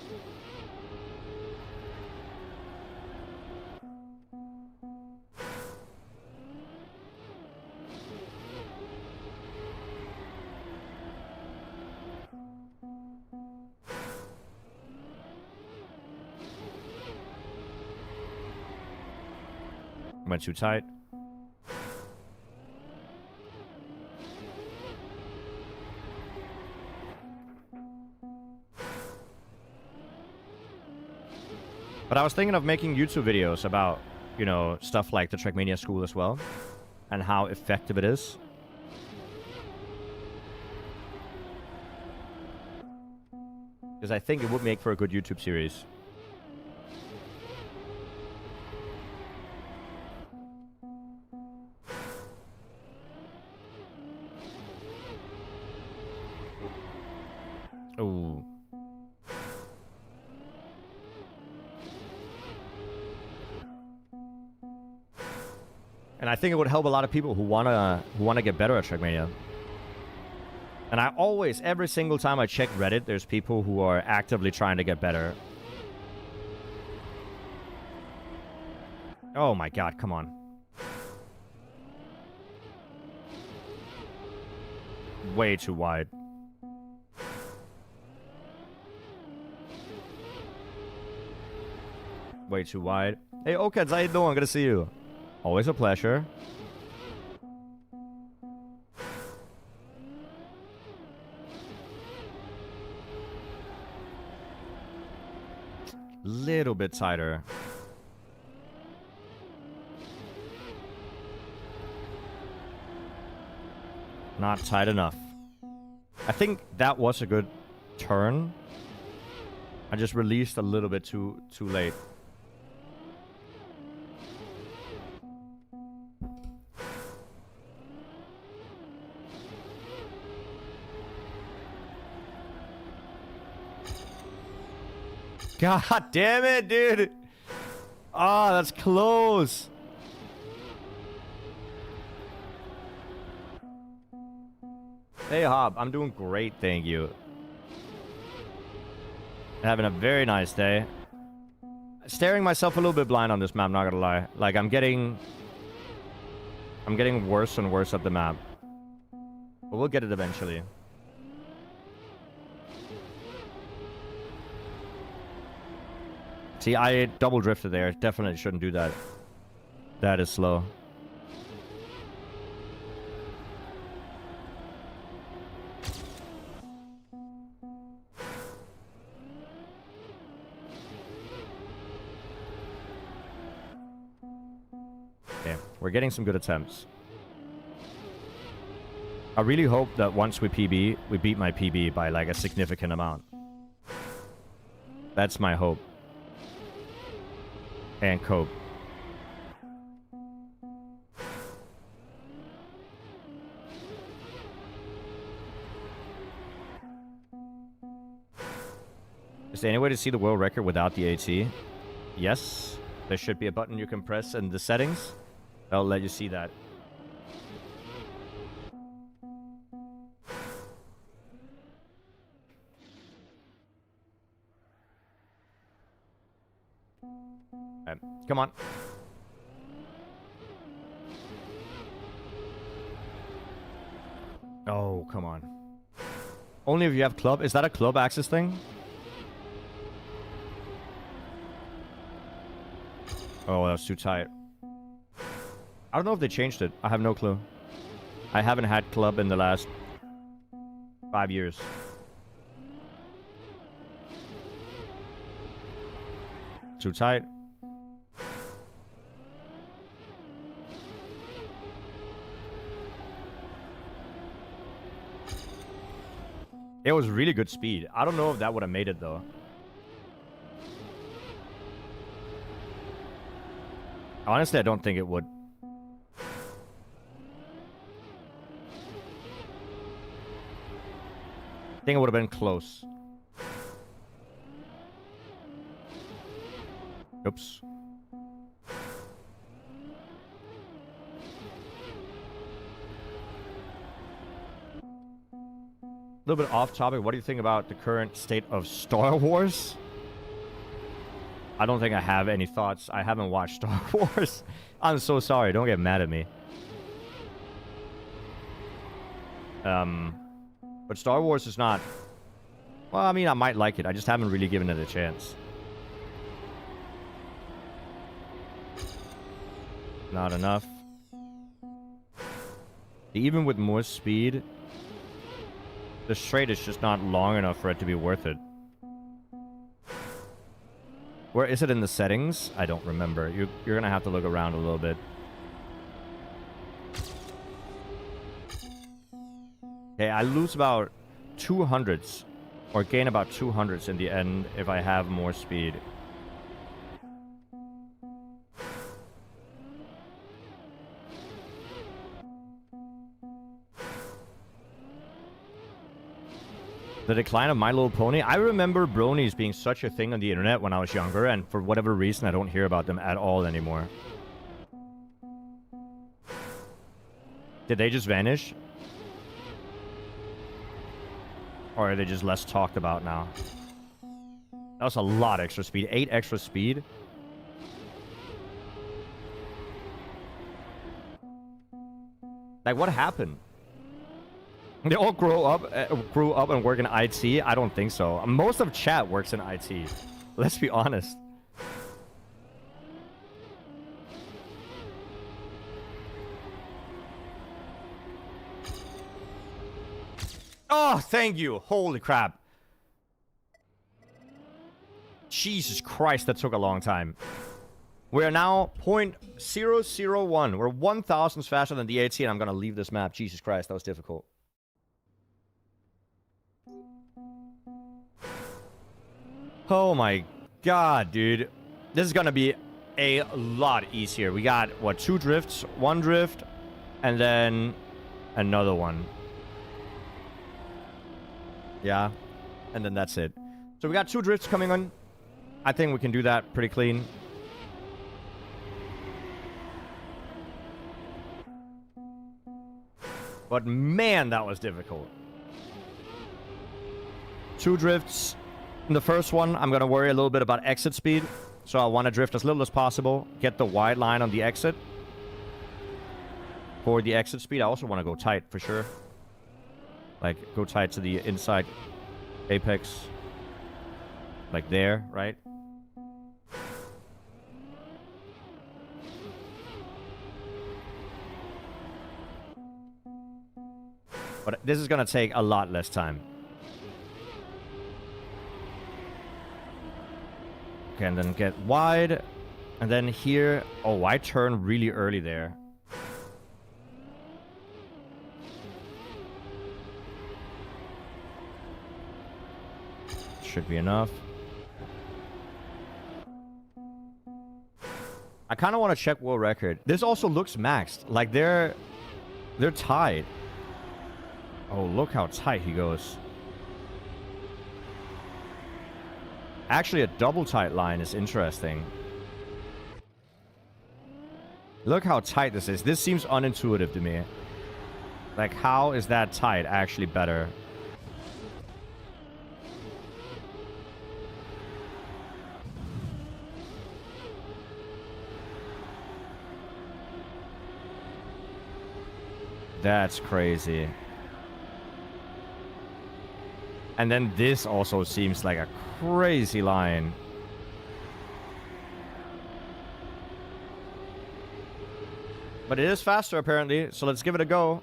Went too tight. But I was thinking of making YouTube videos about, you know, stuff like the Trackmania school as well. And how effective it is. Because I think it would make for a good YouTube series. Ooh. And I think it would help a lot of people who wanna get better at Trackmania. And I always, every single time I check Reddit, there's people who are actively trying to get better. Oh my god, come on. Way too wide. Way too wide. Hey, Okeds, how you doing? Good to see you. Always a pleasure. Little bit tighter. Not tight enough. I think that was a good turn. I just released a little bit too late. God damn it, dude. Ah, that's close. Hey, Hob. I'm doing great, thank you. Having a very nice day. Staring myself a little bit blind on this map, not gonna lie. Like, I'm getting worse and worse at the map. But we'll get it eventually. See, I double drifted there. Definitely shouldn't do that. That is slow. Okay, we're getting some good attempts. I really hope that once we PB, we beat my PB by like a significant amount. That's my hope. And cope. Is there any way to see the world record without the AT? Yes. There should be a button you can press in the settings. I'll let you see that. Okay, come on. Oh, come on. Only if you have club. Is that a club access thing? Oh, that was too tight. I don't know if they changed it. I have no clue. I haven't had club in the last 5 years. Too tight. It was really good speed. I don't know if that would have made it though. Honestly, I don't think it would. I think it would have been close. Oops. A little bit off topic. What do you think about the current state of Star Wars? I don't think I have any thoughts. I haven't watched Star Wars. I'm so sorry. Don't get mad at me. But Star Wars is not... Well, I mean, I might like it. I just haven't really given it a chance. Not enough. Even with more speed, the straight is just not long enough for it to be worth it. Where is it in the settings? I don't remember. You're gonna have to look around a little bit. Okay, I lose about 200s or gain about 200s in the end if I have more speed. The decline of My Little Pony. I remember bronies being such a thing on the internet when I was younger, and for whatever reason, I don't hear about them at all anymore. Did they just vanish? Or are they just less talked about now? That was a lot extra speed. 8 extra speed. Like, what happened? They all grew up and work in IT? I don't think so. Most of chat works in IT. Let's be honest. Oh, thank you. Holy crap. Jesus Christ, that took a long time. We're now 0.001. We're 1 thousandths faster than the 18. I'm going to leave this map. Jesus Christ, that was difficult. Oh my god, dude. This is going to be a lot easier. We got, what, 2 drifts? 1 drift, and then another one. Yeah, and then that's it. So we got 2 drifts coming on. I think we can do that pretty clean. But man, that was difficult. 2 drifts. In the first one, I'm going to worry a little bit about exit speed. So I want to drift as little as possible. Get the wide line on the exit. For the exit speed, I also want to go tight for sure. Like, go tight to the inside apex. Like there, right? But this is going to take a lot less time. Okay, and then get wide. And then here... Oh, I turn really early there. Should be enough. I kind of want to check world record. This also looks maxed. Like, they're tied. Oh, look how tight he goes. Actually, a double tight line is interesting. Look how tight this is. This seems unintuitive to me. Like, how is that tight actually better? That's crazy. And then this also seems like a crazy line. But it is faster apparently, so let's give it a go.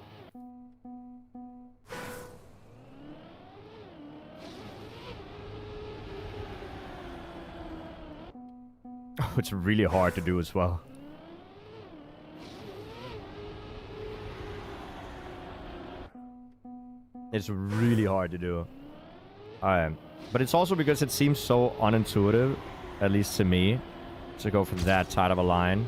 Oh, it's really hard to do as well. It's really hard to do. But it's also because it seems so unintuitive, at least to me, to go for that tight of a line.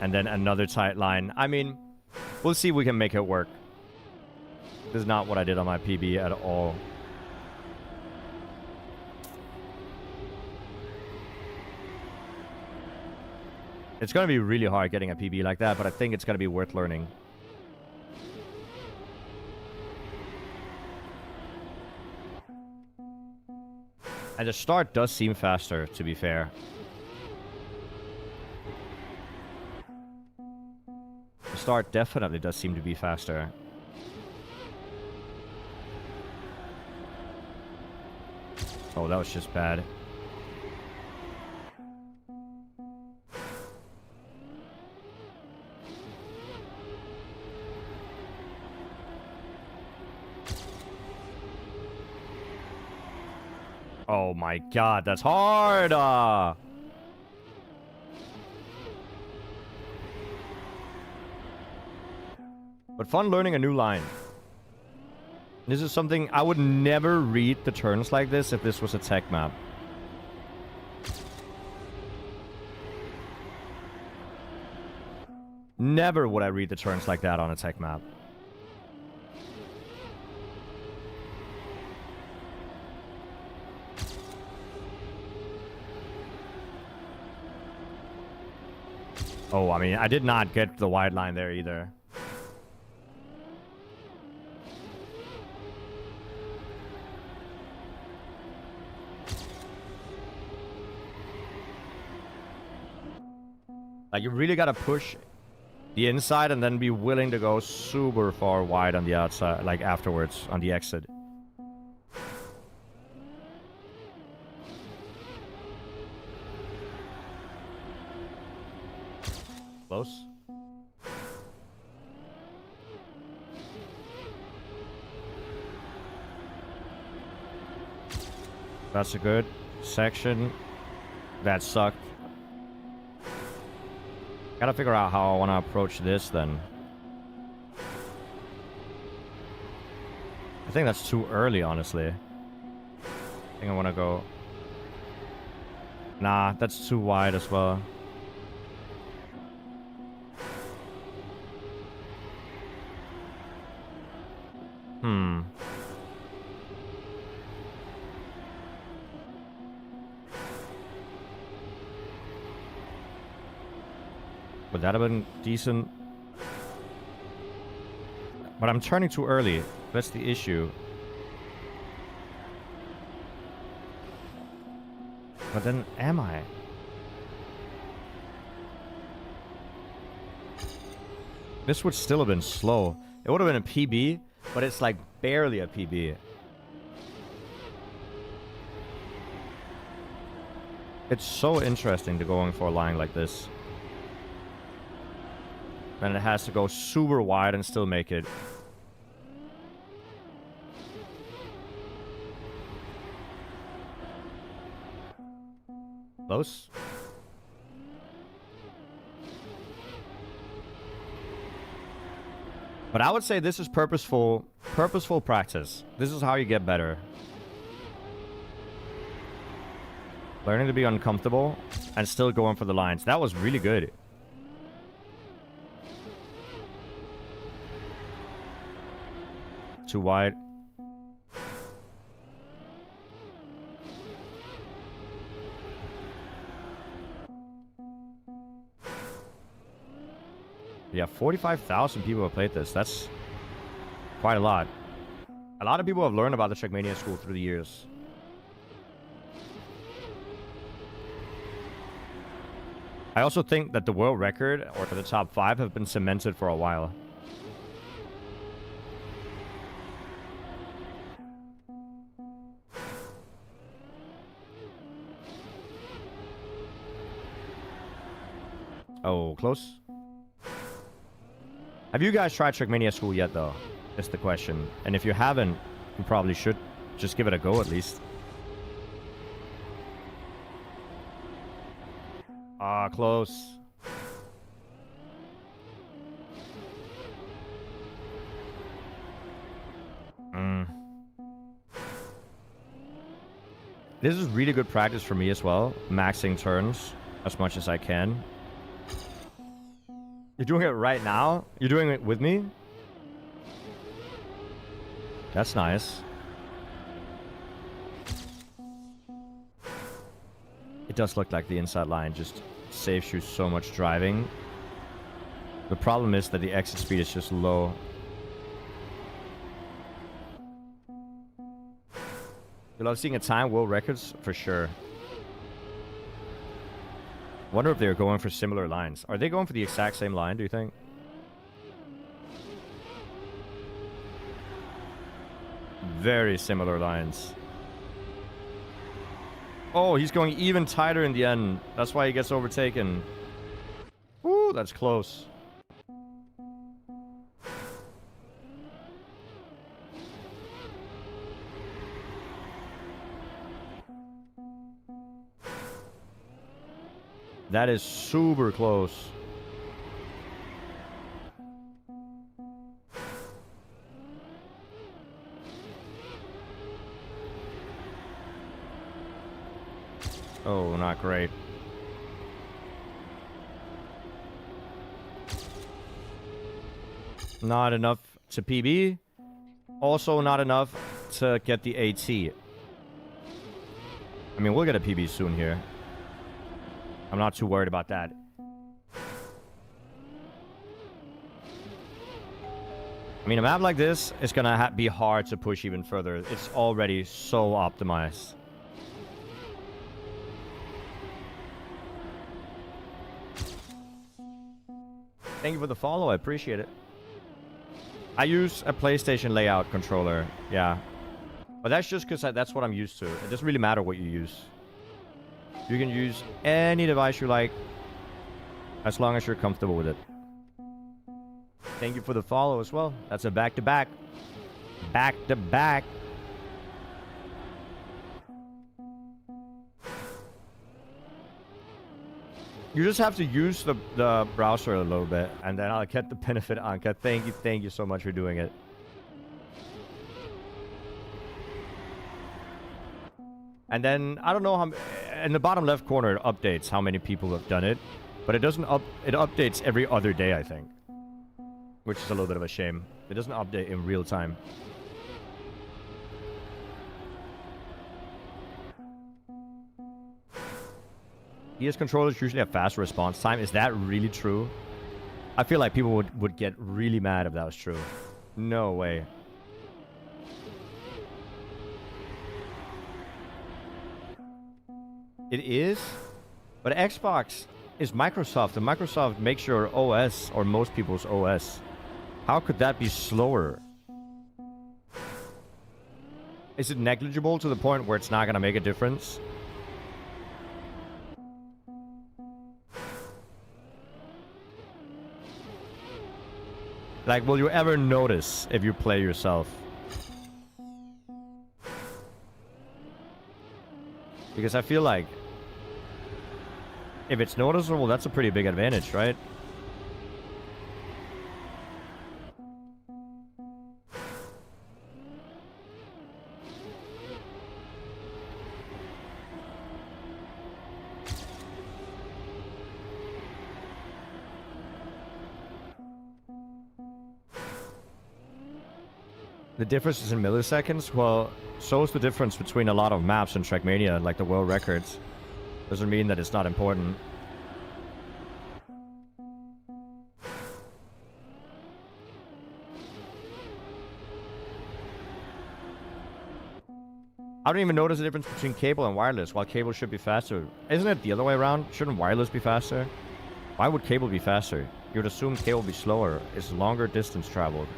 And then another tight line. I mean, we'll see if we can make it work. This is not what I did on my PB at all. It's going to be really hard getting a PB like that, but I think it's going to be worth learning. And the start does seem faster, to be fair. The start definitely does seem to be faster. Oh, that was just bad. Oh my god, that's hard! But fun learning a new line. This is something I would never read the turns like this if this was a tech map. Never would I read the turns like that on a tech map. Oh, I mean, I did not get the wide line there either. Like, you really gotta push the inside and then be willing to go super far wide on the outside, like afterwards, on the exit. Close. That's a good section. That sucked. Gotta figure out how I want to approach this then. I think that's too early, honestly. I think I want to go... Nah, that's too wide as well. Would that have been decent? But I'm turning too early. That's the issue. But then, am I? This would still have been slow. It would have been a PB, but it's like barely a PB. It's so interesting to going for a line like this. And it has to go super wide and still make it. Close. But I would say this is purposeful practice. This is how you get better. Learning to be uncomfortable and still going for the lines. That was really good. Too wide. Yeah, 45,000 people have played this. That's quite a lot. A lot of people have learned about the Trackmania school through the years. I also think that the world record, or the top 5, have been cemented for a while. Oh, close. Have you guys tried Trackmania School yet, though? That's the question. And if you haven't, you probably should just give it a go at least. Ah, close. This is really good practice for me as well. Maxing turns as much as I can. You're doing it right now? You're doing it with me? That's nice. It does look like the inside line just saves you so much driving. The problem is that the exit speed is just low. You love seeing a time world records? For sure. Wonder if they're going for similar lines. Are they going for the exact same line, do you think? Very similar lines. Oh, he's going even tighter in the end. That's why he gets overtaken. Ooh, that's close. That is super close. Oh, not great. Not enough to PB. Also not enough to get the AT. I mean, we'll get a PB soon here. I'm not too worried about that. I mean, a map like this is gonna be hard to push even further. It's already so optimized. Thank you for the follow. I appreciate it. I use a PlayStation layout controller. Yeah. But that's just because that's what I'm used to. It doesn't really matter what you use. You can use any device you like, as long as you're comfortable with it. Thank you for the follow as well. That's a back-to-back. Back-to-back. You just have to use the browser a little bit, and then I'll get the benefit, Anka. Thank you so much for doing it. And then, I don't know how... In the bottom left corner, it updates how many people have done it. But it doesn't it updates every other day, I think. Which is a little bit of a shame. It doesn't update in real time. PS controllers usually have faster response time. Is that really true? I feel like people would get really mad if that was true. No way. It is? But Xbox is Microsoft, and Microsoft makes your OS, or most people's OS. How could that be slower? Is it negligible to the point where it's not gonna make a difference? Like, will you ever notice if you play yourself? Because I feel like if it's noticeable, that's a pretty big advantage, right? The difference is in milliseconds? Well, so is the difference between a lot of maps in Trackmania, like the world records. Doesn't mean that it's not important. I don't even notice the difference between cable and wireless, while cable should be faster. Isn't it the other way around? Shouldn't wireless be faster? Why would cable be faster? You would assume cable would be slower. It's longer distance traveled.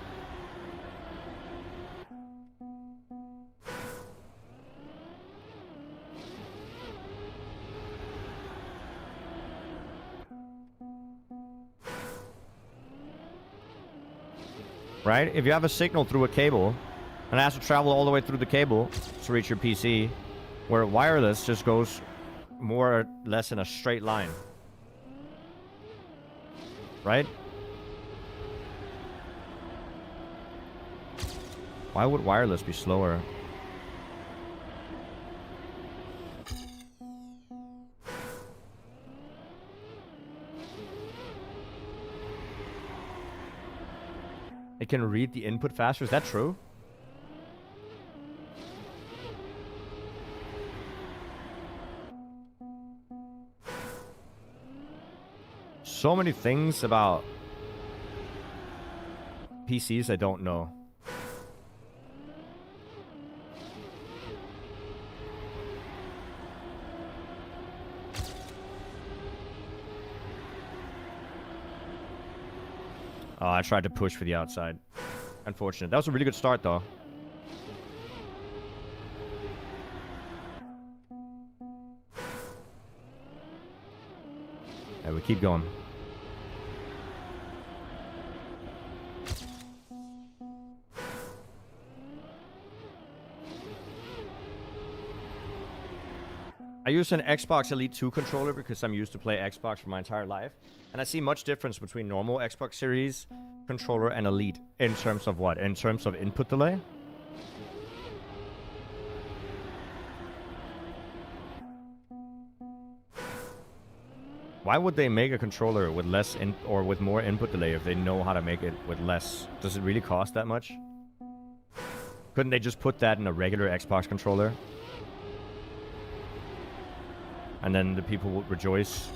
Right? If you have a signal through a cable, and it has to travel all the way through the cable to reach your PC, where wireless just goes more or less in a straight line. Right? Why would wireless be slower? It can read the input faster. Is that true? So many things about PCs I don't know. Oh, I tried to push for the outside. Unfortunate. That was a really good start, though. Yeah, we keep going. I use an Xbox Elite 2 controller because I'm used to play Xbox for my entire life. And I see much difference between normal Xbox Series controller and Elite. In terms of what? In terms of input delay? Why would they make a controller with less or with more input delay if they know how to make it with less? Does it really cost that much? Couldn't they just put that in a regular Xbox controller? And then the people would rejoice.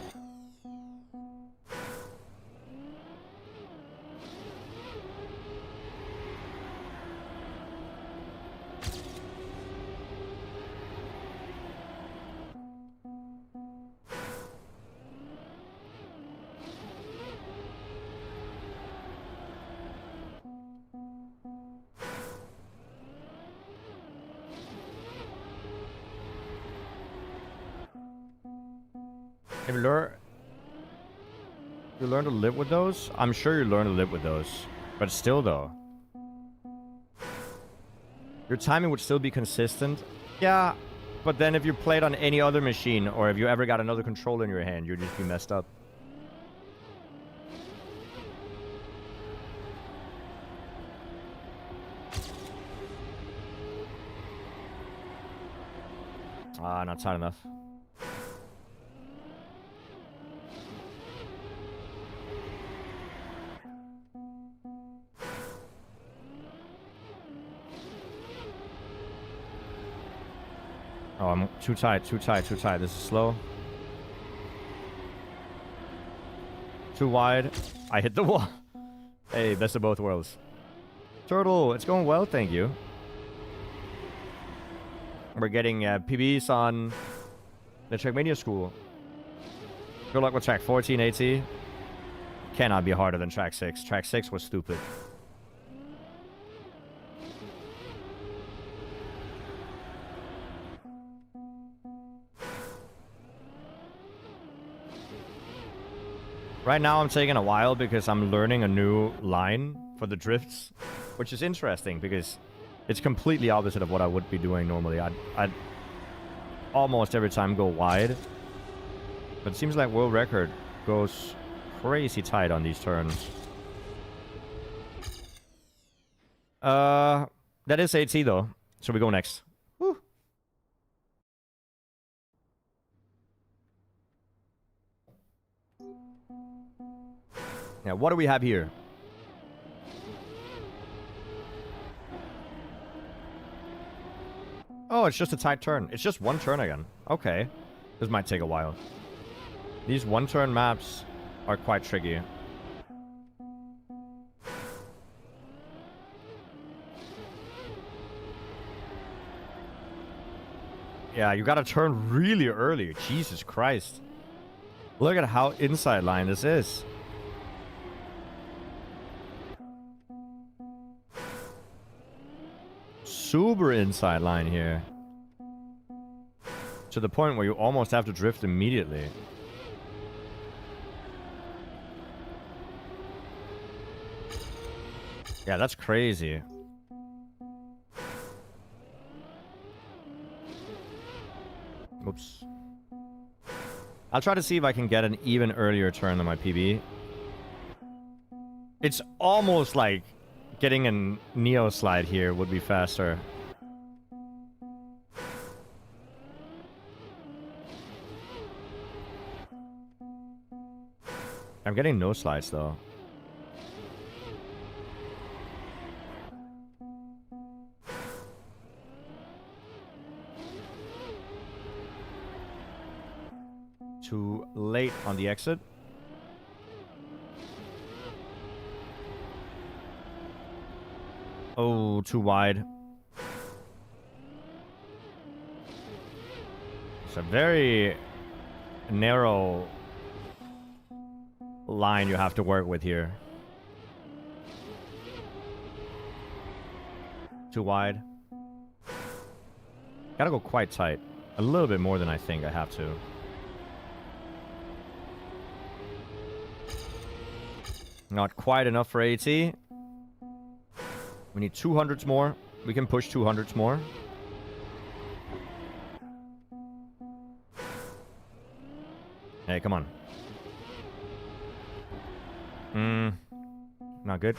If you learn to live with those, I'm sure you learn to live with those. But still, though, your timing would still be consistent. Yeah, But then if you play it on any other machine, or if you ever got another controller in your hand, you'd just be messed up. Ah, not tight enough. Oh, I'm too tight, too tight, too tight. This is slow. Too wide. I hit the wall. Hey, best of both worlds. Turtle, it's going well, thank you. We're getting PBs on the Trackmania school. Good luck with track 14, AT. Cannot be harder than track 6. Track 6 was stupid. Right now I'm taking a while because I'm learning a new line for the drifts, which is interesting because it's completely opposite of what I would be doing normally. I'd almost every time go wide, but it seems like world record goes crazy tight on these turns. That is AT though, so we go next. Woo. Now, what do we have here? Oh, it's just a tight turn. It's just one turn again. Okay. This might take a while. These one-turn maps are quite tricky. Yeah, you gotta turn really early. Jesus Christ. Look at how inside line this is. Super inside line here. To the point where you almost have to drift immediately. Yeah, that's crazy. Oops. I'll try to see if I can get an even earlier turn than my PB. It's almost like getting a Neo slide here would be faster. I'm getting no slides though. Too late on the exit. Oh, too wide. It's a very narrow line you have to work with here. Too wide. Gotta go quite tight. A little bit more than I think I have to. Not quite enough for AT. We need 200s more. We can push 200s more. Hey, come on. Not good.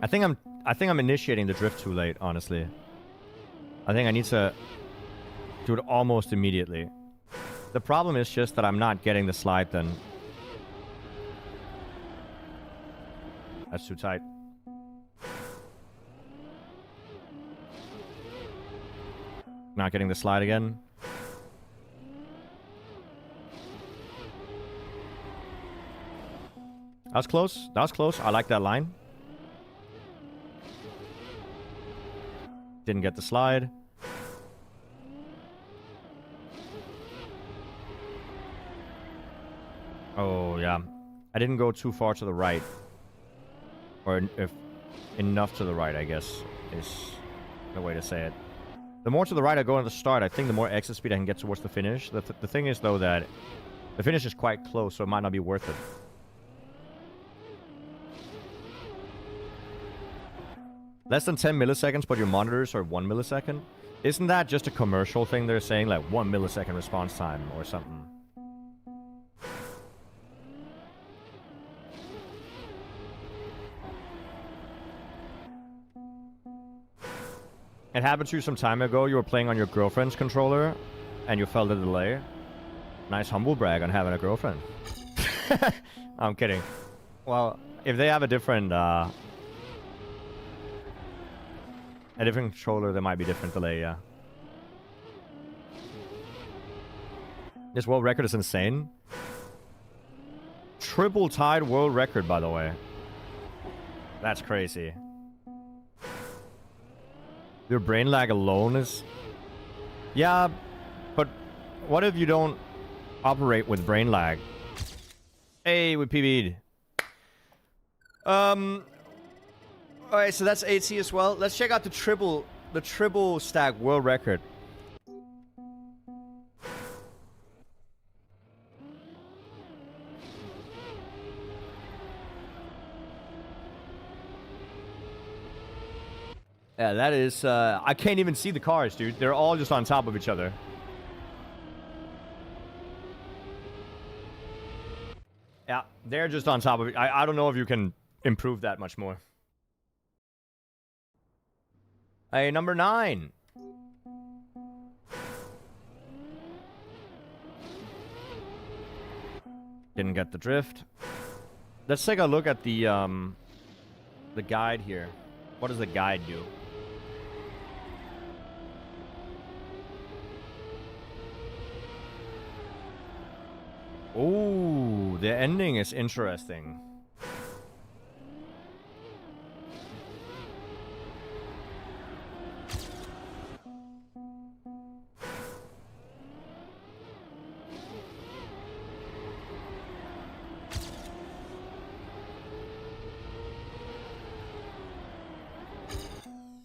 I think I'm initiating the drift too late, honestly. I think I need to do it almost immediately. The problem is just that I'm not getting the slide then. That's too tight. Not getting the slide again. That was close. That was close. I like that line. Didn't get the slide. Oh, yeah. I didn't go too far to the right. Or if enough to the right, I guess, is the way to say it. The more to the right I go at the start, I think the more exit speed I can get towards the finish. The thing is, though, that the finish is quite close, so it might not be worth it. Less than 10 milliseconds, but your monitors are 1 millisecond? Isn't that just a commercial thing they're saying, like 1 millisecond response time or something? It happened to you some time ago. You were playing on your girlfriend's controller, and you felt a delay. Nice humble brag on having a girlfriend. I'm kidding. Well, if they have a different controller, there might be different delay, yeah. This world record is insane. Triple tied world record, by the way. That's crazy. Your brain lag alone is... Yeah, but what if you don't operate with brain lag? Hey, we PB'd. Alright, so that's 80 as well. Let's check out the triple stack world record. Yeah, that is, I can't even see the cars, dude. They're all just on top of each other. Yeah, they're just on top of it. I don't know if you can improve that much more. Hey, number 9. Didn't get the drift. Let's take a look at the guide here. What does the guide do? Oh, the ending is interesting.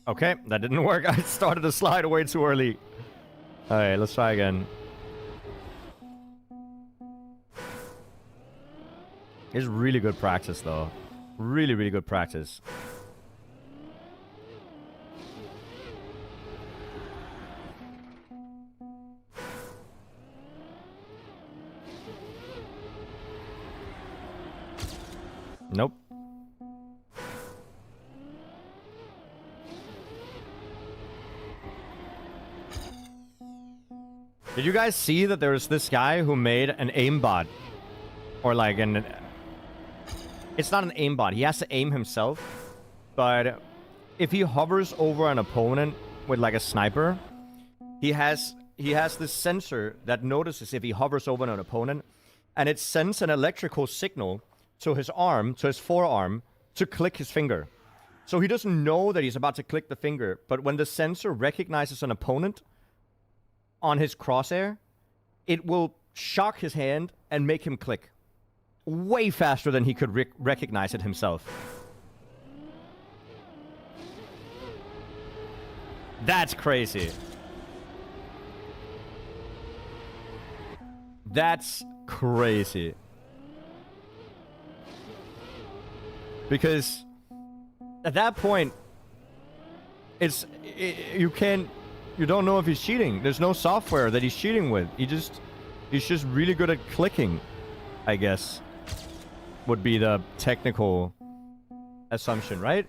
Okay, that didn't work. I started the slide way too early. Alright, let's try again. It's really good practice, though. Really, really good practice. Nope. Did you guys see that there was this guy who made an aimbot? Or like an... It's not an aimbot. He has to aim himself. But if he hovers over an opponent with like a sniper, he has this sensor that notices if he hovers over an opponent, and it sends an electrical signal to his arm, to his forearm, to click his finger. So he doesn't know that he's about to click the finger, but when the sensor recognizes an opponent on his crosshair, it will shock his hand and make him click. Way faster than he could recognize it himself. That's crazy. That's crazy. Because at that point, you don't know if he's cheating. There's no software that he's cheating with. He's just really good at clicking, I guess. Would be the technical assumption, right?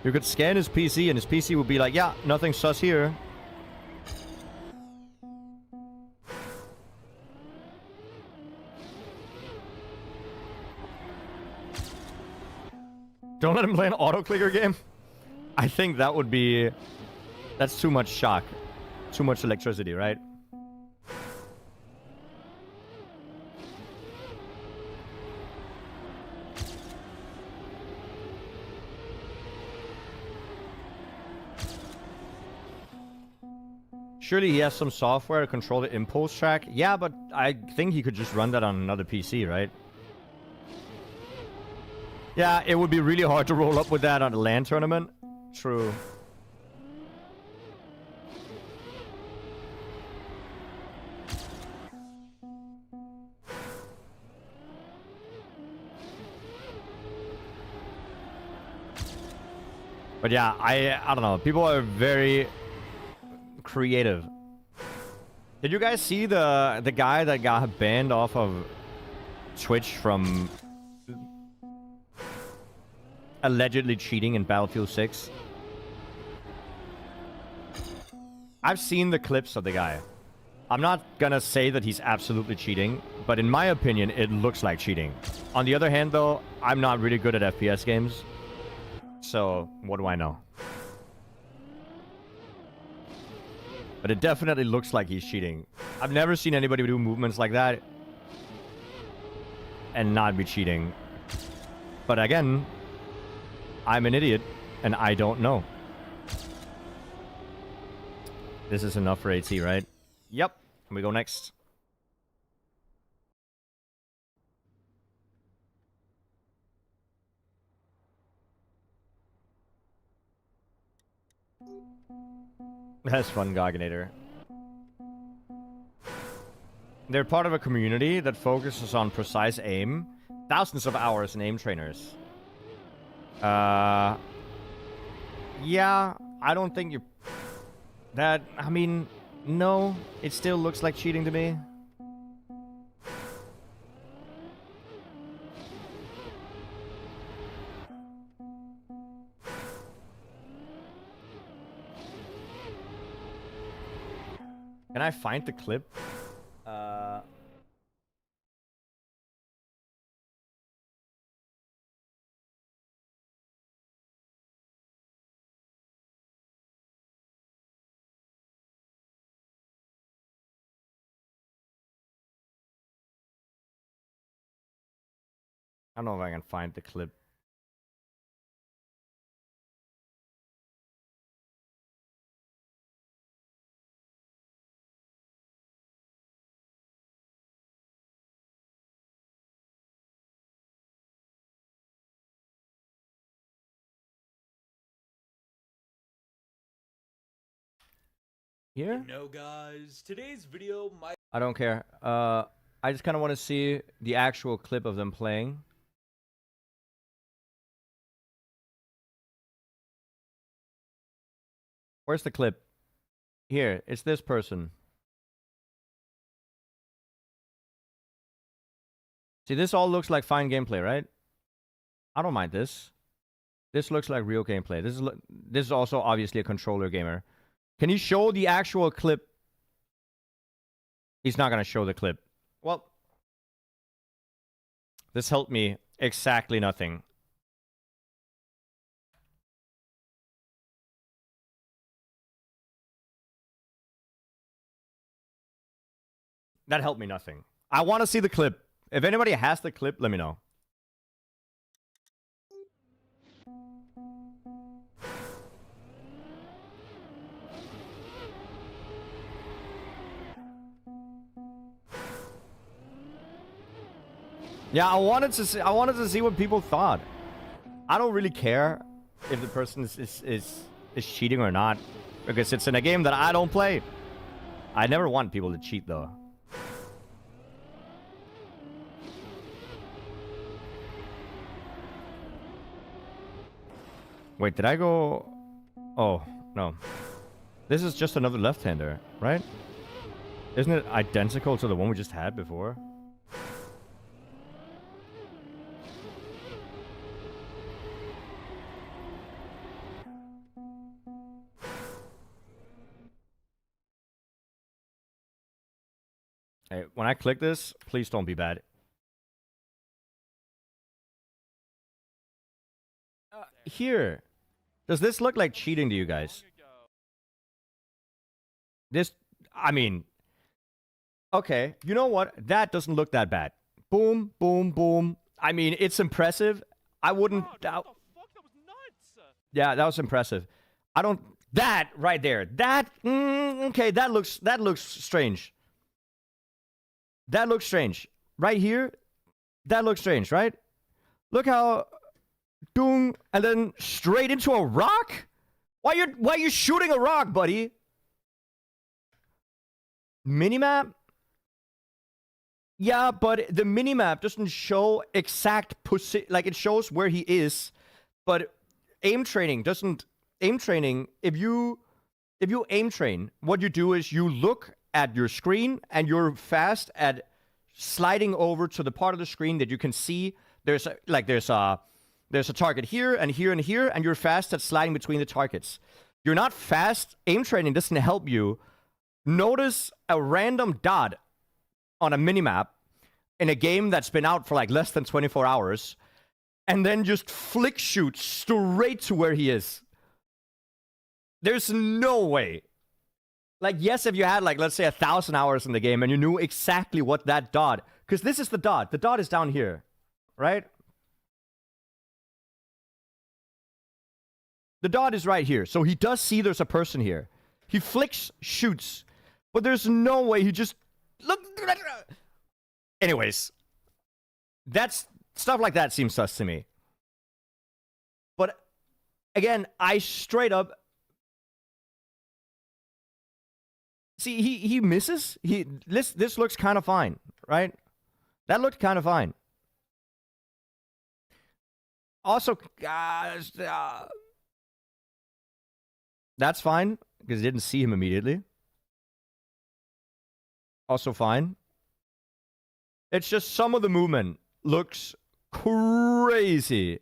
You could scan his PC and his PC would be like, yeah, nothing sus here. Don't let him play an auto-clicker game. I think that would be... That's too much shock. Too much electricity, right? Surely he has some software to control the impulse track. Yeah, but I think he could just run that on another PC, right? Yeah, it would be really hard to roll up with that on a LAN tournament. True. But yeah, I don't know. People are very creative. Did you guys see the guy that got banned off of Twitch from allegedly cheating in Battlefield 6? I've seen the clips of the guy. I'm not gonna say that he's absolutely cheating, but in my opinion, it looks like cheating. On the other hand, though, I'm not really good at FPS games, so what do I know? But it definitely looks like he's cheating. I've never seen anybody do movements like that and not be cheating. But again, I'm an idiot and I don't know. This is enough for AT, right? Yep. We go next. That's fun, Gogginator. They're part of a community that focuses on precise aim. Thousands of hours in aim trainers. Yeah, I don't think you're... That, I mean, no. It still looks like cheating to me. Can I find the clip? I don't know if I can find the clip. Here? No, guys, today's video might... I don't care. I just kind of want to see the actual clip of them playing. Where's the clip? Here, it's this person. See, this all looks like fine gameplay, right? I don't mind this. This looks like real gameplay. This is also obviously a controller gamer. Can you show the actual clip? He's not going to show the clip. Well, this helped me exactly nothing. That helped me nothing. I want to see the clip. If anybody has the clip, let me know. Yeah, I wanted to see what people thought. I don't really care if the person is cheating or not, because it's in a game that I don't play. I never want people to cheat though. Wait, did I go? Oh, no. This is just another left-hander, right? Isn't it identical to the one we just had before? Hey, when I click this, please don't be bad. Here. Does this look like cheating to you guys? This, I mean... Okay, you know what? That doesn't look that bad. Boom, boom, boom. I mean, it's impressive. I wouldn't... What the fuck? That was nuts! Yeah, that was impressive. I don't... That right there. That... okay, that looks strange. That looks strange. Right here, that looks strange, right? Look how... Doom, and then straight into a rock? Why you shooting a rock, buddy? Minimap? Yeah, but the minimap doesn't show exact position. Like, it shows where he is, but aim training doesn't aim training, if you aim train, what you do is you look at your screen and you're fast at sliding over to the part of the screen that you can see. There's a target here and here and here, and you're fast at sliding between the targets. You're not fast. Aim training doesn't help you. Notice a random dot on a minimap in a game that's been out for like less than 24 hours, and then just flick shoot straight to where he is. There's no way. Like, yes, if you had, like, let's say 1,000 hours in the game and you knew exactly what that dot, because this is the dot. The dot is down here, right? The dot is right here. So he does see there's a person here. He flicks, shoots, but there's no way he just... Look... Anyways, that's... Stuff like that seems sus to me. But, again, I straight up... See, he misses. This looks kind of fine, right? That looked kind of fine. Also, that's fine, because I didn't see him immediately. Also fine. It's just some of the movement looks crazy.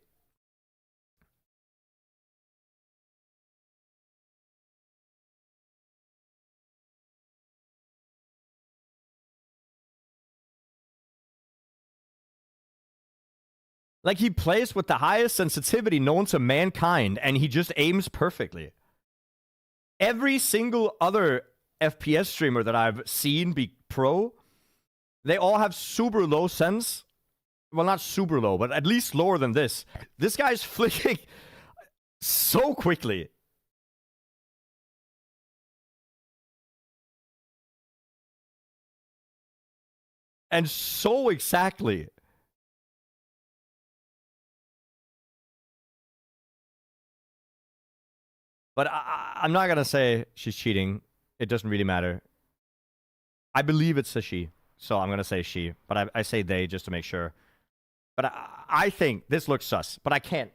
Like, he plays with the highest sensitivity known to mankind, and he just aims perfectly. Every single other FPS streamer that I've seen be pro, they all have super low sense. Well, not super low, but at least lower than this. This guy's flicking so quickly. And so exactly. But I'm not going to say she's cheating. It doesn't really matter. I believe it's a she. So I'm going to say she. But I say they just to make sure. But I think this looks sus. But I can't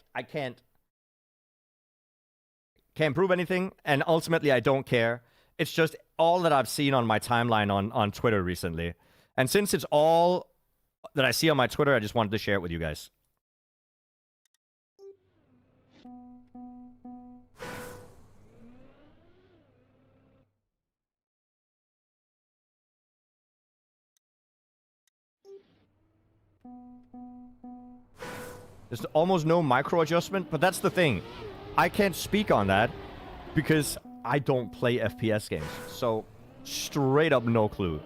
prove anything. And ultimately, I don't care. It's just all that I've seen on my timeline on Twitter recently. And since it's all that I see on my Twitter, I just wanted to share it with you guys. There's almost no micro adjustment, but that's the thing. I can't speak on that because I don't play FPS games. So, straight up no clue.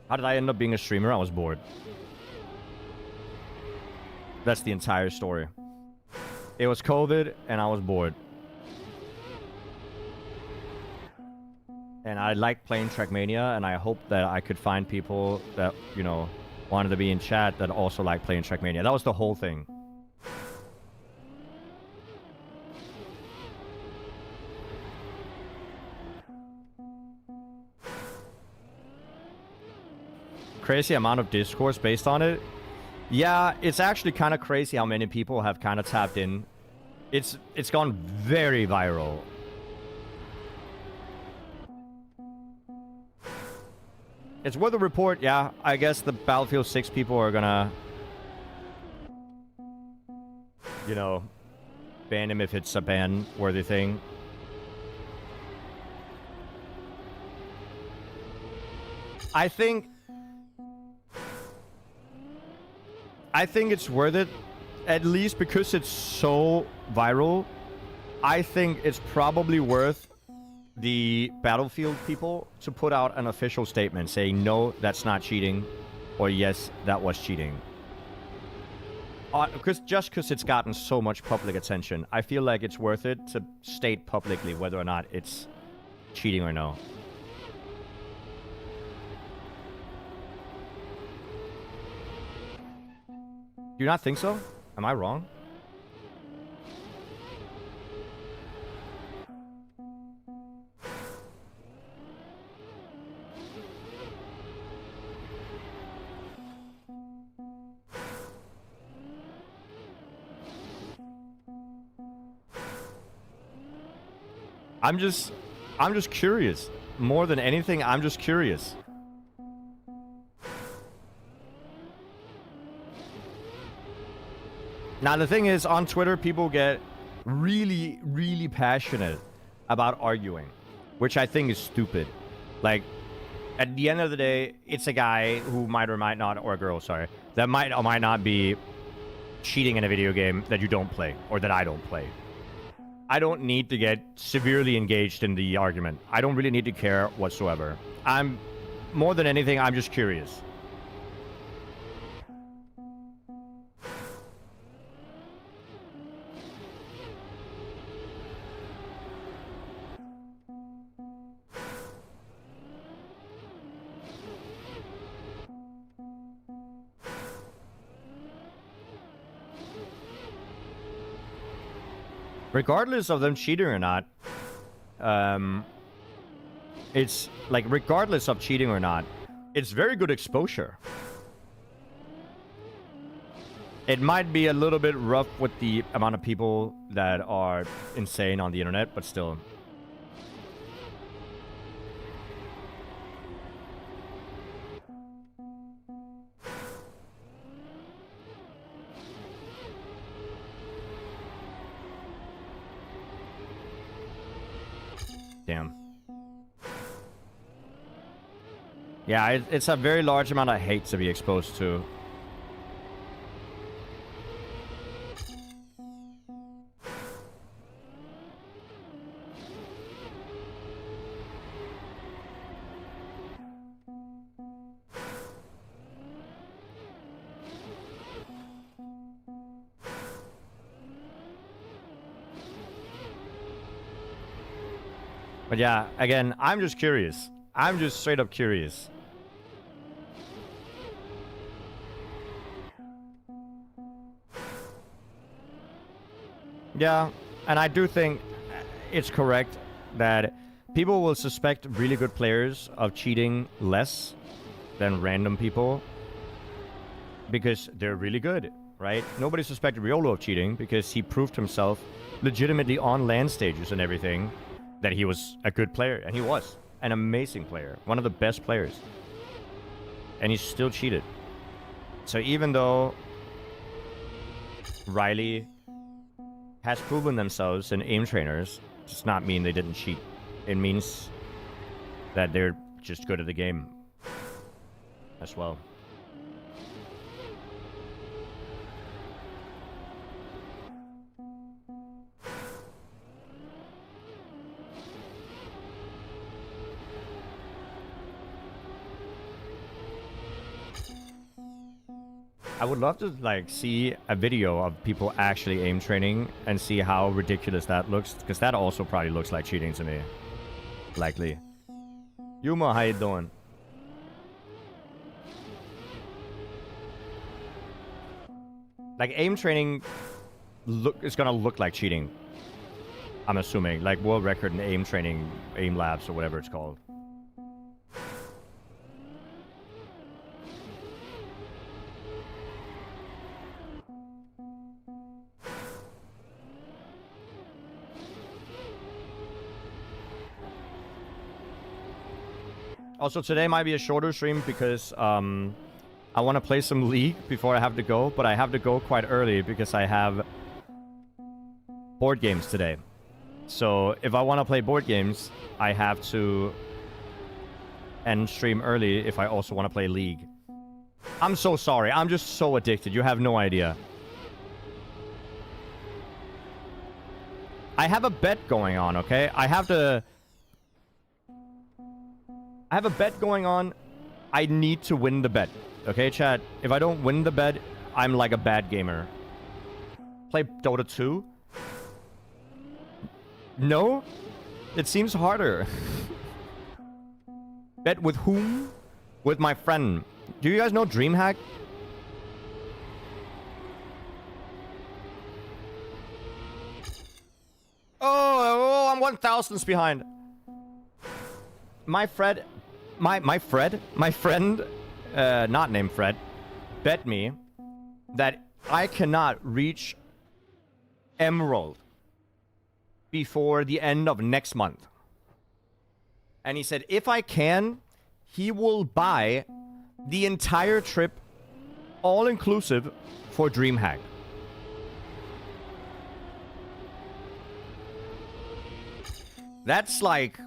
How did I end up being a streamer? I was bored. That's the entire story. It was COVID, and I was bored. And I liked playing Trackmania, and I hoped that I could find people that, you know, wanted to be in chat that also liked playing Trackmania. That was the whole thing. Crazy amount of discourse based on it. Yeah, it's actually kind of crazy how many people have kind of tapped in. It's gone very viral. It's worth a report, yeah. I guess the Battlefield 6 people are gonna, you know, ban him if it's a ban-worthy thing. I think it's worth it, at least because it's so viral. I think it's probably worth the Battlefield people to put out an official statement saying, no, that's not cheating, or yes, that was cheating. Just because it's gotten so much public attention, I feel like it's worth it to state publicly whether or not it's cheating or no. Do you not think so? Am I wrong? I'm just curious. More than anything, I'm just curious. Now, the thing is, on Twitter, people get really, really passionate about arguing, which I think is stupid. Like, at the end of the day, it's a guy who might or might not, or a girl, sorry, that might or might not be cheating in a video game that you don't play, or that I don't play. I don't need to get severely engaged in the argument. I don't really need to care whatsoever. More than anything, I'm just curious. Regardless of them cheating or not, it's like, regardless of cheating or not, it's very good exposure. It might be a little bit rough with the amount of people that are insane on the internet, but still. Damn. Yeah, it's a very large amount of hate to be exposed to. But yeah, again, I'm just curious. I'm just straight up curious. Yeah, and I do think it's correct that people will suspect really good players of cheating less than random people because they're really good, right? Nobody suspected Riolo of cheating because he proved himself legitimately on LAN stages and everything that he was a good player, and he was an amazing player, one of the best players, and he still cheated. So even though Riley has proven themselves in aim trainers, does not mean they didn't cheat. It means that they're just good at the game as well. I would love to like see a video of people actually aim training and see how ridiculous that looks, because that also probably looks like cheating to me. Likely. Yuma, how you doing? Like aim training is gonna look like cheating. I'm assuming, like world record in aim training, aim labs or whatever it's called. Also, today might be a shorter stream because I want to play some League before I have to go, but I have to go quite early because I have board games today. So if I want to play board games, I have to end stream early if I also want to play League. I'm so sorry. I'm just so addicted. You have no idea. I have a bet going on, okay? I have a bet going on. I need to win the bet. Okay, chat? If I don't win the bet, I'm like a bad gamer. Play Dota 2? No? It seems harder. Bet with whom? With my friend. Do you guys know DreamHack? Oh, I'm 1,000ths behind. My friend, not named Fred, bet me that I cannot reach Emerald before the end of next month. And he said, if I can, he will buy the entire trip, all inclusive, for DreamHack. That's like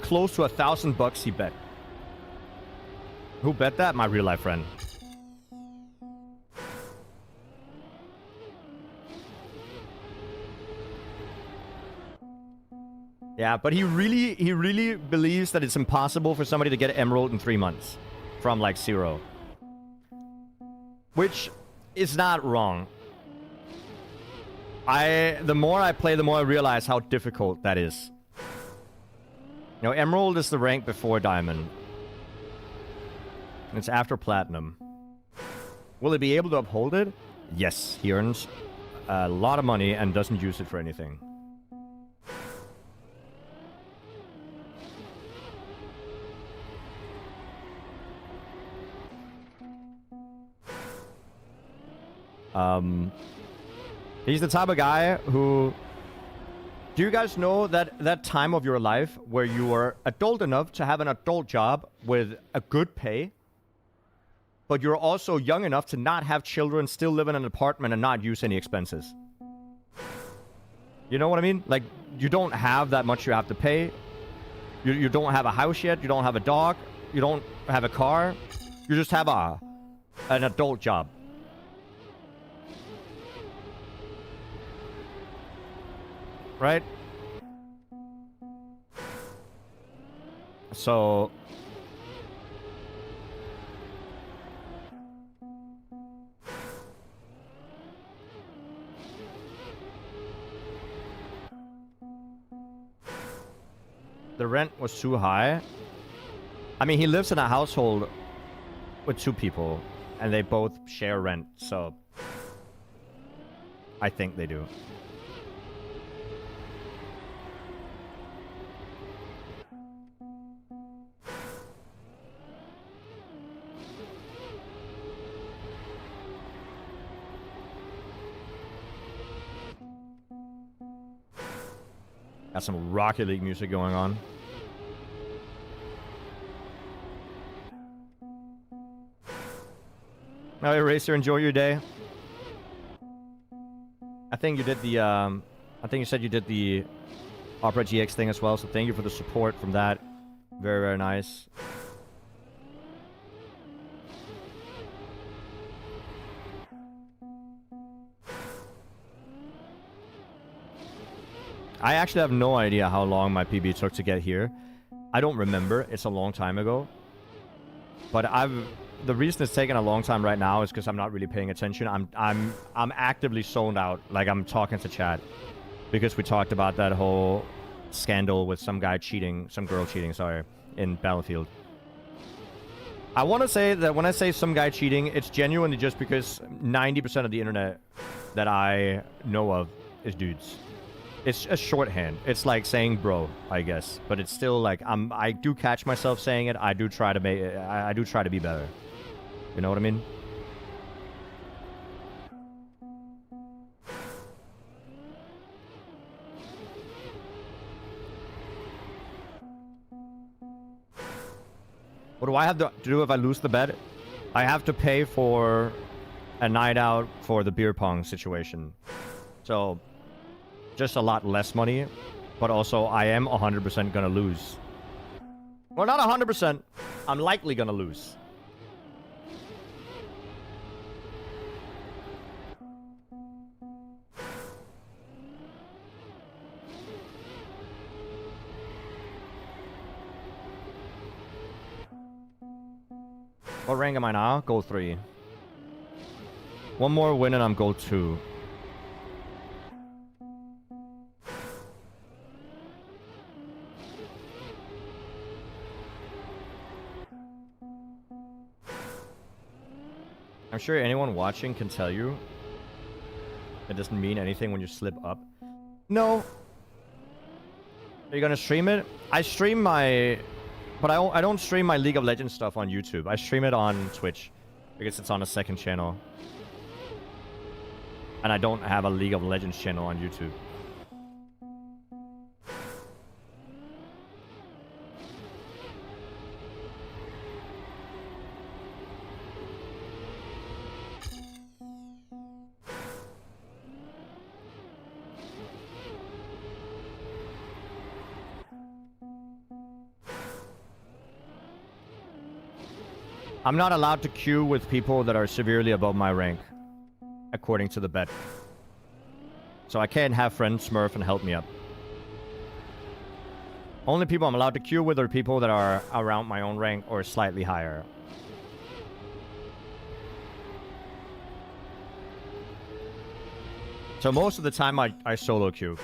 close to $1,000 he bet. Who bet that? My real life friend. Yeah, but he really believes that it's impossible for somebody to get Emerald in 3 months from like 0. Which is not wrong. The more I play, the more I realize how difficult that is. You know, Emerald is the rank before Diamond. It's after Platinum. Will it be able to uphold it? Yes, he earns a lot of money and doesn't use it for anything. He's the type of guy who... Do you guys know that time of your life where you are adult enough to have an adult job with a good pay, but you're also young enough to not have children, still live in an apartment, and not use any expenses? You know what I mean? Like, you don't have that much you have to pay. You don't have a house yet. You don't have a dog. You don't have a car. You just have an adult job. Right? So... the rent was too high. I mean, he lives in a household with 2 people, and they both share rent, so... I think they do. Got some Rocket League music going on. All right, Racer, enjoy your day. I think you did the, I think you said you did the Opera GX thing as well, so thank you for the support from that. Very, very nice. I actually have no idea how long my PB took to get here. I don't remember. It's a long time ago. But the reason it's taking a long time right now is because I'm not really paying attention. I'm actively zoned out, like I'm talking to chat, because we talked about that whole scandal with some guy cheating, some girl cheating, sorry, in Battlefield. I want to say that when I say some guy cheating, it's genuinely just because 90% of the internet that I know of is dudes. It's a shorthand. It's like saying bro, I guess, but it's still like I do catch myself saying it. I do try to make I do try to be better. You know what I mean? What do I have to do if I lose the bet? I have to pay for a night out for the beer pong situation. So just a lot less money, but also I am 100% gonna lose. Well, not 100%. I'm likely gonna lose. What rank am I now? Gold 3. One more win and I'm gold 2. I'm sure anyone watching can tell you it doesn't mean anything when you slip up. No. Are you gonna stream it? I stream my... But I don't stream my League of Legends stuff on YouTube. I stream it on Twitch because it's on a second channel. And I don't have a League of Legends channel on YouTube. I'm not allowed to queue with people that are severely above my rank, according to the bet. So I can't have friends smurf and help me up. Only people I'm allowed to queue with are people that are around my own rank or slightly higher. So most of the time I solo queue.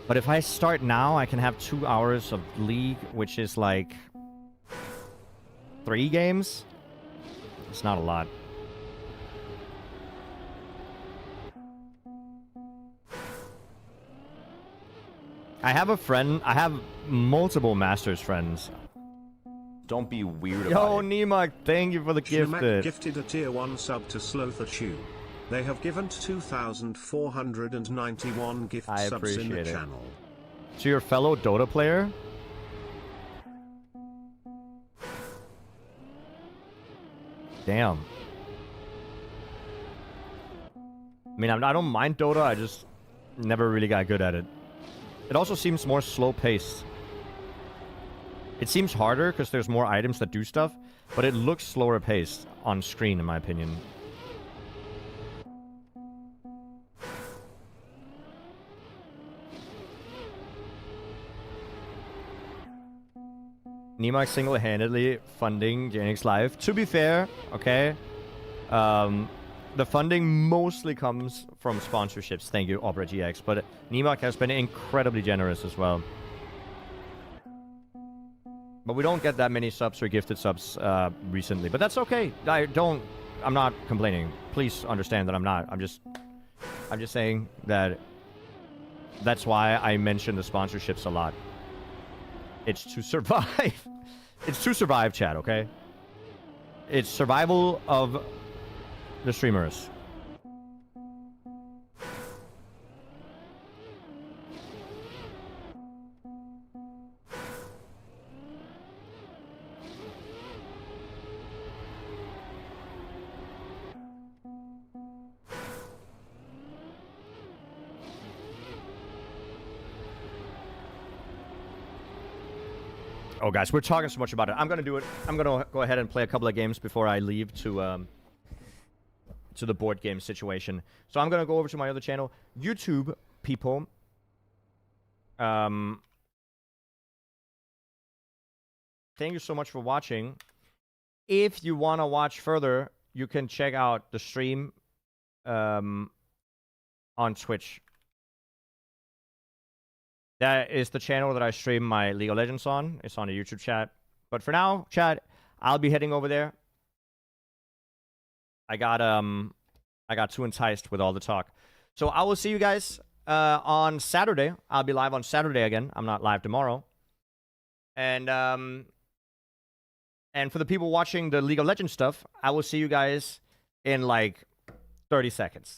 But if I start now, I can have 2 hours of League, which is like 3 games. It's not a lot. I have a friend. I have multiple Masters friends. Don't be weird Yo, about it. Nemak, thank you for the Jnic gifted. gifted a tier 1 sub to Slotherchew. They have given 2,491 gift I subs in the appreciate it. channel. To your fellow Dota player? Damn. I mean, I don't mind Dota, I just never really got good at it. It also seems more slow-paced. It seems harder because there's more items that do stuff, but it looks slower-paced on screen, in my opinion. Nemak single-handedly funding Jnic's life. To be fair, okay, the funding mostly comes from sponsorships. Thank you, Opera GX. But Nemak has been incredibly generous as well. But we don't get that many subs or gifted subs recently. But that's okay. I'm not complaining. Please understand that I'm not. I'm just saying that that's why I mention the sponsorships a lot. It's to survive. It's to survive, chat, okay? It's survival of the streamers. Oh, guys, we're talking so much about it. I'm gonna do it. I'm gonna go ahead and play a couple of games before I leave to the board game situation. So I'm gonna go over to my other channel, YouTube people. Thank you so much for watching. If you want to watch further, you can check out the stream on Twitch. That is the channel that I stream my League of Legends on. It's on the YouTube chat. But for now, chat, I'll be heading over there. I got too enticed with all the talk. So I will see you guys on Saturday. I'll be live on Saturday again. I'm not live tomorrow. And for the people watching the League of Legends stuff, I will see you guys in like 30 seconds.